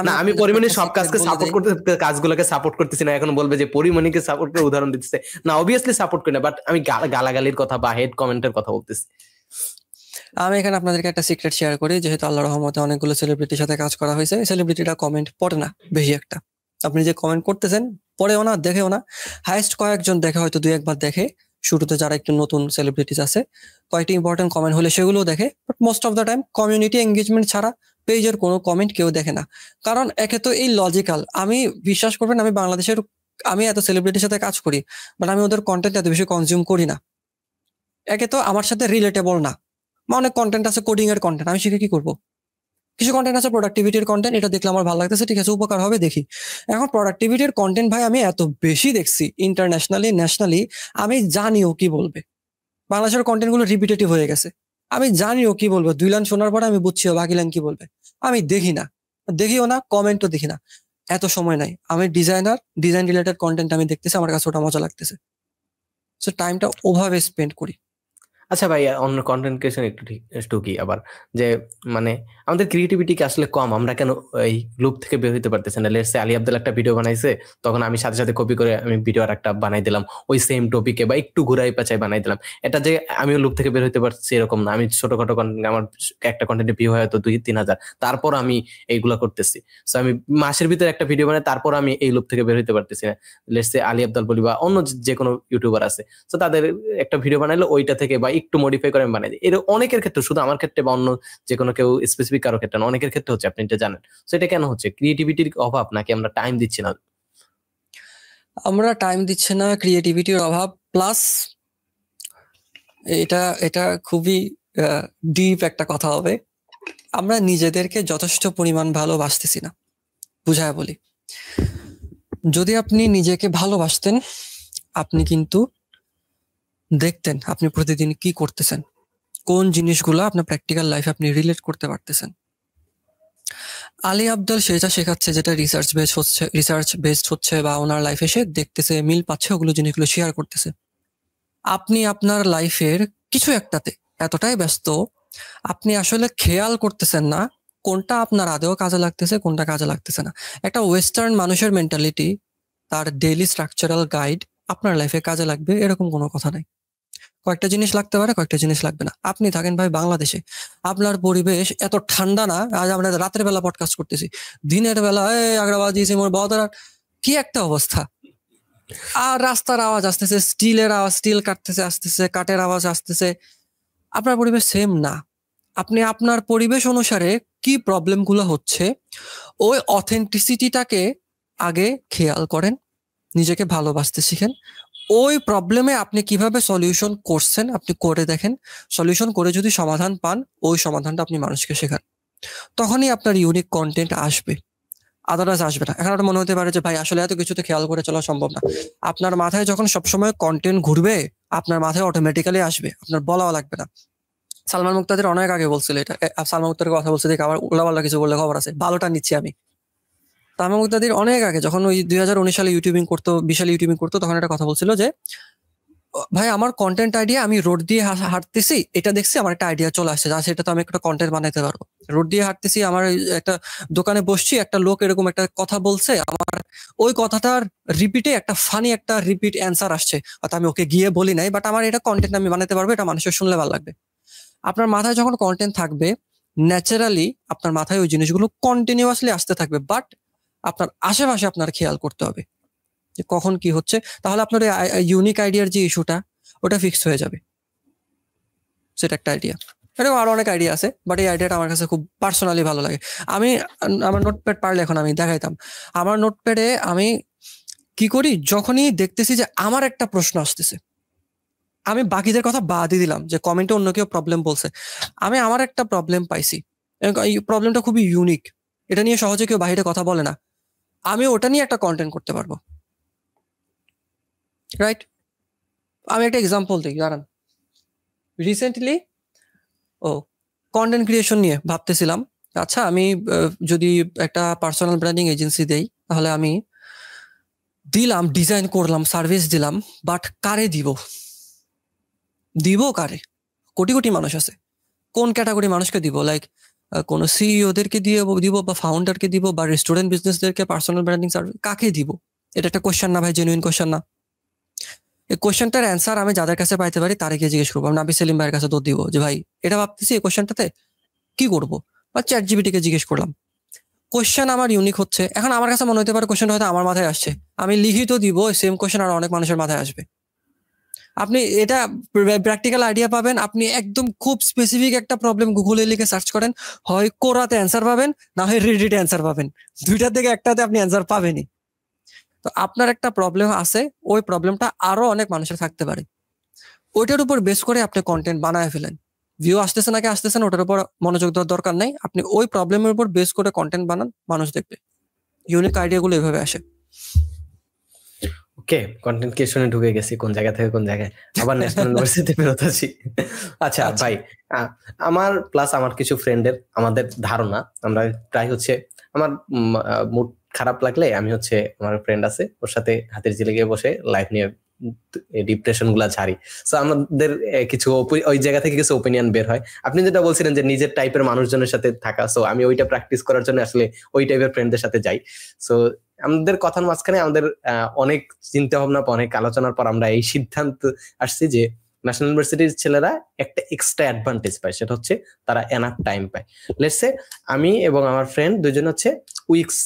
না, আমি পরিমণির সব কাজকে সাপোর্ট করতে, কাজগুলোকে সাপোর্ট করতেছি না। এখন বলবে যে পরিমণিকে সাপোর্ট করে উদাহরণ দিতেছে, না অবভিয়াসলি সাপোর্ট করি না, বাট আমি গালাগালির কথা বা হেড কমেন্টের কথা বলতেছি। আমি এখানে আপনাদেরকে একটা সিক্রেট শেয়ার করি, যেহেতু আল্লাহর রহমতে অনেকগুলো সেলিব্রিটির সাথে কাজ করা হয়েছে, সেলিব্রিটিটা কমেন্ট পড়ে না বেশি একটা। আপনি যে কমেন্ট করতেছেন পড়েও না, দেখেও না, হাইস্ট কয়েকজন দেখে, হয়তো 2-1 বার দেখে, শুরুতে যারা একটু নতুন সেলিব্রিটিস আছে, কয়েকটি ইম্পর্টেন্ট কমেন্ট হলে সেগুলো দেখে, but most of the time community engagement ছাড়া পেজের কোনো কমেন্ট কেউ দেখে না। কারণ একে তো এই লজিক্যাল, আমি বিশ্বাস করবেন, আমি বাংলাদেশের, আমি এত সেলিব্রিটির সাথে কাজ করি, বাট আমি ওদের কন্টেন্ট এত বেশি কনজিউম করি না। একে তো আমার সাথে রিলেটেবল না, অনেক কন্টেন্ট আছে কোডিং এর কন্টেন্ট, আমি শিখে কি করবো? কিছু কন্টেন্ট আছে প্রোডাক্টিভিটির কন্টেন্ট, এটা দেখলে আমার ভালো লাগতেছে, ঠিক আছে, উপকার হবে, দেখি। এখন প্রোডাক্টিভিটির কন্টেন্ট ভাই আমি এত বেশি দেখছি, ইন্টারন্যাশনালি ন্যাশনালি, আমি জানিও কি বলবে। বাংলাদেশের কন্টেন্ট গুলো রিপিটেটিভ হয়ে গেছে, আমি জানিও কি বলবো, 2 লাইন শোনার পরে আমি বুঝছি বাকি লাইন কি বলবে, আমি দেখি না, দেখিও না, কমেন্টও দেখি না, এত সময় নাই। আমি ডিজাইন রিলেটেড কন্টেন্ট আমি দেখতেছি, আমার কাছে ওটা মজা লাগতেছে, সো টাইমটা ওভাবে স্পেন্ড করি। আচ্ছা ভাই, অন্য কন্টেন্ট ক্রিয়েশন একটু কি আবার যে মানে আমাদের ক্রিয়েটিভিটি কি আসলে কম? আমরা কেন এই লুপ থেকে বের হইতে পারতেছি না? লেটস সে আলী আব্দুল একটা ভিডিও বানাইছে, তখন আমি সাথে সাথে কপি করে আমি ভিডিও আর একটা বানাই দিলাম ওই সেম টপিকে, বা একটু ঘুরাই পেঁচাই বানাই দিলাম। এটা যে আমিও লুপ থেকে বের হইতে পারছি এরকম না। আমি ছোটখাটো আমার একটা কন্টেন্টে ভিউ হয় হয়তো 2-3 হাজার, তারপর আমি এইগুলা করতেছি। সো আমি মাসের ভিতরে একটা ভিডিও বানাই, তারপর আমি এই লুপ থেকে বের হইতে পারতেছি না। লেটস সে আলী আব্দুল বলি বা অন্য যে কোনো ইউটিউবার আছে, তো তাদের একটা ভিডিও বানাইলো ওইটা থেকে বা একটু মডিফাই করে আমি বানাই দিই। এর অনেকের ক্ষেত্রে, শুধু আমার ক্ষেত্রে বা অন্য যে কোনো কেউ স্পেসিফিক কারো ক্ষেত্রে না, অনেকের ক্ষেত্রে হচ্ছে, আপনি এটা জানেন। তো এটা কেন হচ্ছে? ক্রিয়েটিভিটির অভাব নাকি আমরা টাইম দিচ্ছি না? আমরা টাইম দিচ্ছি না, ক্রিয়েটিভিটির অভাব, প্লাস এটা এটা খুবই ডিপ একটা কথা হবে, আমরা নিজেদেরকে যথেষ্ট পরিমাণ ভালোবাসতেছি না। বুঝায় বলি, যদি আপনি নিজেকে ভালোবাসতেন, আপনি কিন্তু দেখতেন আপনি প্রতিদিন কি করতেছেন, কোন জিনিসগুলো আপনার প্র্যাকটিক্যাল লাইফে আপনি রিলেট করতে পারতেছেন। আলী আব্দুল সেটা শেখাচ্ছে যেটা রিসার্চ বেসড হচ্ছে, বা ওনার লাইফে সে দেখতেছে মিল পাচ্ছে, ওগুলো জিনিসগুলো শেয়ার করতেছে। আপনি আপনার লাইফের কিছু একটাতে এতটাই ব্যস্ত, আপনি আসলে খেয়াল করতেছেন না কোনটা আপনার আদেও কাজে লাগতেছে, কোনটা কাজে লাগতেছে না। একটা ওয়েস্টার্ন মানুষের মেন্টালিটি, তার ডেইলি স্ট্রাকচারাল গাইড আপনার লাইফে কাজে লাগবে এরকম কোনো কথা নাই। কয়েকটা জিনিস লাগতে পারে, কয়েকটা জিনিস লাগবে না। আপনি থাকেন ভাই বাংলাদেশে, আপনার পরিবেশ এত ঠান্ডা না, আজ আমরা রাতের বেলা পডকাস্ট করতেছি, দিনের বেলা আগ্রাবাদ মোর বদর, কি একটা অবস্থা, আর রাস্তার আওয়াজ আসতেছে, স্টিলের আওয়াজ, স্টিল কাটতেছে আসতেছে, কাঠের আওয়াজ আসতেছে। আপনার পরিবেশ সেম না। আপনি আপনার পরিবেশ অনুসারে কি প্রবলেম গুলো হচ্ছে, ওই অথেন্টিসিটিটাকে আগে খেয়াল করেন, নিজেকে ভালোবাসতে শিখেন। ওই প্রবলেমে আপনি কিভাবে সলিউশন করছেন আপনি করে দেখেন, সলিউশন করে যদি সমাধান পান, ওই সমাধানটা আপনি মানুষকে শেখান, তখনই আপনার ইউনিক কন্টেন্ট আসবে, আদারওয়াইজ আসবে না। এখন আপনার মনে হতে পারে যে ভাই আসলে এত কিছুতে খেয়াল করে চলা সম্ভব না। আপনার মাথায় যখন সবসময় কন্টেন্ট ঘুরবে, আপনার মাথায় অটোমেটিক্যালি আসবে, আপনার বলাও লাগবে না। সালমান মুক্তাদের অনেক আগে বলছিল এটা, সালমান মুক্তাদের কথা বলছে, দেখে আবার উল্লাপাল্লা কিছু বললে খবর আছে, ভালোটা নিচ্ছি আমি। তামিম মুক্তাদির অনেক আগে যখন ওই 2019 সালে ইউটিউবিং করতো, 20 সালে ইউটিউবিং করতো, তখন একটা কথা বলছিল যে ভাই আমার কন্টেন্ট আইডিয়া, আমি রোড দিয়ে হাঁটতেছি, এটা দেখছি আমার একটা আইডিয়া চলে আসছে, যা সেটা তো আমি একটা কন্টেন্ট বানাইতে পারবো। রোড দিয়ে হাঁটতেছি, আমার একটা দোকানে বসছি, একটা লোক এরকম একটা কথা বলছে, আমার ওই কথাটার রিপিটে একটা ফানি একটা রিপিট অ্যান্সার আসছে, হয়তো আমি ওকে গিয়ে বলি নাই, বাট আমার এটা কন্টেন্ট আমি বানাতে পারবো, এটা মানুষের শুনলে ভালো লাগবে। আপনার মাথায় যখন কন্টেন্ট থাকবে, ন্যাচারালি আপনার মাথায় ওই জিনিসগুলো কন্টিনিউয়াসলি আসতে থাকবে, বাট আপনার আশেপাশে আপনার খেয়াল করতে হবে যে কখন কি হচ্ছে, তাহলে আপনার ইউনিক আইডিয়ার যে ইস্যুটা ওটা ফিক্স হয়ে যাবে। সেটা একটা আইডিয়া। এরকম আরো অনেক আইডিয়া আছে, বাট এই আইডিয়াটা আমার কাছে খুব পার্সোনালি ভালো লাগে। আমি আমার নোটপ্যাড পারলে এখন আমি দেখাইতাম। আমার নোটপ্যাডে আমি কি করি, যখনই দেখতেছি যে আমার একটা প্রশ্ন আসতেছে, আমি বাকিদের কথা বাদই দিলাম যে কমেন্টে অন্য কেউ প্রবলেম বলছে, আমি আমার একটা প্রবলেম পাইছি, এই প্রবলেমটা খুবই ইউনিক, এটা নিয়ে সহজে কেউ বাইরে কথা বলে না, আমি ওটা নিয়ে একটা কন্টেন্ট করতে পারবো, রাইট? আমি একটা এক্সাম্পল দিই, দাঁড়ান। রিসেন্টলি কন্টেন্ট ক্রিয়েশন নিয়ে ভাবতেছিলাম, আচ্ছা আমি যদি একটা পার্সোনাল ব্র্যান্ডিং এজেন্সি দেই, তাহলে আমি দিলাম, ডিজাইন করলাম, সার্ভিস দিলাম, বাট কারে দিব কারে? কোটি কোটি মানুষ আছে, কোন ক্যাটাগরি মানুষকে দিব? লাইক কোন সিইওদেরকে দিব, বা ফাউন্ডারকে দিব, বা রেস্টুরেন্ট বিজনেসদেরকে পার্সোনাল ব্র্যান্ডিং সার্ভিস, কাকে দিব? এটা একটা কোয়েশ্চেন না ভাই? জেনুইন কোয়েশ্চেন না? এই কোয়েশ্চেনটার অ্যান্সার আমি যাদের কাছে পাইতে পারি তাদেরকে জিজ্ঞেস করবো। আমি নাবি সেলিম ভাইয়ের কাছে দৌড় দিব যে ভাই এটা ভাবতেছি, এই কোয়েশ্চেনটাতে কি করবো, বা চ্যাট জিপিটি কে জিজ্ঞেস করলাম। কোয়েশ্চেন আমার ইউনিক হচ্ছে, এখন আমার কাছে মনে হতে পারে কোয়েশ্চেন হয়তো আমার মাথায় আসছে, আমি লিখিত দিব, সেম কোয়েশ্চেন আর অনেক মানুষের মাথায় আসবে। আপনি এটা প্র্যাকটিক্যাল আইডিয়া পাবেন, আপনি একদম খুব স্পেসিফিক একটা প্রবলেম গুগলে লিখে সার্চ করেন, হয় কোরাতে অ্যান্সার পাবেন, না হয় রিডিটে অ্যান্সার পাবেন, দুইটার থেকে একটাতে আপনি অ্যান্সার পাবেনই। তো আপনার একটা প্রবলেম আছে, ওই প্রবলেমটা আরো অনেক মানুষের থাকতে পারে, ওইটার উপর বেস করে আপনি কন্টেন্ট বানায় ফেলেন। ভিউ আসতেছে নাকি আসতেছে না ওটার উপর মনোযোগ দেওয়ার দরকার নাই, আপনি ওই প্রবলেমের উপর বেস করে কন্টেন্ট বানান, মানুষ দেখবে। ইউনিক আইডিয়া গুলো এভাবে আসে। ওকে, কন্টেন্ট ক্রিয়েশনে ঢুকে গেছি, কোন জায়গা থেকে কোন জায়গায়, আবার ন্যাশনাল ইউনিভার্সিটি ফেরত আছি। আচ্ছা ভাই, আমার প্লাস আমার কিছু ফ্রেন্ডের আমাদের ধারণা, আমরা প্রায় হচ্ছে আমার মুড খারাপ লাগলে আমি হচ্ছে, আমার ফ্রেন্ড আছে, ওর সাথে হাতের জিলে গিয়ে বসে লাইফ নিয়ে ডিপ্রেশন গুলা ঝাড়ি। সো আমাদের কিছু ওই জায়গা থেকে কিছু ওপিনিয়ন বের হয়। আপনি যেটা বলছিলেন যে নিজের টাইপের মানুষজনের সাথে থাকা, সো আমি ওইটা প্র্যাকটিস করার জন্য আসলে ওই টাইপের ফ্রেন্ডদের সাথে যাই। সো আমাদের কথার মাঝখানে আমাদের অনেক চিন্তা ভাবনা, অনেক আলোচনার পর আমরা এই সিদ্ধান্ত আসছি যে ন্যাশনাল ইউনিভার্সিটির ছেলেরা একটা এক্সট্রা অ্যাডভান্টেজ পায়, সেটা হচ্ছে তারা এনাফ টাইম পায়। লেটস সে আমি এবং আমার ফ্রেন্ড দুজন হচ্ছে উইক্স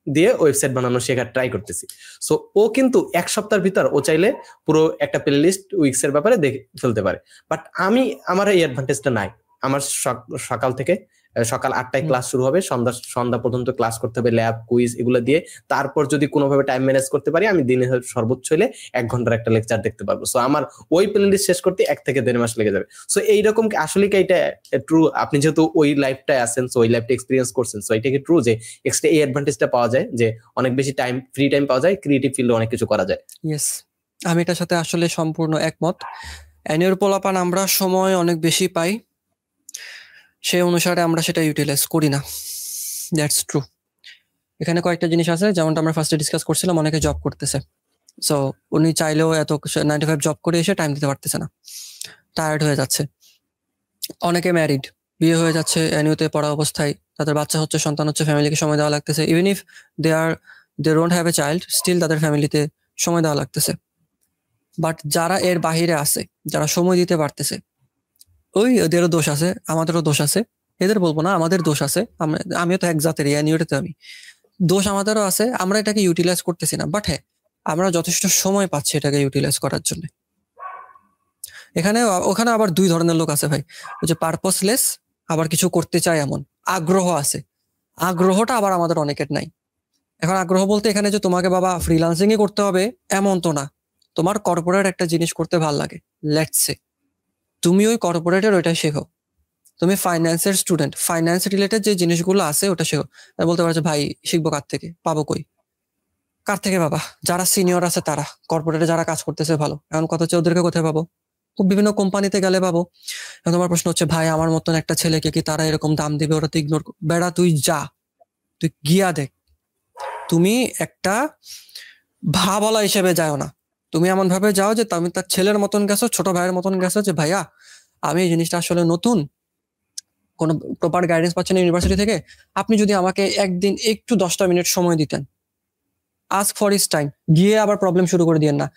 দিয়ে ওয়েবসাইট বানানো শেখার ট্রাই করতেছি। সো ও কিন্তু এক সপ্তাহের ভিতর ও চাইলে পুরো একটা প্লে লিস্ট উইক্স এর ব্যাপারে দেখে ফেলতে পারে। বাট আমার এই অ্যাডভান্টেজটা নাই। আমার সকাল থেকে সকাল 8টায় ক্লাস শুরু হবে, সন্ধ্যা পর্যন্ত ক্লাস করতে হবে, ল্যাব কুইজ এগুলো দিয়ে। তারপর যদি কোনোভাবে টাইম ম্যানেজ করতে পারি, আমি দিনে সর্বোচ্চ হলে 1 ঘন্টার একটা লেকচার দেখতে পারবো। সো আমার ওই প্লে লিস্ট শেষ করতে 1 থেকে 1.5 মাস লেগে যাবে। সো এইরকম আসলে কি এটা ট্রু? আপনি যেহেতু ওই লাইফটায় আছেন, সো ওই লাইফটা এক্সপিরিয়েন্স করছেন, সো এটা কি ট্রু যে এক্সট্রা এই অ্যাডভান্টেজটা পাওয়া যায়, যে অনেক বেশি টাইম, ফ্রি টাইম পাওয়া যায়, ক্রিয়েটিভ ফিল্ডে অনেক কিছু করা যায়? ইয়েস, আমি এটার সাথে আসলে সম্পূর্ণ একমত। অ্যানিওর পোলাপান আমরা সময় অনেক বেশি পাই, সেই অনুসারে আমরা সেটা ইউটিলাইজ করি না, দ্যাটস ট্রু। এখানে কয়েকটা জিনিস আছে, যেমনটা আমরা ফার্স্টে ডিসকাস করছিলাম, অনেকে জব করতেছে, সো উনি চাইলেও এত 9 to 5 জব করে এসে টাইম দিতে পারতেছে না, টায়ার্ড হয়ে যাচ্ছে। অনেকে ম্যারিড, বিয়ে হয়ে যাচ্ছে অ্যানিউতে পড়া অবস্থায়, তাদের বাচ্চা হচ্ছে, সন্তান হচ্ছে, ফ্যামিলিকে সময় দেওয়া লাগতেছে। Even if they don't have a child, still তাদের ফ্যামিলিতে সময় দেওয়া লাগতেছে। বাট যারা এর বাহিরে আছে, যারা সময় দিতে পারতেছে, ওই এদেরও দোষ আছে, আমাদেরও দোষ আছে। এদের বলবো না, আমাদের দোষ আছে। আমিও তো এক জাতের, অ্যানিউতে আমি, দোষ আমাদেরও আছে, আমরা এটাকে ইউটিলাইজ করতেছি না। বাট হ্যাঁ, আমরা যথেষ্ট সময় পাচ্ছি এটাকে ইউটিলাইজ করার জন্য। ওখানে আবার দুই ধরনের লোক আছে ভাই, ওই যে পারপসলেস, আবার কিছু করতে চায় এমন আগ্রহ আছে। আগ্রহটা আবার আমাদের অনেকের নাই। এখন আগ্রহ বলতে এখানে যে তোমাকে বাবা ফ্রিল্যান্সিং করতে হবে এমন তো না, তোমার কর্পোরেট একটা জিনিস করতে ভাল লাগে, লেটস সে তুমি ওই কর্পোরেটের ওইটা শেখো। তুমি ফাইন্যান্সের স্টুডেন্ট, ফাইন্যান্স রিলেটেড যে জিনিসগুলো আছে ওটা শেখো। বলতে পারছো ভাই শিখবো কার থেকে, পাবো কই? কার থেকে বাবা? যারা সিনিয়র আছে তারা, কর্পোরেটে যারা কাজ করতেছে ভালো, এখন কথা হচ্ছে ওদেরকে কোথায় পাবো? বিভিন্ন কোম্পানিতে গেলে পাবো। তোমার প্রশ্ন হচ্ছে ভাই আমার মতন একটা ছেলেকে কি তারা এরকম দাম দিবে? ওরা তো ইগনোর, বেড়া তুই যা, তুই গিয়া দেখ। তুমি একটা ভাবলা হিসেবে যাও না, তুমি এমন ভাবে যাও যে তুমি তার ছেলের মতন গেছো, ছোট ভাইয়ের মতন গেছো, যে ভাইয়া আমি এই জিনিসটা আসলে নতুন, কোনো প্রপার গাইডেন্স পাচ্ছেন ইউনিভার্সিটি থেকে, আপনি যদি আমাকে একদিন একটু 10টা মিনিট সময় দিতেন, আস্ক ফর হিজ টাইম, গিয়ে আবার প্রবলেম শুরু করে দিয়েন না।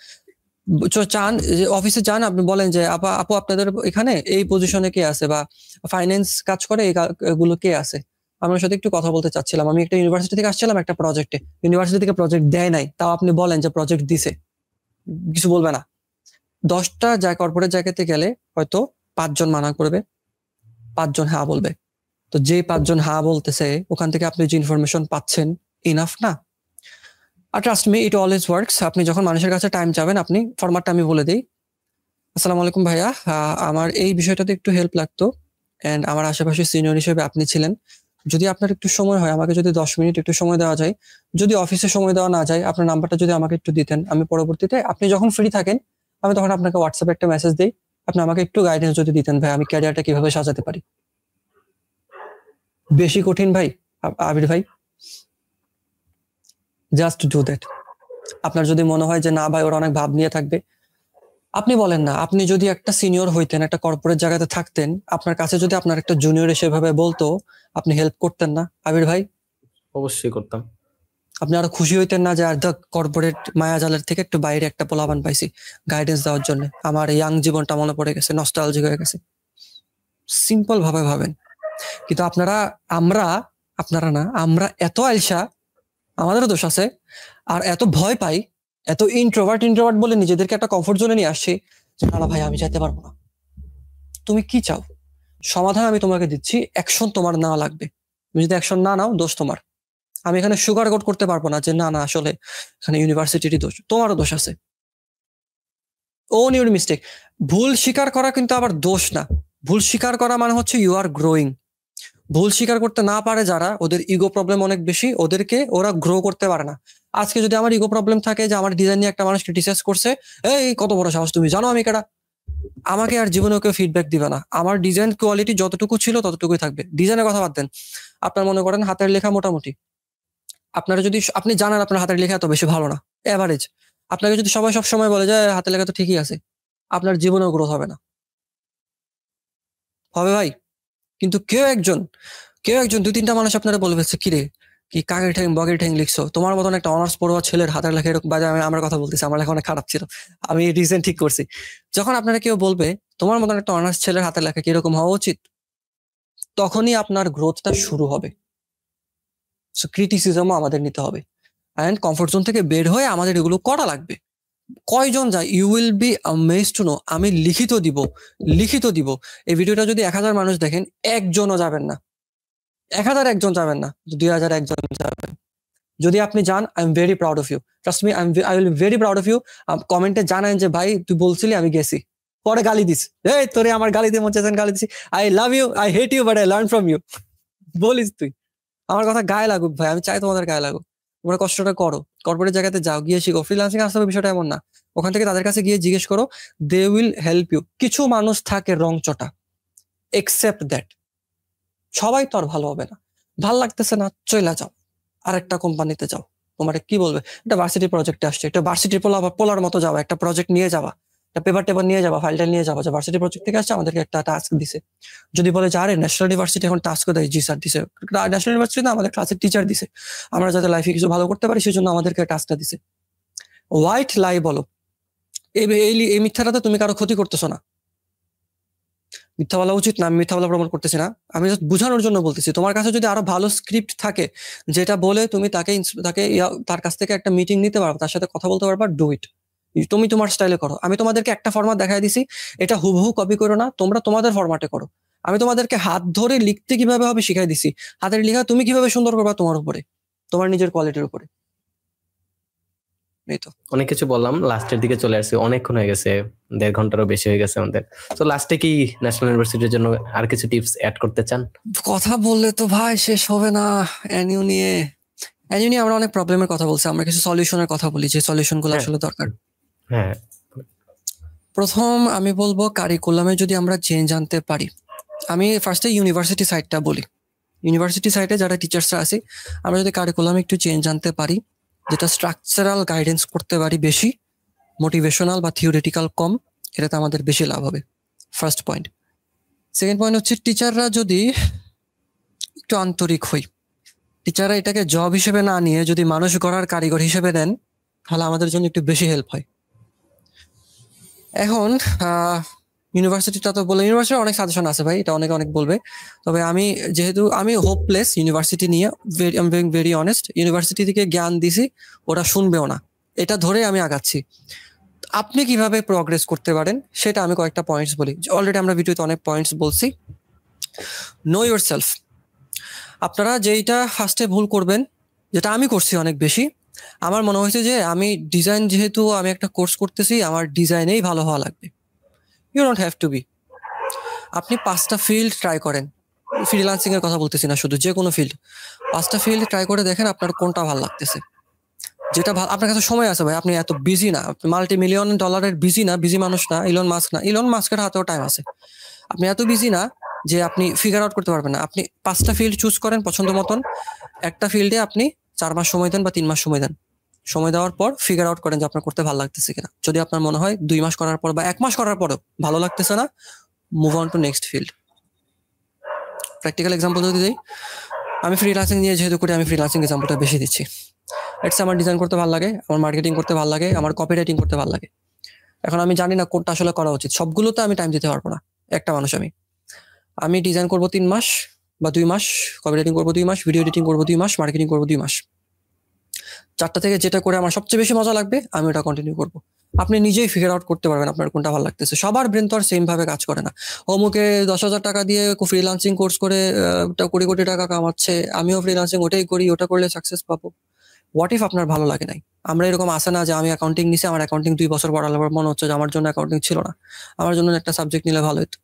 চান যে অফিসে যান, আপনি বলেন যে আপু আপনাদের এখানে এই পজিশনে কে আছে, বা ফাইন্যান্স কাজ করে এগুলো কে আছে, আমার সাথে একটু কথা বলতে চাচ্ছিলাম, আমি একটা ইউনিভার্সিটি থেকে আসছিলাম একটা প্রজেক্টে, ইউনিভার্সিটি থেকে প্রজেক্ট দেয় নাই, তাও আপনি বলেন যে প্রজেক্ট দিছে, কিছু বলবে না। 10টা কর্পোরেট জায়গাতে গেলে হয়তো 5জন মানা করবে, 5জন হ্যাঁ বলবে। তো যে 5জন হ্যাঁ বলতেছে, ওখান থেকে আপনি যে ইনফরমেশন পাচ্ছেন, ইনাফ না? আর ট্রাস্ট মি, ইট অলওয়েজ ওয়ার্কস। আপনি যখন মানুষের কাছে টাইম চাবেন, আপনি ফরম্যাটটা আমি বলে দিই, আসসালামু আলাইকুম ভাইয়া, আমার এই বিষয়টাতে একটু হেল্প লাগতো, এন্ড আমার আশেপাশে সিনিয়র হিসেবে আপনি ছিলেন, যদি আপনার একটু সময় হয় আমাকে যদি 10 মিনিট একটু সময় দেওয়া যায়, যদি অফিসে সময় দেওয়া না যায়, আপনার নাম্বারটা যদি আমাকে একটু দিতেন, আমি পরবর্তীতে আপনি যখন ফ্রি থাকেন আমি তখন আপনাকে হোয়াটসঅ্যাপে একটা মেসেজ দিই, আপনি আমাকে একটু গাইডেন্স যদি দিতেন ভাই, আমি ক্যারিয়ারটা কিভাবে সাজাতে পারি। বেশি কঠিন ভাই আবির ভাই? Just do that. আপনার যদি মনে হয় যে না ভাই ওরা অনেক ভাব নিয়ে থাকবে, আপনি বলেন না, আপনি যদি একটা সিনিয়র হইতেন, একটা কর্পোরেট জায়গাতে থাকতেন, আপনার কাছে যদি আপনার একটা জুনিয়র সেভাবে বলতো, আপনি হেল্প করতেন না আবির ভাই? অবশ্যই করতাম। আপনি আরো খুশি হইতেন না যে আর কর্পোরেট মায়াজালের থেকে একটু বাইরে একটা পোলাপান পাইছি গাইডেন্স দেওয়ার জন্য, আমার ইয়াং জীবনটা মনে পড়ে গেছে, নস্টালজিক হয়ে গেছে। সিম্পল ভাবে ভাবেন। কিন্তু আপনারা না, আমরা এত আলসা, আমাদেরও দোষ আছে, আর এত ভয় পাই, এত ইন্ট্রোভার্ট বলে নিজেদেরকে একটা কমফোর্ট জোনে নিয়ে আসছি যে না ভাই আমি যেতে পারবো না। তুমি কি চাও? সমাধান আমি তোমাকে দিচ্ছি, অ্যাকশন তোমার নেওয়া লাগবে। তুমি যদি অ্যাকশন না নাও, দোষ তোমার। আমি এখানে সুগার কোট করতে পারবো না যে না না আসলে এখানে ইউনিভার্সিটিরই দোষ, তোমারও দোষ আছে। Own your mistake. ভুল স্বীকার করা কিন্তু আবার দোষ না। ভুল স্বীকার করা মানে হচ্ছে ইউ আর গ্রোয়িং। ভুল স্বীকার করতে না পারে যারা, ওদের ইগো প্রবলেম অনেক বেশি, ওরা গ্রো করতে পারে না। আজকে যদি আমার ইগো প্রবলেম থাকে যে আমার ডিজাইন নিয়ে একটা মানুষ ক্রিটিসাইজ করছে, এই কত বড় সাহস, তুমি জানো আমি কেডা, আমাকে আর জীবনে কেউ ফিডব্যাক দিবে না। আমার ডিজাইন কোয়ালিটি যতটুকু ছিল ততটুকুই থাকবে। ডিজাইনের কথা বাদ দেন, আপনার মনে করেন হাতের লেখা মোটামুটি, আপনারা যদি আপনি জানেন আপনার হাতের লেখা এত বেশি ভালো না, এভারেজ, আপনাকে যদি সবাই সব সময় বলে যে হাতের লেখা তো ঠিকই আছে, আপনার জীবনেও গ্রোথ হবে না। হবে ভাই? কিন্তু কেউ একজন 2-3টা মানুষ আপনারা বলবে কিরে কি কাকের ঠ্যাং বগের ঠ্যাং লিখছো, তোমার মতন একটা অনার্স পড়ুয়া ছেলের হাতের লেখা এরকম বাজে, আমার কথা বলতেছি, আমার লেখা অনেক খারাপ ছিল, আমি রিসেন্ট ঠিক করছি। যখন আপনারা কেউ বলবে তোমার মতন একটা অনার্স ছেলের হাতের লেখা কিরকম হওয়া উচিত, তখনই আপনার গ্রোথটা শুরু হবে। সো ক্রিটিসিজমও আমাদের নিতে হবে, অ্যান্ড কমফোর্ট জোন থেকে বের হয়ে আমাদের এগুলো করা লাগবে। কয়জন যায়, you will be amazed to know. আমি লিখিত দিব, এই ভিডিওটা যদি 1000 মানুষ দেখেন, একজনও যাবেন না, 1000 একজন যাবেন না, 2000 একজন যাবেন। যদি আপনি যান, I am very proud of you, trust me, I will be very proud of you. কমেন্টে জানান যে ভাই তুই বলছিলি আমি গেছি, পরে গালি দিস, এই তোরে আমার গালি দিয়ে মন চাইছেন গালি দিছি, I love you, I hate you, but I learn from you, বলিস তুই। আমার কথা গায়ে লাগুক ভাই, আমি চাই তোমাদের গায়ে লাগুক, তোমরা কষ্টটা করো, কর্পোরেট জায়গাতে যাও, গিয়ে শিখো। ফ্রিল্যান্সিং আসতে হবে বিষয়টা এমন না, ওখান থেকে তাদের কাছে গিয়ে জিজ্ঞেস করো, দে উইল হেল্প ইউ। কিছু মানুষ থাকে রংচটা, একসেপ্ট দ্যাট। সবাই তো আর ভালো হবে না, ভাল লাগতেছে না চলে যাও, আরেকটা কোম্পানিতে যাও। তোমার কি বলবে, একটা ভার্সিটি প্রজেক্টে আসছে, একটা ভার্সিটি পোলার মতো যাওয়া, একটা প্রজেক্ট নিয়ে যাওয়া, একটা পেপার নিয়ে যাওয়া, ফাইলটা নিয়ে যাওয়া, যে ভার্সিটি প্রজেক্ট থেকে আসছে আমাদেরকে একটা টাস্ক দিছে। যদি বলে যে আরে ন্যাশনাল ইউনিভার্সিটি এখন টাস্ক দেয়, জি স্যার দিছে, ন্যাশনাল ইউনিভার্সিটি না আমাদের ক্লাসের টিচার দিছে, আমরা যাতে লাইফে কিছু ভালো করতে পারি সেজন্য আমাদেরকে টাস্কটা দিছে। হোয়াইট লাই বলো, এই মিথ্যাটাতে তুমি কারো ক্ষতি করতেছো না। মিথ্যা বলা উচিত না, আমি মিথ্যা বলা প্রমোট করতেছি না, আমি জাস্ট বোঝানোর জন্য বলতেছি। তোমার কাছে যদি আরো ভালো স্ক্রিপ্ট থাকে যেটা বলে তুমি তার কাছ থেকে একটা মিটিং নিতে পারো, তার সাথে কথা বলতে পারবা, ডু ইট। তুমি তোমার স্টাইলে করো। আমি তোমাদেরকে একটা ফরম্যাট দেখাই দিছি, এটা হুবহু কপি করো না, তোমরা তোমাদের ফরম্যাটে করো। আমি তোমাদেরকে হাত ধরে লিখতে কিভাবে হবে শিখাই দিছি, হাতের লেখা তুমি কিভাবে সুন্দর করবা তোমার উপরে, তোমার নিজের কোয়ালিটির উপরে। এই তো অনেক কিছু বললাম, লাস্টের দিকে চলে আসছি, অনেকক্ষণ হয়ে গেছে, 1.5 ঘন্টারও বেশি হয়ে গেছে আমাদের। তো লাস্টে কি ন্যাশনাল ইউনিভার্সিটির জন্য আর কিছু টিপস অ্যাড করতে চান? কথা বললে তো ভাই শেষ হবে না। অ্যানিউ নিয়ে আমরা অনেক প্রবলেমের কথা বলছি, আমরা কিছু সলিউশনের কথা বলি, যে সলিউশন গুলো আসলে দরকার। হ্যাঁ, প্রথম আমি বলবো কারিকুলামে যদি আমরা চেঞ্জ আনতে পারি, আমি ফার্স্টে ইউনিভার্সিটি সাইডটা বলি। ইউনিভার্সিটি সাইডে যারা টিচার্সরা আছে, আমরা যদি কারিকুলাম একটু চেঞ্জ আনতে পারি, যেটা স্ট্রাকচারাল গাইডেন্স করতে পারি বেশি, মোটিভেশনাল বা থিওরিটিক্যাল কম, এটাতে আমাদের বেশি লাভ হবে। First point. সেকেন্ড পয়েন্ট হচ্ছে টিচাররা যদি একটু আন্তরিক হই, টিচাররা এটাকে জব হিসেবে না নিয়ে যদি মানুষ গড়ার কারিগর হিসেবে নেন, তাহলে আমাদের জন্য একটু বেশি হেল্প হয়। এখন ইউনিভার্সিটিটা তো বলে, ইউনিভার্সিটির অনেক সাজেশন আছে ভাই, এটা অনেক বলবে। তবে যেহেতু আমি হোপলেস ইউনিভার্সিটি নিয়ে, I am being very honest, university থেকে জ্ঞান দিছি, ওরা শুনবেও না, এটা ধরে আমি আগাচ্ছি। আপনি কিভাবে প্রগ্রেস করতে পারেন সেটা আমি কয়েকটা পয়েন্টস বলি। অলরেডি আমরা ভিডিওতে অনেক পয়েন্টস বলছি। No your self. আপনারা যেইটা ফার্স্টে ভুল করবেন, যেটা আমি করছি অনেক বেশি, আমার মনে হয়েছে যে আমি ডিজাইন, যেহেতু আমি একটা কোর্স করতেছি, আমার ডিজাইনেই ভালো হওয়া লাগবে। You don't have to be. আপনি 5টা ফিল্ড ট্রাই করেন, ফ্রিল্যান্সিং এর কথা বলতেছি না, শুধু যে কোনো ফিল্ড, 5টা ফিল্ড ট্রাই করে দেখেন আপনার কোনটা ভালো লাগতেছে, যেটা আপনার কাছে সময় আছে ভাই, আপনি এত বিজি না, $multi-million বিজি না, বিজি মানুষ না, ইলন মাস্কের হাতেও টাইম আছে। আপনি এত বিজি না যে আপনি ফিগার আউট করতে পারবেন না। আপনি 5টা ফিল্ড চুজ করেন পছন্দ মতন, একটা ফিল্ডে আপনি 4 মাস সময় দেন বা 3 মাস সময় দেন। সময় দেওয়ার পর ফিগার আউট করেন যে আপনার করতে ভালো লাগতেছে কিনা। যদি আপনার মনে হয় 2 মাস করার পর বা 1 মাস করার পরও ভালো লাগতেছে না, move on to next field. Practical example যদি দিই, আমি ফ্রিল্যান্সিং নিয়ে যেহেতু করি, আমি ফ্রিল্যান্সিং এক্সাম্পলটা বেশি দিচ্ছি। আমার ডিজাইন করতে ভালো লাগে, আমার মার্কেটিং করতে ভালো লাগে, আমার কপি রাইটিং করতে ভালো লাগে। এখন আমি জানি না কোনটা আসলে করা উচিত, সবগুলোতে আমি টাইম দিতে পারবো না। একটা মানুষ আমি ডিজাইন করবো 3 মাস বা 2 মাস, কপি রাইটিং করবো 2 মাস, ভিডিও এডিটিং করবো 2 মাস, মার্কেটিং করবো 2 মাস। 4টা থেকে যেটা করে আমার সবচেয়ে বেশি মজা লাগবে আমি ওটা কন্টিনিউ করবো। আপনি নিজেই ফিগার আউট করতে পারবেন আপনার কোনটা ভালো লাগতেছে। সবার ব্রেন তো আর সেম ভাবে কাজ করে না। অমুকে 10,000 টাকা দিয়ে ফ্রিল্যান্সিং কোর্স করে কোটি কোটি টাকা কামাচ্ছে, আমিও ফ্রিল্যান্সিং ওটাই করি, ওটা করলে সাকসেস পাবো। হোয়াট ইফ আপনার ভালো লাগে নাই? আমরা এরকম আসে না যে আমি অ্যাকাউন্টিং নিছি, আমার অ্যাকাউন্টিং 2 বছর পড়ার পর মনে হচ্ছে যে আমার জন্য অ্যাকাউন্টিং ছিল না, আমার জন্য একটা সাবজেক্ট নিলে ভালো হতো।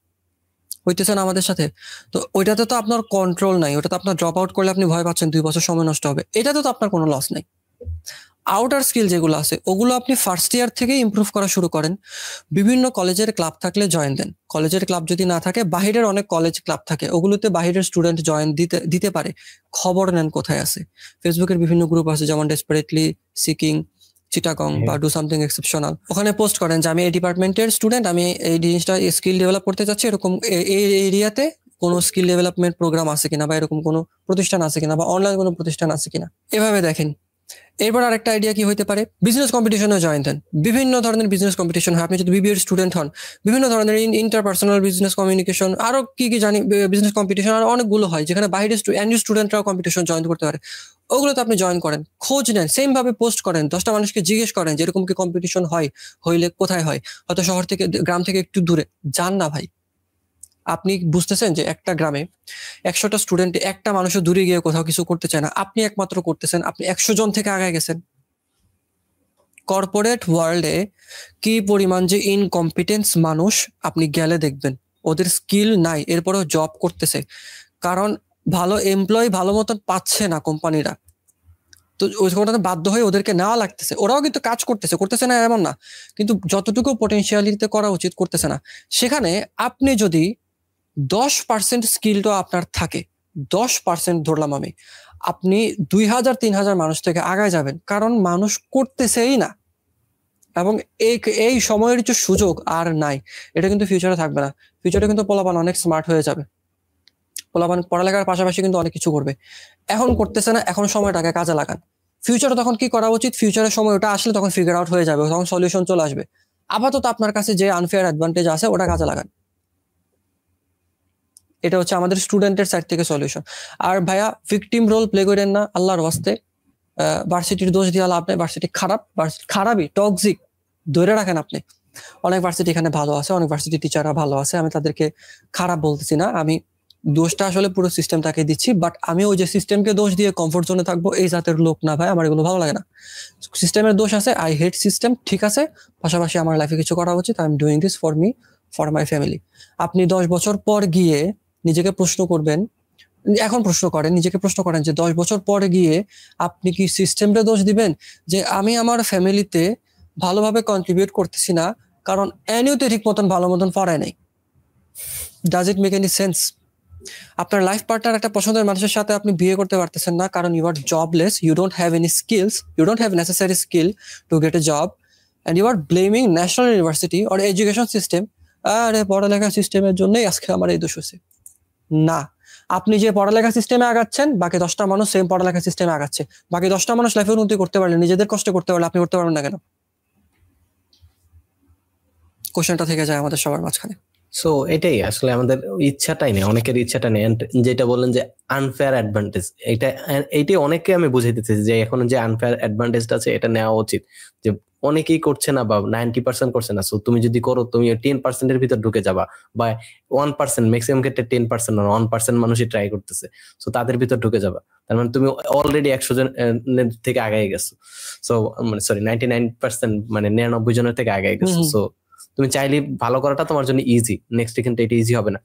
হইতেছে না আমাদের সাথে? তো ওইটাতে তো আপনার কন্ট্রোল নাই, ওটাতে আপনার ড্রপ আউট করলে আপনি ভয় পাচ্ছেন 2 বছর সময় নষ্ট হবে, এটাতে তো আপনার কোনো লস নাই। আউটার স্কিল যেগুলো আছে ওগুলো আপনি ফার্স্ট ইয়ার থেকে ইমপ্রুভ করা শুরু করেন। বিভিন্ন কলেজের ক্লাব থাকলে জয়েন দেন, কলেজের ক্লাব যদি না থাকে বাহিরের অনেক কলেজ ক্লাব থাকে, ওগুলোতে বাহিরের স্টুডেন্ট জয়েন দিতে পারে। খবর নেন কোথায় আছে, ফেসবুকের বিভিন্ন গ্রুপ আছে যেমন ডেসপারেটলি সিকিং চিটাগং বা ডু সামথিং এক্সেপশনাল, ওখানে পোস্ট করেন যে আমি এই ডিপার্টমেন্টের স্টুডেন্ট, আমি এই জিনিসটা স্কিল ডেভেলপ করতে চাচ্ছি, এরকম এই এরিয়াতে কোনো স্কিল ডেভেলপমেন্ট প্রোগ্রাম আছে কিনা, বা এরকম কোনো প্রতিষ্ঠান আছে কিনা, বা অনলাইন কোনো প্রতিষ্ঠান আছে কিনা, এভাবে দেখেন। এরপর আরেকটা আইডিয়া কি হইতে পারে, বিজনেস কম্পিটিশনে জয়েন দেন। বিভিন্ন ধরনের বিজনেস কম্পিটিশন হয়, আপনি যদি বিবিএর স্টুডেন্ট হন, বিভিন্ন ধরনের ইন্টারপার্সোনাল বিজনেস কমিউনিকেশন, আরো কি জানি বিজনেস কম্পিটিশন আর অনেকগুলো হয়, যেখানে বাইরের স্টুডেন্টরাও কম্পিটিশন জয়েন করতে পারে। ওগুলোতে আপনি জয়েন করেন, খোঁজ নেন, সেম ভাবে পোস্ট করেন, 10টা মানুষকে জিজ্ঞেস করেন যে এরকম কি কম্পিটিশন হইলে কোথায় হয়, হয়তো শহর থেকে, গ্রাম থেকে একটু দূরে যান না ভাই। আপনি বুঝতেছেন যে একটা গ্রামে 100টা স্টুডেন্ট, একটা মানুষও দূরে গিয়ে কোথাও কিছু করতে চায় না, আপনি একমাত্র করতেছেন, আপনি 100 জন থেকে আগায় গেছেন। কর্পোরেট ওয়ার্ল্ডে কি পরিমাণ যে ইনকম্পিটেন্স মানুষ আপনি গেলে দেখবেন, ওদের স্কিল নাই এরপরেও জব করতেছে, কারণ ভালো এমপ্লয়ি ভালো মতন পাচ্ছে না কোম্পানিরা, তো ওইখানে বাধ্য হয়ে ওদেরকে নেওয়া লাগতেছে। ওরাও কিন্তু কাজ করতেছে না এমন না, কিন্তু যতটুকু পটেনশিয়ালিতে করা উচিত করতেছে না। সেখানে আপনি যদি 10% স্কিলটা আপনার থাকে, 10% ধরলাম আমি, আপনি 2,000-3,000 মানুষ থেকে আগায় যাবেন, কারণ মানুষ করতেছেই না। এবং এই সময়ের যে সুযোগ আর নাই, এটা কিন্তু ফিউচারে থাকবে না। ফিউচারে কিন্তু পোলাপান অনেক স্মার্ট হয়ে যাবে, পোলাপান পড়ালেখার পাশাপাশি কিন্তু অনেক কিছু করবে। এখন করতেছে না, এখন সময়টাকে কাজে লাগান। ফিউচারে তখন কি করা উচিত, ফিউচারের সময় ওটা আসলে তখন ফিগার আউট হয়ে যাবে, তখন সলিউশন চলে আসবে। আপাতত আপনার কাছে যে আনফেয়ার অ্যাডভান্টেজ আছে ওটা কাজে লাগান। এটা হচ্ছে আমাদের স্টুডেন্টের সাইড থেকে সলিউশন। আর ভাইয়া ভিকটিম রোল প্লে করেন না আল্লাহর ওয়াস্তে। ভার্সিটির দোষ দিয়ে লাভ নেই, ভার্সিটি খারাপই টক্সিক ধরে রাখেন আপনি। অনেক ভার্সিটি এখানে ভালো আছে, অনেক ভার্সিটি টিচাররা ভালো আছে, আমি তাদেরকে খারাপ বলতেছি না, আমি দোষটা আসলে পুরো সিস্টেমটাকে দিচ্ছি। বাট আমি ওই যে সিস্টেমকে দোষ দিয়ে কমফোর্ট জোনে থাকবো এই জাতের লোক না ভাই, আমার এগুলো ভালো লাগে না। সিস্টেমের দোষ আছে, আই হেট সিস্টেম, ঠিক আছে, পাশাপাশি আমার লাইফে কিছু করা উচিত, I am doing this for me, for my family. আপনি 10 বছর পর গিয়ে নিজেকে প্রশ্ন করবেন, এখন প্রশ্ন করেন, নিজেকে প্রশ্ন করেন যে 10 বছর পরে গিয়ে আপনি কি সিস্টেমটা দোষ দিবেন যে আমি আমার ফ্যামিলিতে ভালোভাবে কন্ট্রিবিউট করতেছি না কারণ এনিউতে ঠিক মতন ভালো মতন পড়ায় নাই? Does it make any sense? আপনার লাইফ পার্টনার একটা পছন্দের মানুষের সাথে আপনি বিয়ে করতে পারতেছেন না কারণ you are jobless, you don't have any skills, you don't have necessary skill to get a job, and you are blaming national university or education system. আরে পড়ালেখার সিস্টেমের জন্যই আজকে আমার এই দোষ হয়েছে। না, আপনি যে পড়ালেখা সিস্টেমে আগাচ্ছেন বাকি 10টা মানুষ সেম পড়ালেখা সিস্টেমে আগাচ্ছে, বাকি 10টা মানুষ লাইফে উন্নতি করতে পারলে, নিজেদের কষ্ট করতে পারলে, আপনি করতে পারবেন না কেন? কোশ্চেনটা থেকে যায় আমাদের সবার মাঝখানে। সো এটাই আসলে আমাদের ইচ্ছাটাই নেই, অনেকের ইচ্ছাটা নেই। যেটা বললেন যে আনফেয়ার অ্যাডভান্টেজ, এইটাই অনেককে আমি বুঝাইতেছি যে এখন যে আনফেয়ার অ্যাডভান্টেজটা আছে এটা নেওয়া উচিত। যে অনেকেই করছে না বা 90% করছে না, সো তুমি যদি করো তুমি 10%-এর ভিতর ঢুকে যাবা, বা 1%, ম্যাক্সিমাম ক্ষেত্রে 10% না 1% মানুষই ট্রাই করতেছে, সো তাদের ভিতর ঢুকে যাবা। তার মানে তুমি অলরেডি 100 জনের থেকে আগায় গেছো। সো মানে সরি 99%, মানে 99 জনের থেকে আগায় গেছো। সো তুমি চাইলে ভালো করাটা তোমার জন্য ইজি, নেক্সট কিন্তু এটা ইজি হবে না।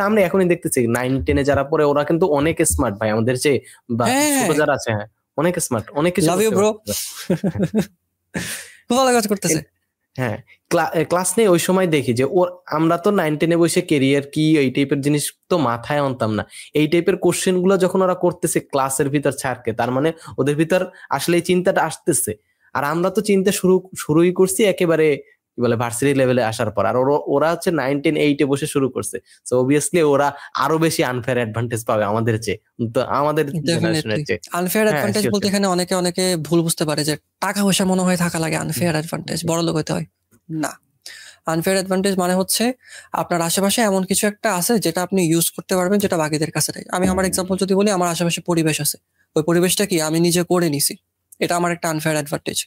আমরা এখনই দেখতেছি 9-10-এ যারা পড়ে ওরা কিন্তু অনেক স্মার্ট ভাই, আমাদের চেয়ে বা ছোট যারা আছে অনেক স্মার্ট, অনেক কিছু। লাভ ইউ ব্রো, খুব ভালো কাজ করতেছে। হ্যাঁ, ক্লাস নিয়ে ওই সময় দেখি যে আমরা তো 9-10-এ বসে কেরিয়ার কি এই টাইপের জিনিস তো মাথায় আনতাম না। এই টাইপের কোশ্চেন গুলো যখন ওরা করতেছে ক্লাসের ভিতর ছাড়কে, তার মানে ওদের ভিতর আসলে এই চিন্তাটা আসতেছে। আর আমরা তো চিন্তা শুরুই করছি একেবারে কি বলে ভার্সিটি লেভেলে আসার পর, আর ওরা হচ্ছে 9-10-8-এ বসে শুরু করছে। সো অবভিয়াসলি ওরা আরো বেশি আনফেয়ার অ্যাডভান্টেজ পাবে আমাদের চেয়ে, তো আমাদের জেনারেশনের চেয়ে। আনফেয়ার অ্যাডভান্টেজ বলতে এখানে অনেকে ভুল বুঝতে পারে যে টাকা পয়সা মনে হয় থাকা লাগে আনফেয়ার অ্যাডভান্টেজ, বড় লোক হতে হয়। না, আনফেয়ার অ্যাডভান্টেজ মানে হচ্ছে আপনার আশেপাশে এমন কিছু একটা আছে যেটা আপনি ইউজ করতে পারবেন যেটা বাকিদের কাছে নাই। আমি আমার এক্সাম্পল যদি বলি, আমার আশেপাশে পরিবেশ আছে, ওই পরিবেশটা কি আমি নিজে করে নিছি, এটা আমার একটা আনফেয়ার অ্যাডভান্টেজ।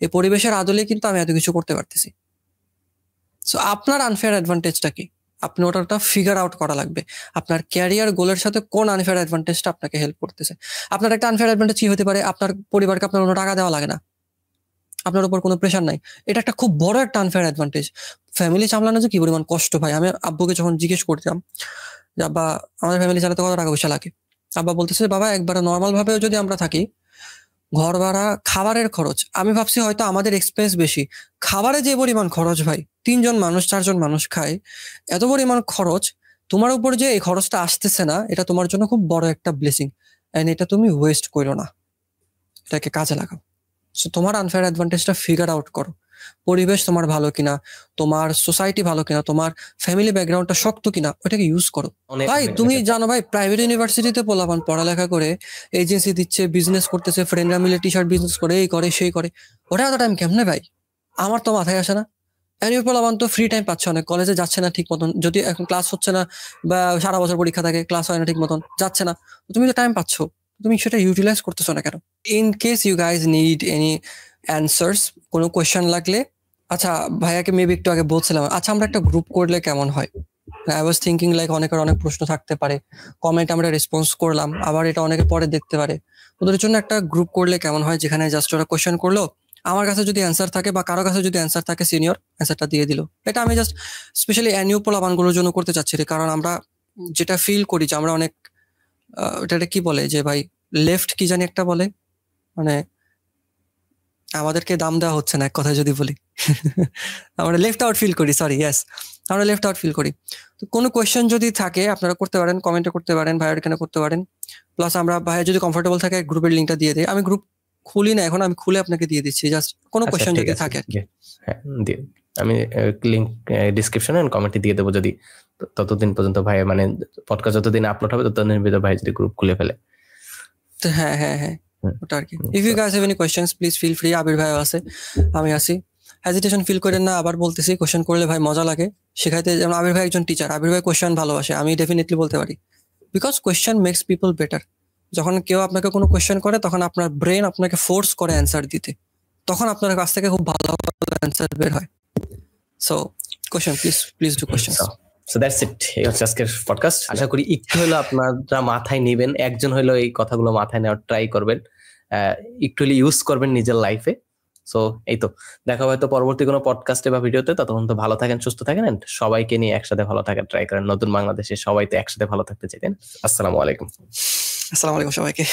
এই পরিবেশের আদলে কিন্তু আমি এত কিছু করতে পারতেছি। সো আপনার আনফেয়ার অ্যাডভান্টেজটা কি, আপনি ওটা ফিগার আউট করা লাগবে। আপনার ক্যারিয়ার গোলের সাথে কোন আনফেয়ার অ্যাডভান্টেজটা আপনাকে হেল্প করতেছে। আপনার একটা আনফেয়ার অ্যাডভান্টেজ কি হতে পারে, আপনার পরিবারকে আপনার কোনো টাকা দেওয়া লাগে না, আপনার উপর কোনো প্রেশার নাই, এটা একটা খুব বড় একটা আনফেয়ার অ্যাডভান্টেজ। ফ্যামিলি সামলানো যে কি পরিমাণ কষ্ট ভাই, আমি আব্বুকে যখন জিজ্ঞেস করতাম যে আব্বা আমাদের ফ্যামিলি চালাতে কত টাকা পয়সা লাগে, আব্বা বলতেছে বাবা একবারে নর্মাল ভাবেও যদি আমরা থাকি, ঘর ভাড়া, খাবারের খরচ, আমি ভাবছি হয়তো আমাদের এক্সপেন্স বেশি, খাবারে যে পরিমাণ খরচ ভাই, 3জন মানুষ 4জন মানুষ খায়, এত পরিমাণ খরচ, তোমার উপর যে এই খরচটা আসতেছে না, এটা তোমার জন্য খুব বড় একটা ব্লেসিং, এন্ড এটা তুমি ওয়েস্ট করো না, এটাকে কাজে লাগাও। সো তোমার আনফেয়ার অ্যাডভান্টেজটা ফিগার আউট করো। পরিবেশ তোমার ভালো কিনা, তোমার সোসাইটি ভালো কিনা, তোমার ফ্যামিলি ব্যাকগ্রাউন্ডটা শক্ত কিনা, ওটাকে ইউজ করো। ভাই তুমি জানো ভাই, প্রাইভেট ইউনিভার্সিটিতে পোলাপান পড়ালেখা করে এজেন্সি দিচ্ছে, বিজনেস করতেছে, ফ্রেন্ডরা মিলে টি শার্ট বিজনেস করে, এই করে সেই করে, ওটা এত টাইম কেমনে ভাই? আমার তো মাথায় আসে না। এনিও পোলাপান তো ফ্রি টাইম পাচ্ছে অনেক, কলেজে যাচ্ছে না ঠিক মতন, যদি এখন ক্লাস হচ্ছে না বা সারা বছর পরীক্ষা থাকে, ক্লাস হয় না ঠিক মতন, যাচ্ছে না, তুমি তো টাইম পাচ্ছ, তুমি সেটা ইউটিলাইজ করতেছো না কেন? In case you guys need any answers, কোনো কোয়েশ্চেন লাগলে, আচ্ছা ভাইয়াকে মেবি একটু আগে বলছিলাম, আচ্ছা আমরা একটা গ্রুপ করলে কেমন হয়? আই ওয়াজ থিঙ্কিং লাইক অনেকের অনেক প্রশ্ন থাকতে পারে, কমেন্ট আমরা রেসপন্স করলাম, আবার এটা অনেকে পরে দেখতে পারে, ওদের জন্য একটা গ্রুপ করলে কেমন হয়, যেখানে জাস্ট ওরা কোয়েশ্চেন করলো, আমার কাছে যদি অ্যান্সার থাকে বা কারো কাছে যদি অ্যান্সার থাকে, সিনিয়র অ্যান্সারটা দিয়ে দিল। এটা আমি জাস্ট স্পেশালি অ্যানিউ পোলাপানগুলোর জন্য করতে চাচ্ছি, কারণ আমরা যেটা ফিল করি যে আমরা অনেক এটা কি বলে যে ভাই, লেফট কি জানি একটা বলে, মানে আমাদেরকে দাম দেওয়া হচ্ছে না এক কথায় যদি বলি, আমরা লেফট আউট ফিল করি, সরি ইয়েস, আমরা লেফট আউট ফিল করি। তো কোনো কোয়েশ্চেন যদি থাকে আপনারা করতে পারেন, কমেন্টে করতে পারেন, ভাইয়ের এখানে করতে পারেন। প্লাস আমরা ভাইয়ের যদি কমফোর্টেবল থাকে গ্রুপের লিঙ্কটা দিয়ে দিই, আমি গ্রুপ খুলি না এখন, আমি খুলে আপনাকে দিয়ে দিচ্ছি, জাস্ট কোনো কোয়েশ্চেন যদি থাকে। হ্যাঁ, আমি লিঙ্ক ডিসক্রিপশনে এন্ড কমেন্টে দিয়ে দেবো, যদি ততদিন পর্যন্ত ভাই মানে পডকাস্ট যতদিন আপলোড হবে ততদিনের ভিতরে ভাই যদি গ্রুপ খুলে ফেলে। তো হ্যাঁ হ্যাঁ হ্যাঁ, ওটা আর কি। If you guys have any questions please feel free, Abir ভাই আছে, আমি আছি, হেজিটেশন ফিল করেন না। আবার বলতেছি, কোয়েশ্চেন করলে ভাই মজা লাগে শেখাইতে, যেমন আবির ভাই একজন টিচার, আবির ভাই কোয়েশ্চেন ভালোবাসে, আমি ডেফিনেটলি বলতে পারি, because question makes people better. যখন কেউ আপনাকে কোনো কোয়েশ্চেন করে তখন আপনার ব্রেন আপনাকে ফোর্স করে অ্যান্সার দিতে, তখন আপনার কাছ থেকে খুব ভালো ভালো অ্যান্সার বের হয়। So question please do question. So that's it, এই হচ্ছে আজকের পডকাস্ট। আশা করি একটু হলো আপনারা মাথায় নেবেন, একজন হলো এই কথাগুলো মাথায় নেওয়ার ট্রাই করবেন, একটু হলে ইউজ করবেন নিজের লাইফে। সো এই তো, দেখা হয়তো পরবর্তী কোনো পডকাস্টে বা ভিডিওতে। ততক্ষণ তো ভালো থাকেন, সুস্থ থাকেন, সবাইকে নিয়ে একসাথে ভালো থাকার ট্রাই করেন। নতুন বাংলাদেশে সবাই তো একসাথে ভালো থাকতে চাইতেন। আসসালামু আলাইকুম। আসসালামু আলাইকুম সবাইকে।